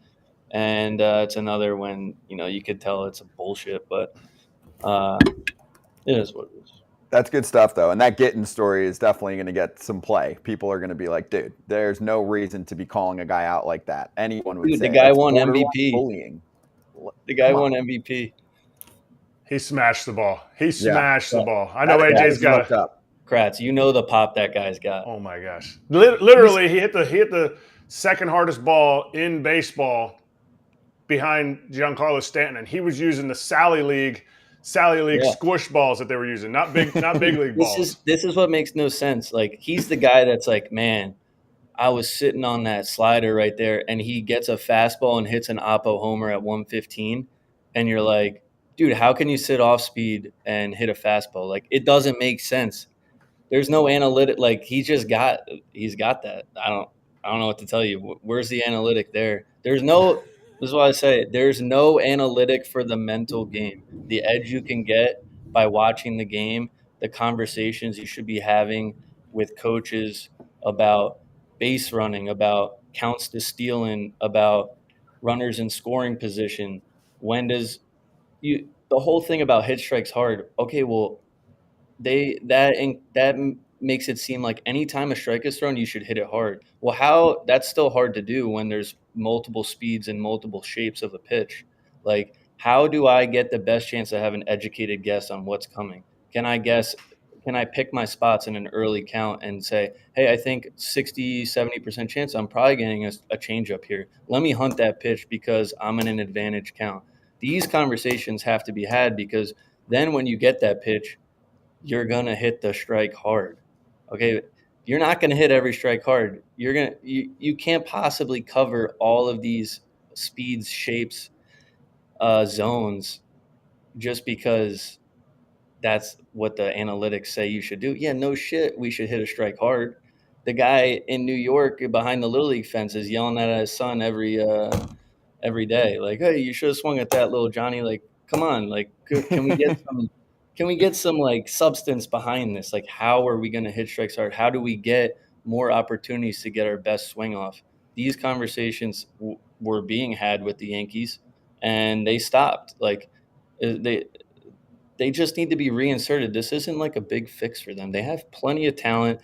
And it's another when, you could tell it's a bullshit, but it is what it is. That's good stuff, though. And that Gittins story is definitely going to get some play. People are going to be like, dude, there's no reason to be calling a guy out like that. Anyone would say the guy that's won borderline MVP. bullying. The guy won MVP. He smashed the ball. The ball. I That know is AJ's got fucked up. Kratz, the pop that guy's got. Oh my gosh! Literally, he hit the second hardest ball in baseball behind Giancarlo Stanton, and he was using the Sally League squish balls that they were using, not big league balls. This is what makes no sense. Like he's the guy that's like, man, I was sitting on that slider right there, and he gets a fastball and hits an oppo homer at 115, and you're like, dude, how can you sit off speed and hit a fastball? Like it doesn't make sense. There's no analytic. Like he's got that. I don't know what to tell you. Where's the analytic there? There's no. This is why I say there's no analytic for the mental game. The edge you can get by watching the game, the conversations you should be having with coaches about base running, about counts to stealing, about runners in scoring position. The whole thing about hit strikes hard. Okay, well, that makes it seem like anytime a strike is thrown, you should hit it hard. Well, that's still hard to do when there's multiple speeds and multiple shapes of a pitch. Like, how do I get the best chance to have an educated guess on what's coming? Can I pick my spots in an early count and say, hey, I think 60, 70% chance I'm probably getting a changeup here. Let me hunt that pitch because I'm in an advantage count. These conversations have to be had because then when you get that pitch, you're going to hit the strike hard. Okay. You're not going to hit every strike hard. You can't possibly cover all of these speeds, shapes, zones just because that's what the analytics say you should do. Yeah, no shit. We should hit a strike hard. The guy in New York behind the Little League fence is yelling at his son every day. Like, hey, you should have swung at that, little Johnny. Like, come on. Like, can we get some can we get some like substance behind this? Like, how are we going to hit strikes hard? How do we get more opportunities to get our best swing off? These conversations were being had with the Yankees, and they stopped. Like, they just need to be reinserted. This isn't like a big fix for them. They have plenty of talent.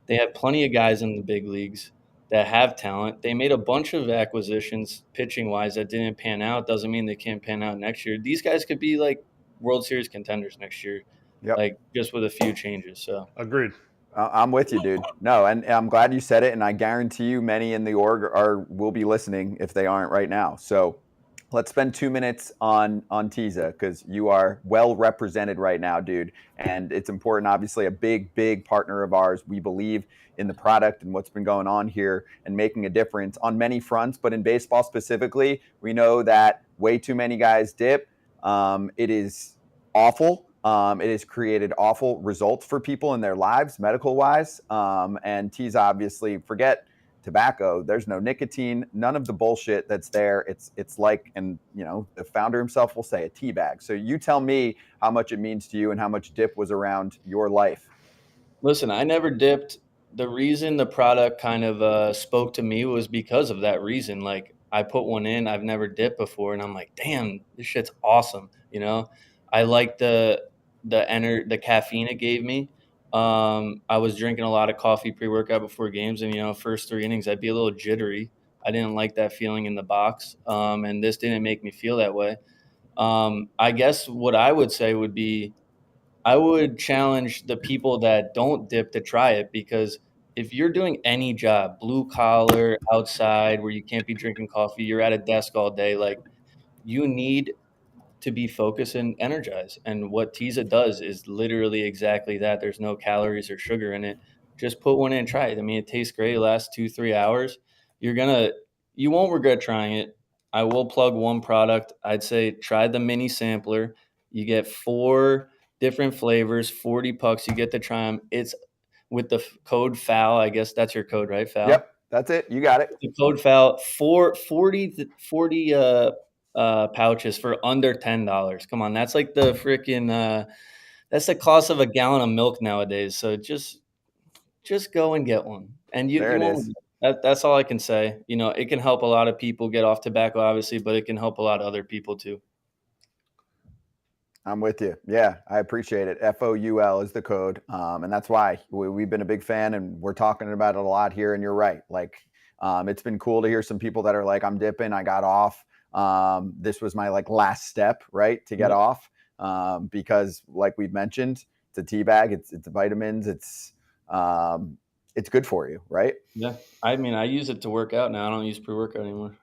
They have plenty of guys in the big leagues that have talent. They made a bunch of acquisitions pitching-wise that didn't pan out. Doesn't mean they can't pan out next year. These guys could be like World Series contenders next year, like just with a few changes. So agreed. I'm with you, dude. No, and I'm glad you said it, and I guarantee you many in the org will be listening if they aren't right now. So let's spend 2 minutes on Tiza because you are well represented right now, dude. And it's important, obviously, a big partner of ours. We believe in the product and what's been going on here and making a difference on many fronts. But in baseball specifically, we know that way too many guys dip. It is awful. It has created awful results for people in their lives, medical-wise. And Tiza, obviously, forget tobacco. There's no nicotine, none of the bullshit that's there. It's like, and the founder himself will say, a tea bag. So you tell me how much it means to you and how much dip was around your life. Listen, I never dipped. The reason the product kind of spoke to me was because of that reason. Like, I put one in, I've never dipped before, and I'm like, damn, this shit's awesome. I like the caffeine it gave me, I was drinking a lot of coffee pre-workout before games, and first 3 innings I'd be a little jittery. I didn't like that feeling in the box, and this didn't make me feel that way. I guess what I would say would be I would challenge the people that don't dip to try it, because if you're doing any job, blue collar, outside, where you can't be drinking coffee, you're at a desk all day, like, you need to be focused and energized. And what Tisa does is literally exactly that. There's no calories or sugar in it. Just put one in and try it. I mean, it tastes great. It lasts 2-3 hours. You won't regret trying it. I will plug one product. I'd say try the mini sampler. You get 4 different flavors, 40 pucks. You get to try them. It's with the code FOUL. I guess that's your code, right? FOUL. Yep, that's it. You got it. The code FOUL. 40 pouches for under $10. Come on, that's like the freaking that's the cost of a gallon of milk nowadays. So just go and get one. And There it is. That's all I can say. It can help a lot of people get off tobacco, obviously, but it can help a lot of other people too. I'm with you. Yeah, I appreciate it. FOUL is the code. And that's why we've been a big fan, and we're talking about it a lot here. And you're right. Like, it's been cool to hear some people that are like, I'm dipping, I got off. This was my last step, right, to get off. Because like we've mentioned, it's a tea bag, it's vitamins, it's good for you, right? Yeah. I mean, I use it to work out now. I don't use pre-workout anymore.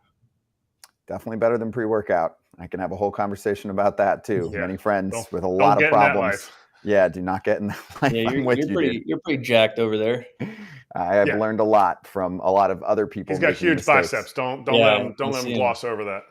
Definitely better than pre-workout. I can have a whole conversation about that too. Yeah. Many friends with a Don't lot get of in that problems. life. Yeah, do not get in that life. Yeah, I'm with you, dude. you're pretty jacked over there. I have learned a lot from a lot of other people. He's got making huge mistakes. biceps. Don't let him gloss over that.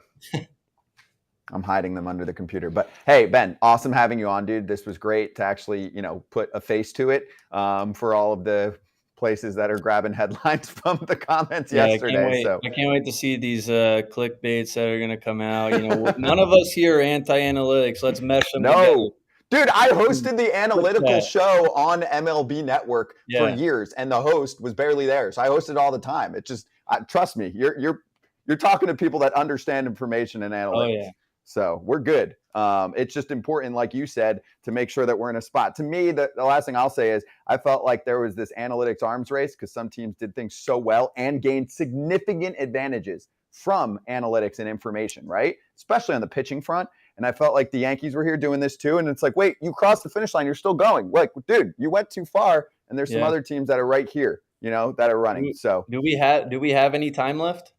I'm hiding them under the computer. But hey, Ben, awesome having you on, dude. This was great to actually, put a face to it for all of the places that are grabbing headlines from the comments yesterday. I can't wait to see these clickbaits that are going to come out. None of us here are anti-analytics. Let's mesh them together. Dude, I hosted the analytical show on MLB Network for years, and the host was barely there. So I hosted all the time. It just trust me, you're talking to people that understand information and analytics. Oh, yeah. So we're good. It's just important, like you said, to make sure that we're in a spot. To me, the last thing I'll say is I felt like there was this analytics arms race because some teams did things so well and gained significant advantages from analytics and information, right? Especially on the pitching front. And I felt like the Yankees were here doing this too. And it's like, wait, you crossed the finish line. You're still going. Like, dude, you went too far. And there's some other teams that are right here, that are running. So do we have any time left?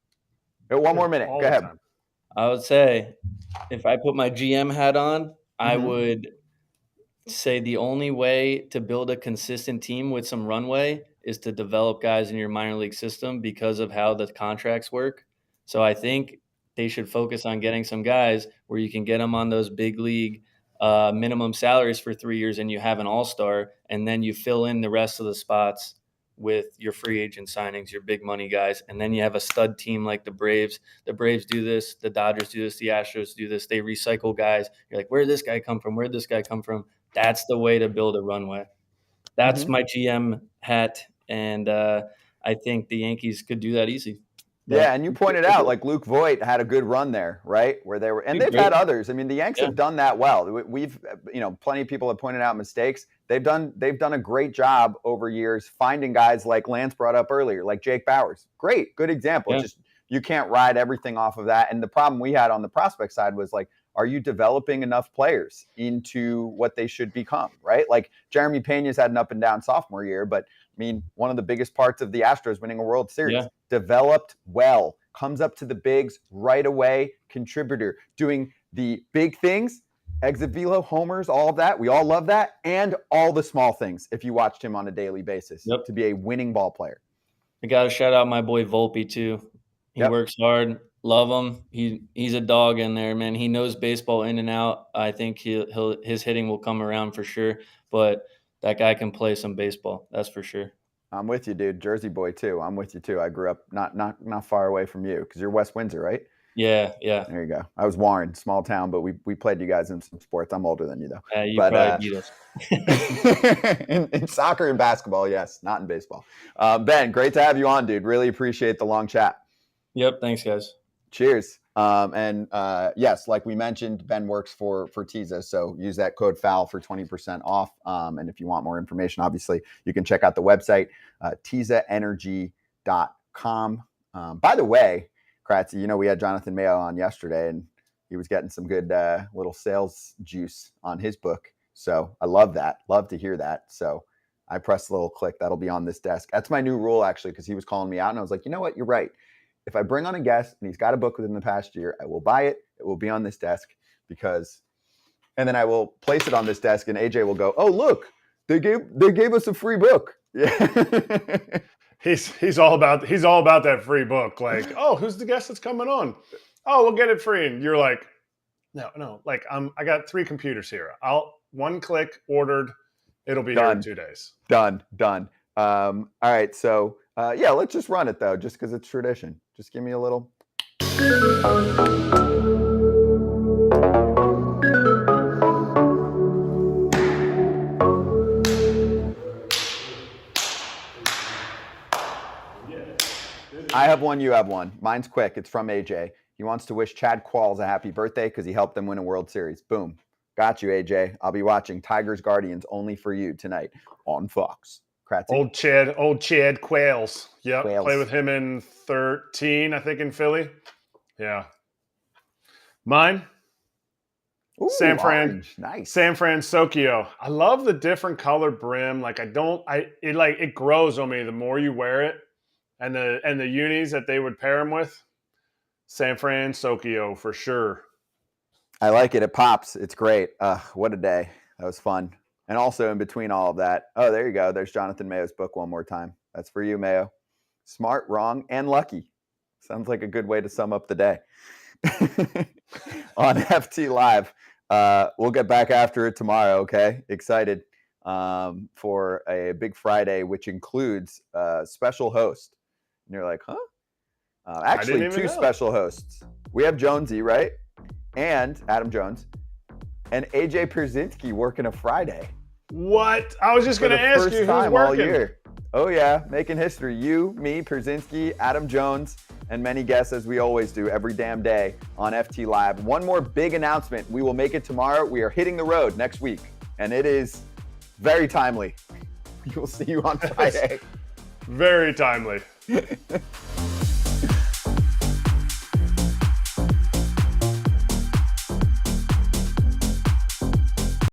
One more minute. Go ahead. I would say if I put my GM hat on, I would say the only way to build a consistent team with some runway is to develop guys in your minor league system because of how the contracts work. So I think they should focus on getting some guys where you can get them on those big league minimum salaries for 3 years and you have an all-star, and then you fill in the rest of the spots with your free agent signings, your big money guys, and then you have a stud team like the Braves. The Braves do this, the Dodgers do this, the Astros do this. They recycle guys. You're like, where did this guy come from? Where did this guy come from? That's the way to build a runway. That's my GM hat, and I think the Yankees could do that easy. Yeah, and you pointed out, like Luke Voigt had a good run there, right? Where they were, and they've had others. I mean, the Yanks have done that well. We've, plenty of people have pointed out mistakes. They've done a great job over years finding guys like Lance brought up earlier, like Jake Bauers. Great, good example. Yeah. Just you can't ride everything off of that. And the problem we had on the prospect side was like, are you developing enough players into what they should become, right? Like Jeremy Pena's had an up and down sophomore year, but I mean, one of the biggest parts of the Astros winning a World Series, developed well, comes up to the bigs right away, contributor, doing the big things, exit velo, homers, all of that. We all love that. And all the small things if you watched him on a daily basis to be a winning ball player. I got to shout out my boy Volpe too. He works hard. Love him. He's a dog in there, man. He knows baseball in and out. I think his hitting will come around for sure. But that guy can play some baseball. That's for sure. I'm with you, dude. Jersey boy too. I'm with you too. I grew up not far away from you because you're West Windsor, right? Yeah. There you go. I was Warren, small town, but we played you guys in some sports. I'm older than you though. You probably beat us. in soccer and basketball, yes, not in baseball. Ben, great to have you on, dude. Really appreciate the long chat. Yep. Thanks, guys. Cheers. Yes, like we mentioned, Ben works for Tiza, so use that code FOUL for 20% off. And if you want more information, obviously, you can check out the website, tizaenergy.com. By the way, Kratzy, we had Jonathan Mayo on yesterday, and he was getting some good little sales juice on his book. So I love that. Love to hear that. So I pressed a little click. That'll be on this desk. That's my new rule, actually, because he was calling me out, and I was like, you know what? You're right. If I bring on a guest and he's got a book within the past year, I will buy it. It will be on this desk and then I will place it on this desk, and AJ will go, oh, look, they gave us a free book. Yeah. He's all about that free book. Like, oh, who's the guest that's coming on? Oh, we'll get it free. And you're like, no, like I got 3 computers here. I'll one click ordered. It'll be here in 2 days. Done. All right. So let's just run it though, just because it's tradition. Just give me a little. I have one, you have one. Mine's quick. It's from AJ. He wants to wish Chad Qualls a happy birthday because he helped them win a World Series. Boom. Got you, AJ. I'll be watching Tigers Guardians only for you tonight on Fox. Kratzy. Old Chad Quails. Yep. Quails. Played with him in 13, I think, in Philly. Yeah. Mine? Ooh, San Fran. orange. Nice. San Francisco. I love the different color brim. Like it grows on me the more you wear it. And the unis that they would pair them with. San Francisco for sure. I like it. It pops. It's great. What a day. That was fun. And also in between all of that, oh, there you go. There's Jonathan Mayo's book one more time. That's for you, Mayo. Smart, wrong, and lucky. Sounds like a good way to sum up the day. On FT Live. We'll get back after it tomorrow, okay? Excited for a big Friday, which includes a special host. And you're like, huh? Actually, 2 special hosts. We have Jonesy, right? And Adam Jones. And AJ Pierzynski working a Friday. What? I was just going to ask you who's working. All year. Oh, yeah. Making history. You, me, Pierzynski, Adam Jones, and many guests, as we always do, every damn day on FT Live. One more big announcement. We will make it tomorrow. We are hitting the road next week. And it is very timely. We will see you on Friday. Very timely.